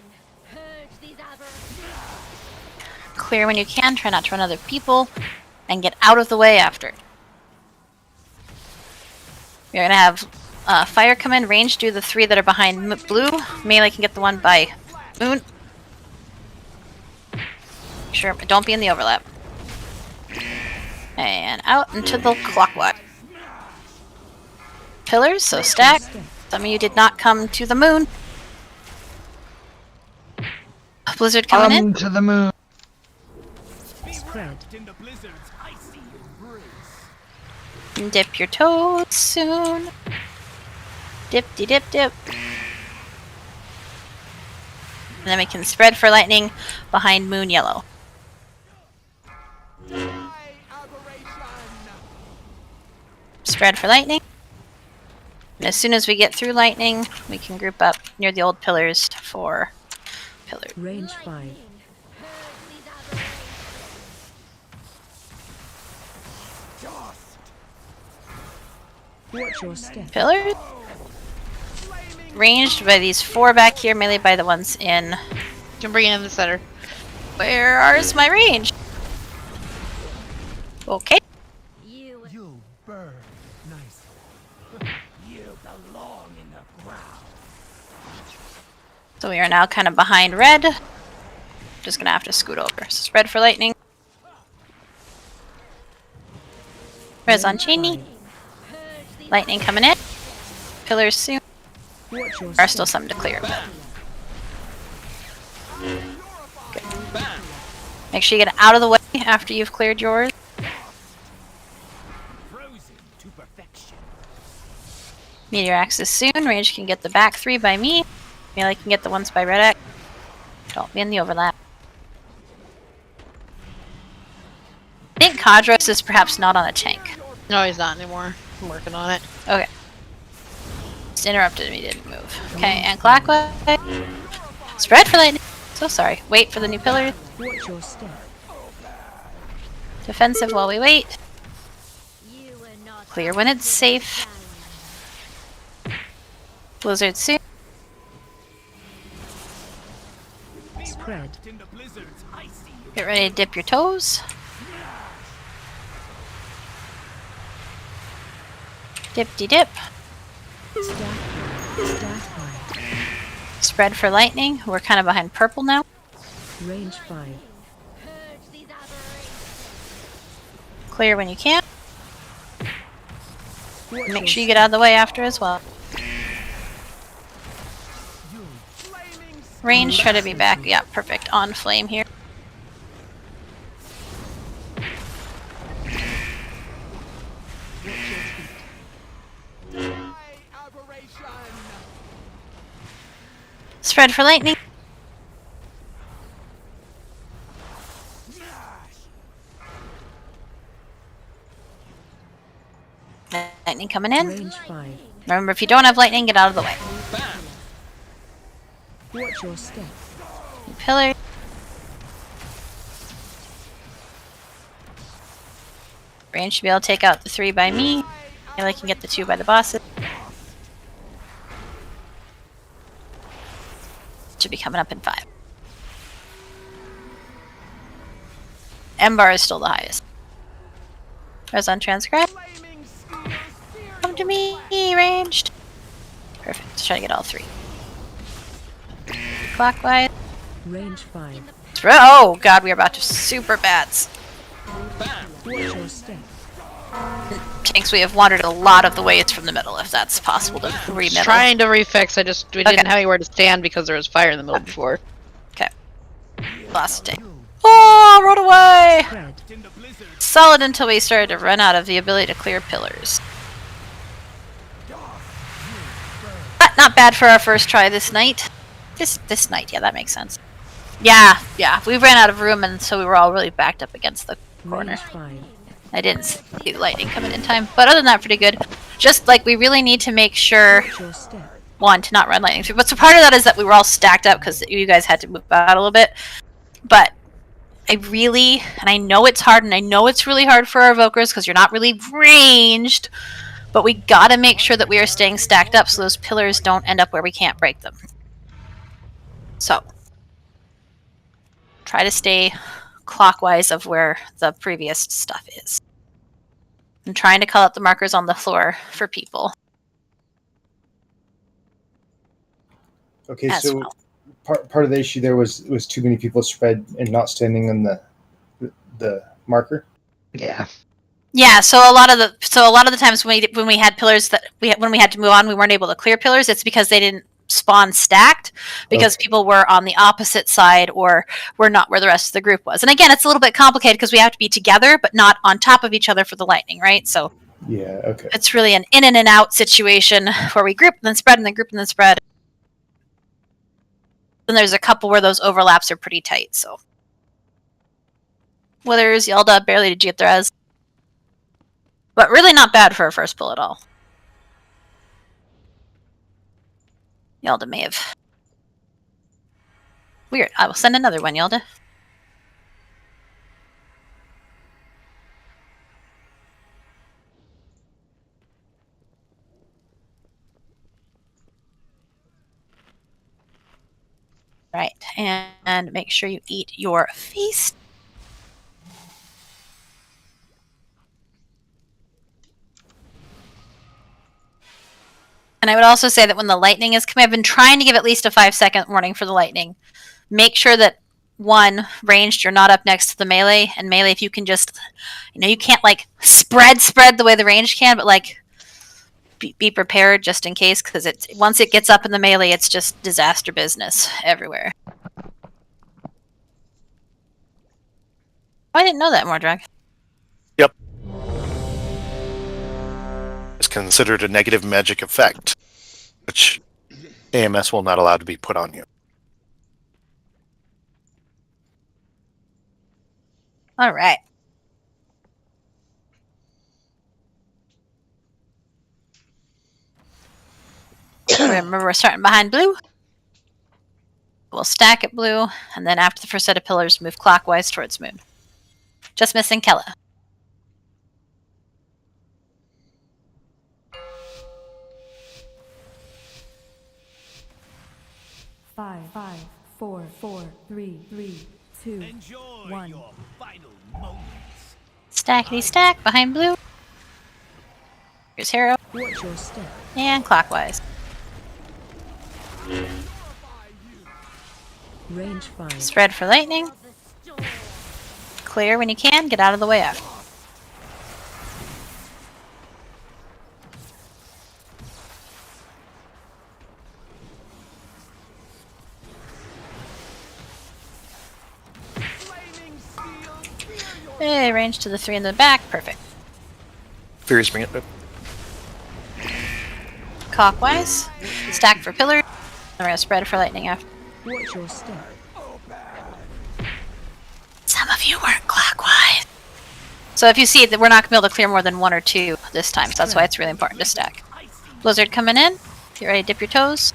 Speaker 1: Clear when you can. Try not to run other people. And get out of the way after. You're going to have fire come in. Range do the 3 that are behind blue. Melee can get the one by Moon. Sure, but don't be in the overlap. And out into the clockwise. Pillars, so stack. Some of you did not come to the moon. Blizzard coming in.
Speaker 3: To the moon.
Speaker 16: Spread.
Speaker 1: Dip your toes soon. Dip. And then we can spread for lightning behind moon yellow. Spread for lightning. And as soon as we get through lightning, we can group up near the old pillars for pillars.
Speaker 16: Range 5. Watch your step.
Speaker 1: Pillars. Ranged by these 4 back here, melee by the ones in.
Speaker 19: You can bring it in the center.
Speaker 1: Where is my range? Okay.
Speaker 17: You burn. Nice. You belong in the ground.
Speaker 1: So we are now kind of behind red. Just gonna have to scoot over. Spread for lightning. Red's on Cheney. Lightning coming in. Pillars soon. There are still some to clear. But... Make sure you get out of the way after you've cleared yours. Meteor axis soon. Range can get the back 3 by me. Melee can get the ones by red X. Don't be in the overlap. I think Kadros is perhaps not on a tank.
Speaker 19: No, he's not anymore. I'm working on it.
Speaker 1: Okay. Just interrupted me, didn't move. Okay, and clockwise. Spread for lightning. So sorry. Wait for the new pillars.
Speaker 16: Watch your step.
Speaker 1: Defensive while we wait. Clear when it's safe. Blizzard soon.
Speaker 16: Spread.
Speaker 1: Get ready to dip your toes. Dip-de-dip. Spread for lightning. We're kind of behind purple now.
Speaker 16: Range 5.
Speaker 1: Clear when you can. Make sure you get out of the way after as well. Range, try to be back. Yeah, perfect. On flame here. Spread for lightning. Lightning coming in.
Speaker 16: Range 5.
Speaker 1: Remember, if you don't have lightning, get out of the way.
Speaker 16: Watch your step.
Speaker 1: Pillar. Range should be able to take out the 3 by me. And I can get the 2 by the bosses. Should be coming up in 5. M bar is still the highest. Res on transcribe. Come to me, ranged. Perfect. Let's try to get all 3. Clockwise.
Speaker 16: Range 5.
Speaker 1: Oh god, we are about to super bats.
Speaker 16: Watch your step.
Speaker 1: Tanks, we have wandered a lot of the ways from the middle, if that's possible to re-middle.
Speaker 19: Trying to refix, we didn't have anywhere to stand because there was fire in the middle before.
Speaker 1: Okay. Lost tank. Oh, run away! Solid until we started to run out of the ability to clear pillars. Not bad for our first try this night. This night, yeah, that makes sense. Yeah, we ran out of room and so we were all really backed up against the corner. I didn't see the lightning coming in time, but other than that, pretty good. Just like we really need to make sure, one, to not run lightning through. But so part of that is that we were all stacked up because you guys had to move out a little bit. But I really, and I know it's hard, and I know it's really hard for our evokers because you're not really ranged, but we gotta make sure that we are staying stacked up so those pillars don't end up where we can't break them. So, try to stay clockwise of where the previous stuff is. I'm trying to call out the markers on the floor for people.
Speaker 20: Okay, so part of the issue there was too many people spread and not standing on the marker.
Speaker 3: Yeah.
Speaker 1: Yeah, so a lot of the times when we had pillars when we had to move on, we weren't able to clear pillars. It's because they didn't spawn stacked because people were on the opposite side or were not where the rest of the group was. And again, it's a little bit complicated because we have to be together but not on top of each other for the lightning, right? So
Speaker 20: yeah, okay.
Speaker 1: It's really an in and out situation where we group and then spread and then group and then spread. And there's a couple where those overlaps are pretty tight, so. Withers, Yelda, barely did you get the res. But really not bad for a first pull at all. Yelda may have. Weird. I will send another one, Yelda. and make sure you eat your feast. And I would also say that when the lightning is coming, I've been trying to give at least a 5-second warning for the lightning. Make sure that, one, ranged, you're not up next to the melee, and melee, if you can just, you can't like spread the way the range can, but like be prepared just in case, because once it gets up in the melee, it's just disaster business everywhere. I didn't know that, Mordrak.
Speaker 2: Yep. It's considered a negative magic effect, which AMS will not allow to be put on you.
Speaker 1: All right. Remember, we're starting behind blue. We'll stack at blue, and then after the first set of pillars, move clockwise towards moon. Just missing Kella.
Speaker 16: Five, 4, 3, 2, 1.
Speaker 1: Stackety stack behind blue. Here's Hero.
Speaker 16: Watch your step.
Speaker 1: And clockwise.
Speaker 16: Range 5.
Speaker 1: Spread for lightning. Clear when you can. Get out of the way after. Hey, range to the 3 in the back. Perfect.
Speaker 2: Furious, bring it up.
Speaker 1: Clockwise. Stack for pillar. We're going to spread for lightning after.
Speaker 16: Watch your step.
Speaker 1: Some of you weren't clockwise. So if you see that we're not going to be able to clear more than 1 or 2 this time, so that's why it's really important to stack. Blizzard coming in. Get ready to dip your toes.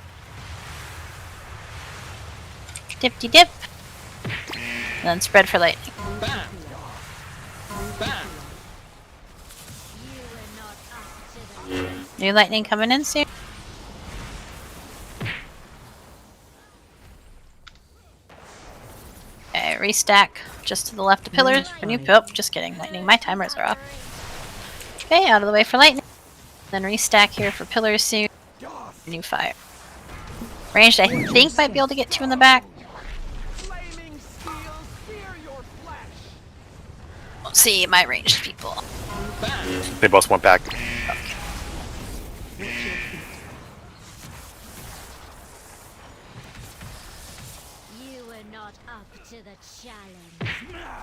Speaker 1: Dip-de-dip. And then spread for lightning. New lightning coming in soon. Okay, restack just to the left of pillars. Oh, just kidding. Lightning, my timers are off. Okay, out of the way for lightning. Then restack here for pillars soon. New fire. Ranged, I think, might be able to get 2 in the back. We'll see my ranged people.
Speaker 2: They both went back.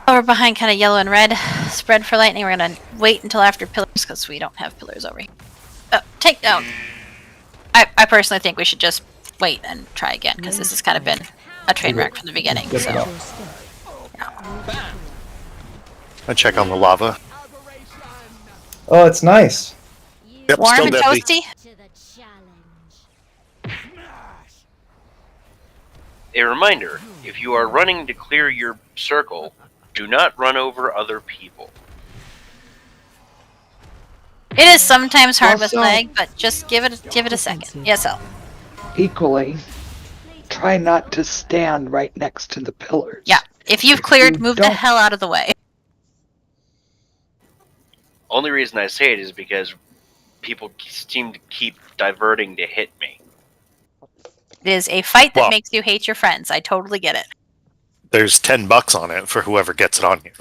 Speaker 1: Oh, we're behind kind of yellow and red. Spread for lightning. We're going to wait until after pillars because we don't have pillars over here. Oh, take down. I personally think we should just wait and try again because this has kind of been a train wreck from the beginning. So, yeah.
Speaker 2: I check on the lava.
Speaker 20: Oh, it's nice.
Speaker 2: Yep,
Speaker 1: warm
Speaker 2: still
Speaker 1: and
Speaker 2: deadly.
Speaker 1: toasty.
Speaker 10: A reminder, if you are running to clear your circle, do not run over other people.
Speaker 1: It is sometimes hard with
Speaker 3: Also-
Speaker 1: lag, but just give it a second. Yes, El.
Speaker 3: Equally, try not to stand right next to the pillars.
Speaker 1: Yeah. If you've cleared, move the
Speaker 3: don't-
Speaker 1: hell out of the way.
Speaker 10: Only reason I say it is because people seem to keep diverting to hit me.
Speaker 1: It is a fight that
Speaker 2: Well-
Speaker 1: makes you hate your friends. I totally get it.
Speaker 2: There's $10 on it for whoever gets it on you.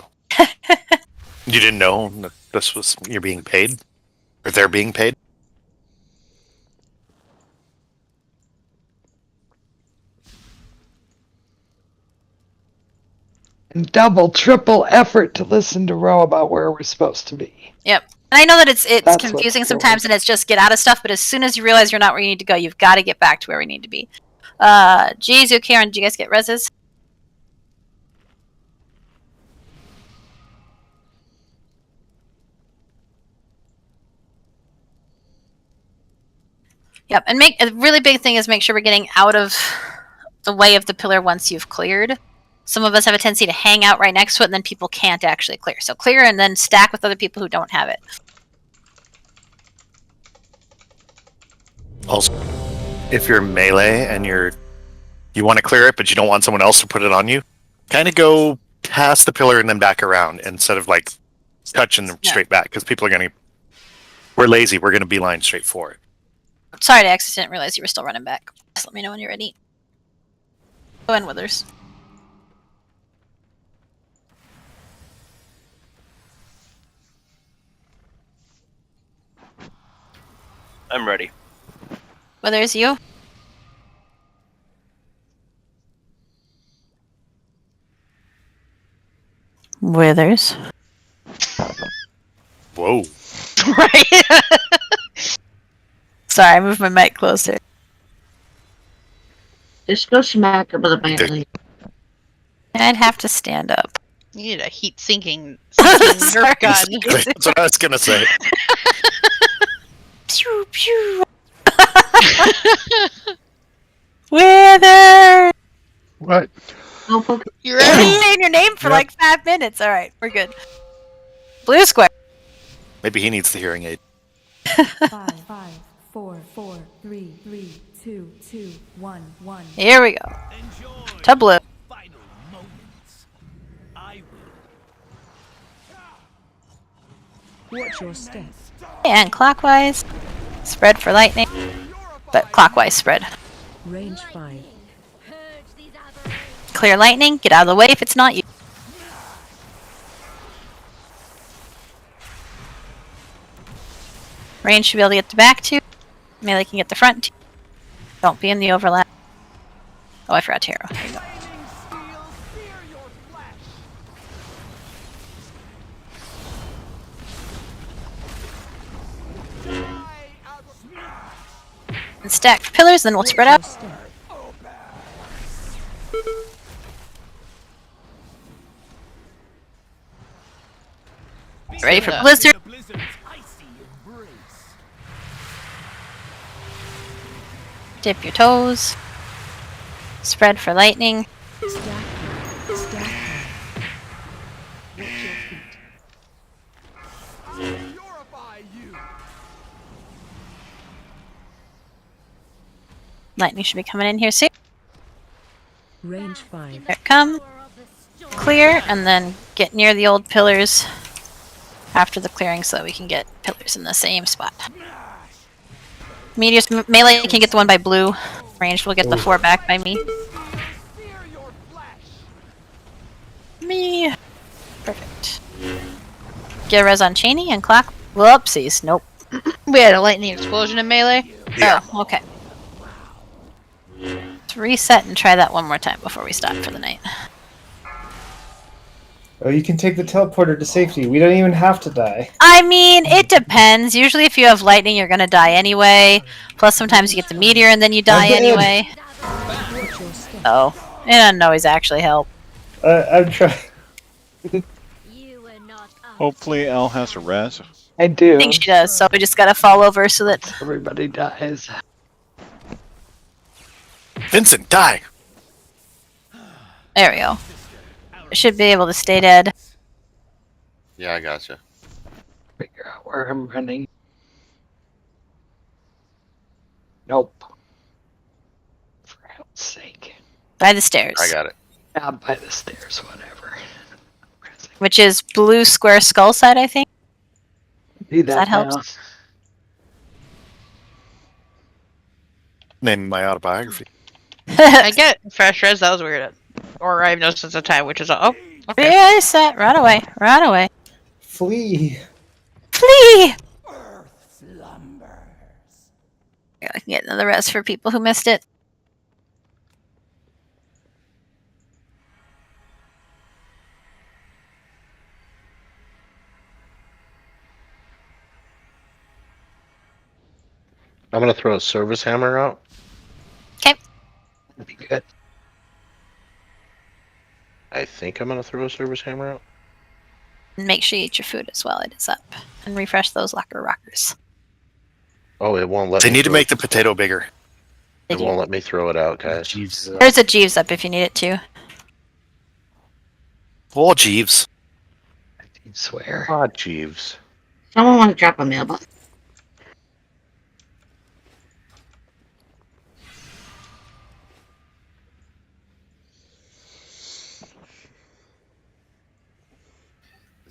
Speaker 2: You didn't know that this was you're being paid, or they're being paid.
Speaker 3: And double, triple effort to listen to Ro about where we're supposed to be.
Speaker 1: Yep. And I know that it's
Speaker 3: That's
Speaker 1: confusing
Speaker 3: what's
Speaker 1: sometimes and it's just get out of stuff, but as soon as you realize you're not where you need to go, you've got to get back to where we need to be. Jizu, Karen, did you guys get reses? Yep, and a really big thing is make sure we're getting out of the way of the pillar once you've cleared. Some of us have a tendency to hang out right next to it, and then people can't actually clear. So clear and then stack with other people who don't have it.
Speaker 2: Also, if you're melee and you're you want to clear it, but you don't want someone else to put it on you, kind of go past the pillar and then back around instead of like touching them straight back, because people are going to. We're lazy. We're going to beeline straight for it.
Speaker 1: Sorry, I accidentally didn't realize you were still running back. Just let me know when you're ready. Go in, Withers.
Speaker 10: I'm ready.
Speaker 1: Withers, you? Withers.
Speaker 2: Whoa.
Speaker 19: Right.
Speaker 1: Sorry, I moved my mic closer.
Speaker 4: Just go smack him with a melee.
Speaker 1: I'd have to stand up.
Speaker 19: You need a heat sinking Nerf gun.
Speaker 2: That's what I was going to say.
Speaker 1: Pew pew. Wither.
Speaker 7: What?
Speaker 19: You're
Speaker 1: I've
Speaker 19: ready?
Speaker 1: been saying your name for like 5 minutes. All right, we're good. Blue square.
Speaker 2: Maybe he needs the hearing aid.
Speaker 16: 5, 4, 4, 3, 3, 2, 2, 1, 1.
Speaker 1: Here we go. To blue.
Speaker 16: Watch your step.
Speaker 1: And clockwise. Spread for lightning. But clockwise spread.
Speaker 16: Range 5.
Speaker 1: Clear lightning. Get out of the way if it's not you. Range should be able to get the back two. Melee can get the front two. Don't be in the overlap. Oh, I forgot Tarot. There you go. And stack pillars, then we'll spread out. Ready for blizzard. Dip your toes. Spread for lightning. Lightning should be coming in here soon.
Speaker 16: Range 5.
Speaker 1: Here it comes. Clear, and then get near the old pillars after the clearing so that we can get pillars in the same spot. Meteors, melee can get the one by blue. Ranged will get the 4 back by me. Me. Perfect. Get a res on Cheney and clock. Whoopsies. Nope.
Speaker 19: We had a lightning explosion in melee.
Speaker 2: Yeah.
Speaker 1: Oh, okay. Let's reset and try that one more time before we stop for the night.
Speaker 20: Oh, you can take the teleporter to safety. We don't even have to die.
Speaker 1: I mean, it depends. Usually if you have lightning, you're going to die anyway. Plus, sometimes you get the meteor and then you die anyway. Oh. It doesn't always actually help.
Speaker 20: I'm trying.
Speaker 9: Hopefully Al has a res.
Speaker 3: I do.
Speaker 1: I think she does, so we just got to fall over so that
Speaker 3: Everybody dies.
Speaker 2: Vincent, die!
Speaker 1: There we go. Should be able to stay dead.
Speaker 14: Yeah, I gotcha.
Speaker 3: Figure out where I'm running. Nope. For hell's sake.
Speaker 1: By the stairs.
Speaker 14: I got it.
Speaker 3: Out by the stairs, whatever.
Speaker 1: Which is blue square skull side, I think.
Speaker 3: Do
Speaker 1: that helps?
Speaker 3: now.
Speaker 2: Name my autobiography.
Speaker 19: I get fresh res. That was weird. Or I have no sense of time, which is okay.
Speaker 1: Reset. Run away. Run away.
Speaker 20: Flee.
Speaker 1: Flee! Yeah, I can get another res for people who missed it.
Speaker 6: I'm gonna throw a service hammer out.
Speaker 1: Okay.
Speaker 3: That'd be good.
Speaker 6: I think I'm gonna throw a service hammer out.
Speaker 1: And make sure you eat your food as well. It is up. And refresh those locker rockers.
Speaker 6: Oh, it won't let
Speaker 2: They
Speaker 6: me
Speaker 2: need to
Speaker 6: throw
Speaker 2: make the potato bigger.
Speaker 6: It won't let me throw it out, guys.
Speaker 1: There's a Jeeves up if you need it too.
Speaker 2: Oh, Jeeves.
Speaker 3: I swear.
Speaker 6: Ah, Jeeves.
Speaker 4: Someone want to drop a mailbox?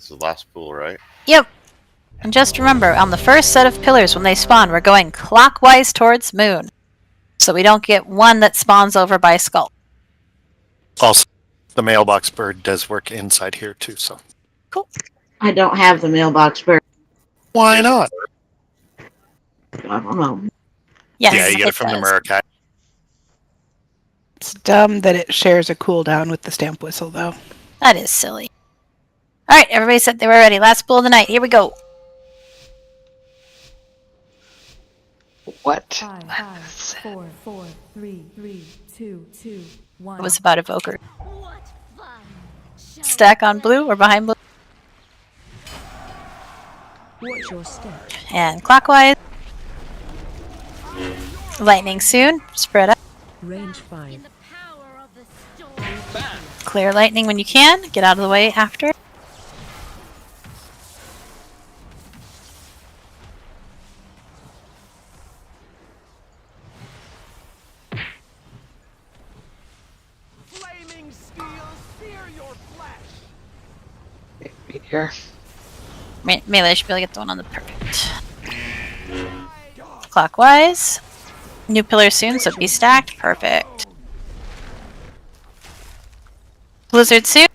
Speaker 14: This is the last pool, right?
Speaker 1: Yep. And just remember, on the first set of pillars when they spawn, we're going clockwise towards moon. So we don't get one that spawns over by skull.
Speaker 2: Also, the mailbox bird does work inside here too, so.
Speaker 1: Cool.
Speaker 4: I don't have the mailbox bird.
Speaker 2: Why not?
Speaker 4: I don't know.
Speaker 1: Yes,
Speaker 2: yeah, you get it from the Murakai.
Speaker 11: It's dumb that it shares a cooldown with the stamp whistle, though.
Speaker 1: That is silly. Alright, everybody said they were ready. Last pool of the night. Here we go.
Speaker 3: What?
Speaker 16: 5, 4, 4, 3, 3, 2, 2, 1.
Speaker 1: It was about Evoker. Stack on blue or behind blue.
Speaker 16: Watch your step.
Speaker 1: And clockwise. Lightning soon. Spread up.
Speaker 16: Range 5.
Speaker 1: Clear lightning when you can. Get out of the way after.
Speaker 17: Flaming steel, sear your flesh.
Speaker 3: Right here.
Speaker 1: Melee should be able to get the one on the perfect. Clockwise. New pillar soon, so be stacked. Perfect. Blizzard soon.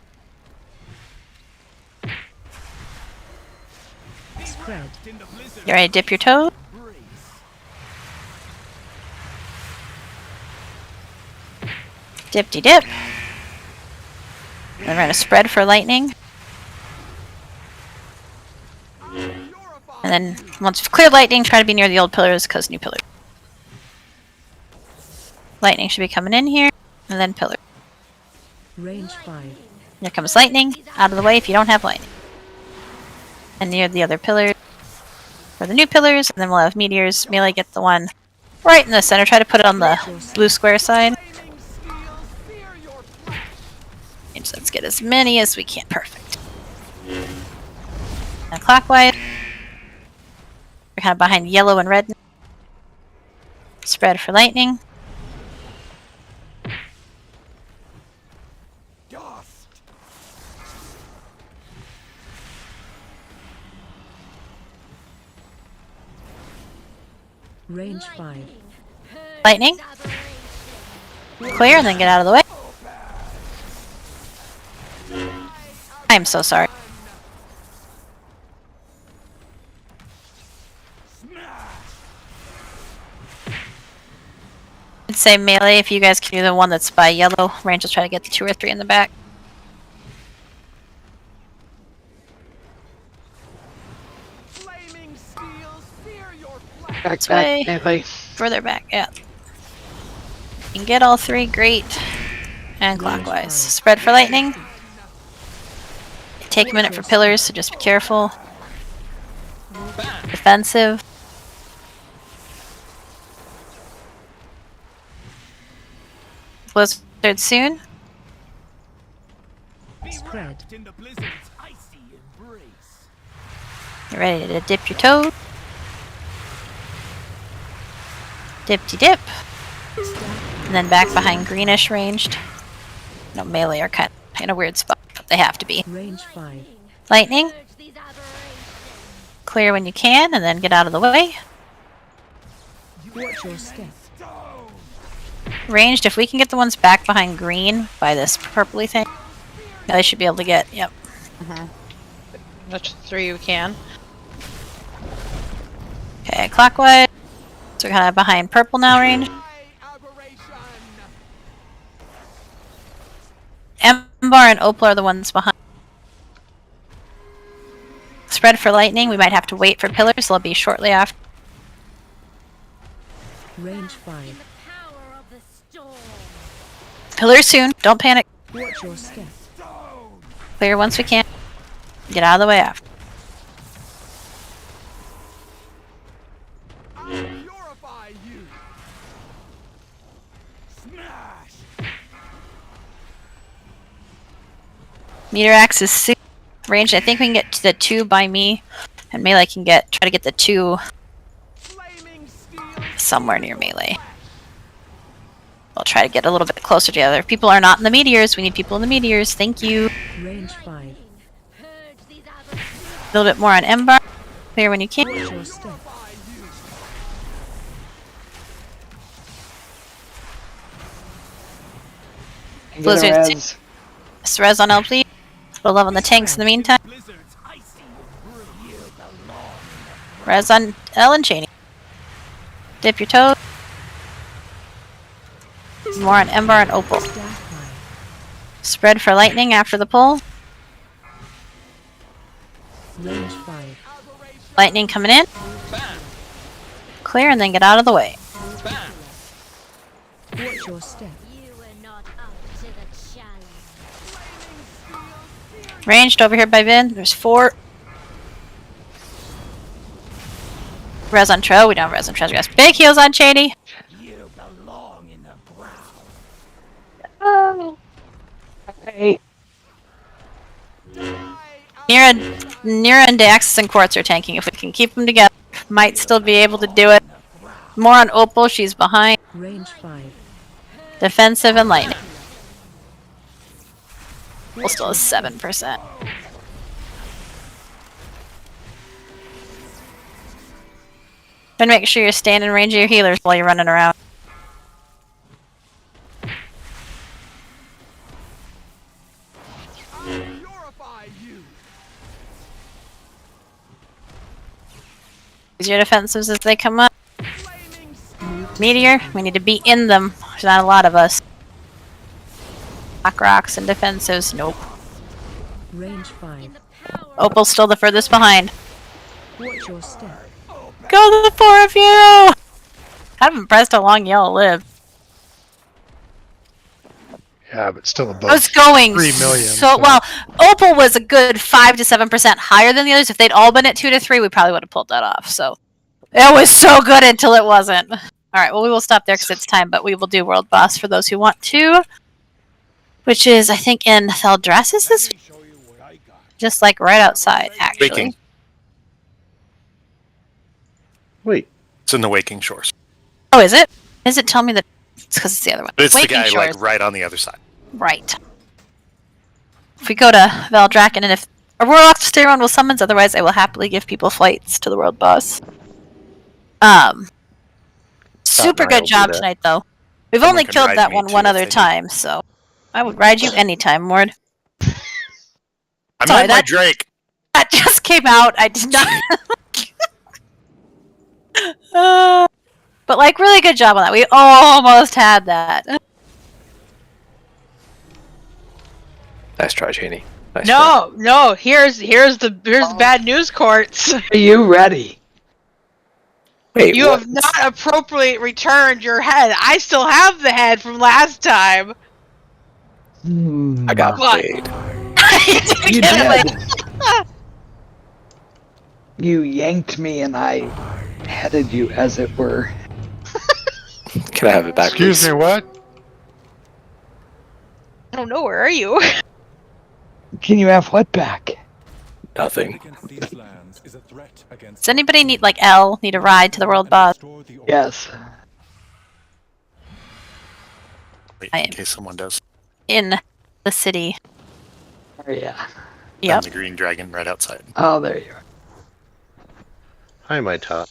Speaker 16: Spread.
Speaker 1: You ready to dip your toe? Dip-de dip. Then we're going to spread for lightning. And then once you've cleared lightning, try to be near the old pillars because new pillars. Lightning should be coming in here, and then pillar.
Speaker 16: Range 5.
Speaker 1: Here comes lightning. Out of the way if you don't have lightning. And near the other pillars for the new pillars, and then we'll have meteors. Melee get the one right in the center. Try to put it on the blue square side. And so let's get as many as we can. Perfect. And clockwise. We're kind of behind yellow and red. Spread for lightning.
Speaker 16: Range 5.
Speaker 1: Lightning. Clear and then get out of the way. I'm so sorry. I'd say melee if you guys can do the one that's by yellow. Range will try to get the 2 or 3 in the back.
Speaker 3: Back,
Speaker 1: This way.
Speaker 3: melee.
Speaker 1: Further back, yeah. You can get all 3, great. And clockwise. Spread for lightning. Take a minute for pillars, so just be careful. Defensive. Blizzard soon.
Speaker 16: Spread.
Speaker 1: You're ready to dip your toe. Dip-de-dip. And then back behind greenish ranged. No, melee are kind of in a weird spot, but they have to be.
Speaker 16: Range 5.
Speaker 1: Lightning. Clear when you can, and then get out of the way.
Speaker 16: Watch your step.
Speaker 1: Ranged, if we can get the ones back behind green by this purpley thing, they should be able to get, yep.
Speaker 19: Which 3 we can.
Speaker 1: Okay, clockwise. So we're kind of behind purple now, range. Embar and Opal are the ones behind. Spread for lightning. We might have to wait for pillars. They'll be shortly after.
Speaker 16: Range 5.
Speaker 1: Pillars soon. Don't panic.
Speaker 16: Watch your step.
Speaker 1: Clear once we can. Get out of the way after. Meter axe is 6 range. I think we can get to the 2 by me, and melee can try to get the 2 somewhere near melee. We'll try to get a little bit closer together. If people are not in the meteors, we need people in the meteors. Thank you.
Speaker 16: Range 5.
Speaker 1: A little bit more on M bar. Clear when you can. Blizzard's res on L, please. We'll love on the tanks in the meantime. Res on L and Cheney. Dip your toes. More on Ember and Opal. Spread for lightning after the pull.
Speaker 16: Range 5.
Speaker 1: Lightning coming in. Clear and then get out of the way.
Speaker 16: Watch your step.
Speaker 1: Ranged over here by Vin. There's 4. Res on Tro. We don't have res on Transgress. Big heals on Cheney. Oh. Okay. Nira and Daxis and Quartz are tanking. If we can keep them together, might still be able to do it. More on Opal. She's behind.
Speaker 16: Range 5.
Speaker 1: Defensive and lightning. Opal still has 7%. And make sure you're staying in range of your healers while you're running around. Use your defensives as they come up. Meteor, we need to be in them. There's not a lot of us. Black rocks and defensives, nope.
Speaker 16: Range 5.
Speaker 1: Opal's still the furthest behind.
Speaker 16: Watch your step.
Speaker 1: Go the 4 of you! I'm impressed how long y'all lived.
Speaker 7: Yeah, but still above
Speaker 1: I was going
Speaker 7: 3 million.
Speaker 1: so well. Opal was a good 5 to 7% higher than the others. If they'd all been at 2 to 3, we probably would have pulled that off. So it was so good until it wasn't. All right, well we will stop there because it's time, but we will do World Boss for those who want to, which is I think in Thaldraszus this week? Just like right outside, actually.
Speaker 2: Waking.
Speaker 6: Wait,
Speaker 2: it's in the Waking Shores.
Speaker 1: Oh, is it? Is it? Tell me that it's because it's the other one.
Speaker 2: But it's
Speaker 1: Waking
Speaker 2: the guy
Speaker 1: Shores.
Speaker 2: like right on the other side.
Speaker 1: Right. If we go to Valdraken, and if a Warlock to stay around will summons, otherwise I will happily give people flights to the World Boss. Super good job tonight, though. We've only
Speaker 2: can
Speaker 1: killed
Speaker 2: ride
Speaker 1: that
Speaker 2: me
Speaker 1: one
Speaker 2: too
Speaker 1: one
Speaker 2: if
Speaker 1: other
Speaker 2: they need.
Speaker 1: time, so I would ride you anytime, Mord.
Speaker 2: I'm
Speaker 1: Sorry,
Speaker 2: on my
Speaker 1: that-
Speaker 2: Drake.
Speaker 1: That just came out. I did not. But like, really good job on that. We almost had that.
Speaker 21: Nice try, Cheney. Nice
Speaker 19: No, here's the bad news, Quartz.
Speaker 3: Are you ready?
Speaker 21: Wait,
Speaker 19: You have not appropriately returned your head. I still have the head from last time.
Speaker 21: I got
Speaker 19: What?
Speaker 21: played.
Speaker 3: You did. You yanked me and I headed you, as it were.
Speaker 21: Can I have it back,
Speaker 7: Excuse
Speaker 21: please?
Speaker 7: me, what?
Speaker 19: I don't know. Where are you?
Speaker 3: Can you have what back?
Speaker 21: Nothing.
Speaker 1: Does anybody need like L? Need a ride to the World Boss?
Speaker 3: Yes.
Speaker 2: Wait,
Speaker 1: I
Speaker 2: in
Speaker 1: am
Speaker 2: case someone does.
Speaker 1: in the city.
Speaker 3: Oh, yeah.
Speaker 1: Yep.
Speaker 2: And the green dragon right outside.
Speaker 3: Oh, there you are.
Speaker 6: Hi, my top.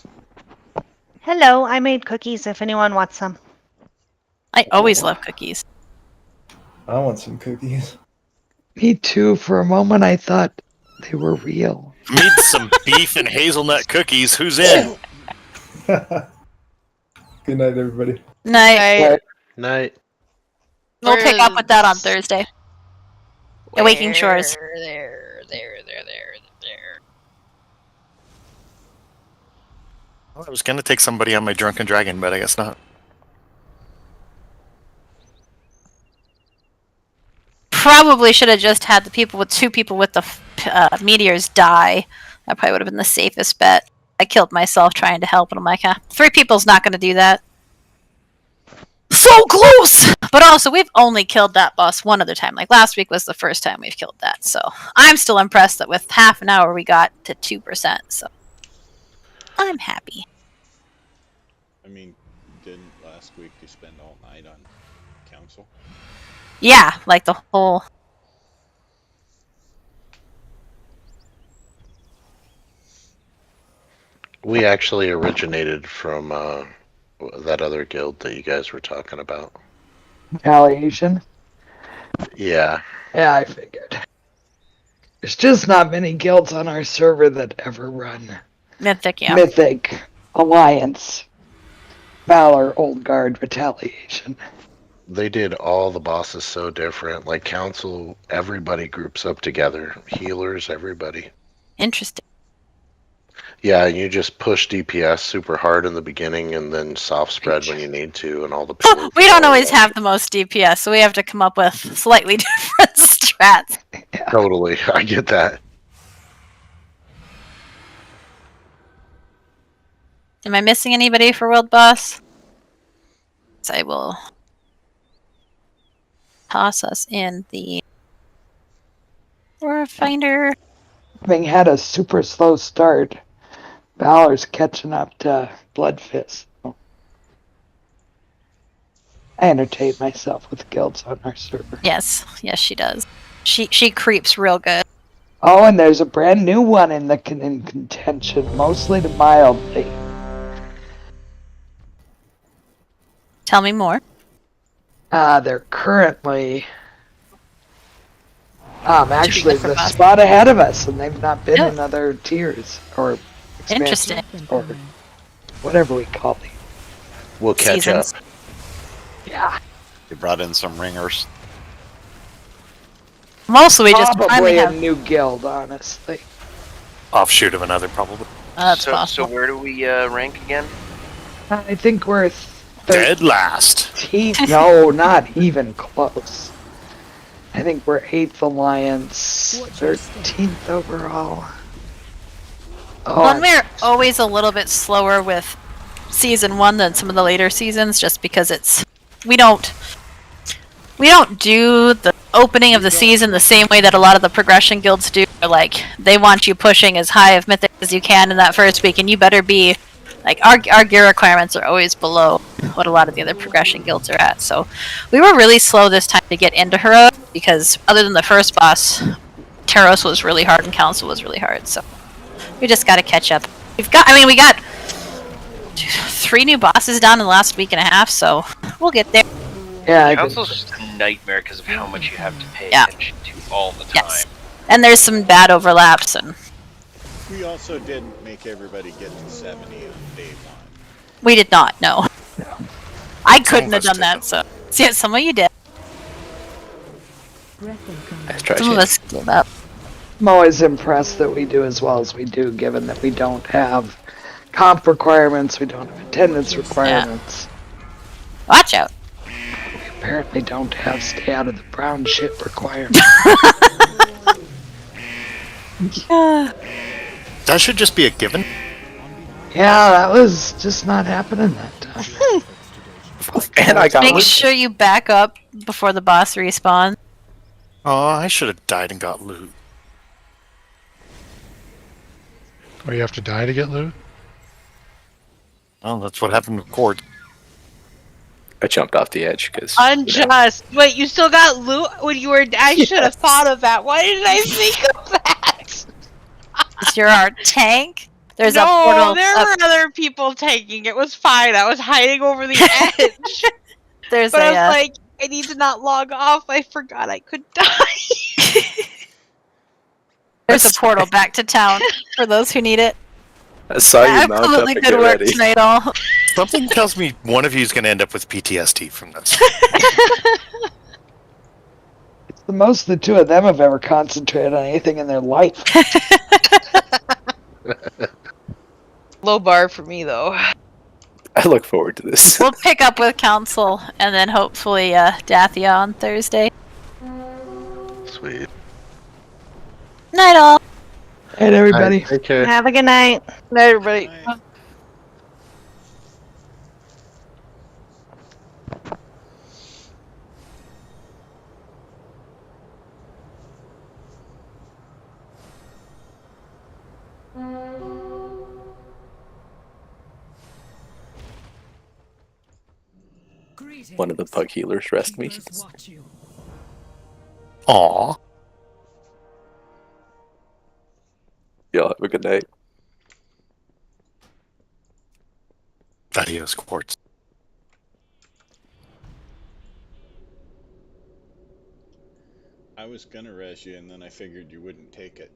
Speaker 5: Hello, I made cookies if anyone wants some.
Speaker 1: I always love cookies.
Speaker 20: I want some cookies.
Speaker 3: Me too. For a moment, I thought they were real.
Speaker 2: Need some beef and hazelnut cookies. Who's in?
Speaker 20: Good night, everybody.
Speaker 1: Night.
Speaker 6: Night.
Speaker 1: We'll pick up with that on Thursday. Waking Shores.
Speaker 19: There.
Speaker 2: Well, I was gonna take somebody on my drunken dragon, but I guess not.
Speaker 1: Probably should have just had the people with 2 people with the meteors die. That probably would have been the safest bet. I killed myself trying to help, and I'm like, 3 people's not going to do that. So close! But also, we've only killed that boss one other time. Like, last week was the first time we've killed that. So, I'm still impressed that with half an hour we got to 2%. So, I'm happy.
Speaker 9: I mean, didn't last week you spend all night on council?
Speaker 1: Yeah, like the whole...
Speaker 6: We actually originated from that other guild that you guys were talking about.
Speaker 3: Retaliation?
Speaker 6: Yeah.
Speaker 3: Yeah, I figured. There's just not many guilds on our server that ever run.
Speaker 1: Mythic, yeah.
Speaker 3: Mythic, Alliance, Valor, Old Guard, Retaliation.
Speaker 6: They did all the bosses so different. Like Council, everybody groups up together. Healers, everybody.
Speaker 1: Interesting.
Speaker 6: Yeah, you just push DPS super hard in the beginning and then soft spread when you need to, and all the
Speaker 1: We don't always have the most DPS, so we have to come up with slightly different strats.
Speaker 6: Totally, I get that.
Speaker 1: Am I missing anybody for World Boss? So I will toss us in the Finder.
Speaker 3: Having had a super slow start, Valor's catching up to Bloodfist. I entertain myself with guilds on our server.
Speaker 1: Yes, yes, she does. She creeps real good.
Speaker 3: Oh, and there's a brand new one in contention, mostly to mildly.
Speaker 1: Tell me more.
Speaker 3: They're currently actually the spot ahead of us, and they've not been in other tiers or expansions or whatever we call them.
Speaker 6: We'll catch up.
Speaker 3: Yeah.
Speaker 14: You brought in some ringers.
Speaker 1: Mostly we just
Speaker 3: probably a
Speaker 1: have
Speaker 3: new guild, honestly.
Speaker 2: Offshoot of another, probably.
Speaker 1: That's
Speaker 10: so
Speaker 1: possible.
Speaker 10: where do we rank again?
Speaker 3: I think we're
Speaker 2: Dead last.
Speaker 3: No, not even close. I think we're 8th Alliance, 13th overall.
Speaker 1: Well, and we're always a little bit slower with season 1 than some of the later seasons, just because we don't do the opening of the season the same way that a lot of the progression guilds do. Like, they want you pushing as high of mythic as you can in that first week, and you better be like, our gear requirements are always below what a lot of the other progression guilds are at. So we were really slow this time to get into Heroic, because other than the first boss, Taros was really hard and Council was really hard. So we just got to catch up. We got 3 new bosses down in the last week and a half, so we'll get there.
Speaker 3: Yeah,
Speaker 10: Council's just a nightmare because of how much you have to pay
Speaker 1: Yeah.
Speaker 10: attention to all the time.
Speaker 1: Yes. And there's some bad overlaps, and
Speaker 9: We also didn't make everybody get to 70 on day 1.
Speaker 1: we did not, no. I couldn't have done that, so. Yeah, some of you did. Some of us gave up.
Speaker 3: I'm always impressed that we do as well as we do, given that we don't have comp requirements, we don't have attendance requirements.
Speaker 1: Watch out.
Speaker 3: We apparently don't have stay out of the brown shit requirements.
Speaker 2: That should just be a given.
Speaker 3: Yeah, that was just not happening that time.
Speaker 21: And I got
Speaker 1: Make
Speaker 21: loot.
Speaker 1: sure you back up before the boss respawns.
Speaker 2: Oh, I should have died and got loot.
Speaker 7: Oh, you have to die to get loot?
Speaker 2: Oh, that's what happened with Cord.
Speaker 21: I jumped off the edge because
Speaker 19: Unjust. Wait, you still got loot when you were. I should have thought of that. Why didn't I think of that?
Speaker 1: You're our tank. There's
Speaker 19: no,
Speaker 1: a portal.
Speaker 19: there were other people taking. It was fine. I was hiding over the edge.
Speaker 1: There's
Speaker 19: but
Speaker 1: a,
Speaker 19: I was like, I need to not log off. I forgot I could die.
Speaker 1: There's a portal back to town for those who need it.
Speaker 21: I saw you mount up
Speaker 1: Absolutely
Speaker 21: and
Speaker 1: good
Speaker 21: get
Speaker 1: work
Speaker 21: ready.
Speaker 1: tonight, all.
Speaker 2: Something tells me one of you is going to end up with PTSD from this.
Speaker 3: It's the most the two of them have ever concentrated on anything in their life.
Speaker 19: Low bar for me, though.
Speaker 21: I look forward to this.
Speaker 1: We'll pick up with Council and then hopefully Dathia on Thursday.
Speaker 6: Sweet.
Speaker 1: Night, all.
Speaker 3: Hey, everybody.
Speaker 6: Right, take care.
Speaker 5: Have a good night.
Speaker 19: Night, everybody.
Speaker 21: One of the pug healers rest me.
Speaker 2: Aw.
Speaker 21: Y'all have a good night.
Speaker 2: Adios, quartz.
Speaker 9: I was gonna res you, and then I figured you wouldn't take it.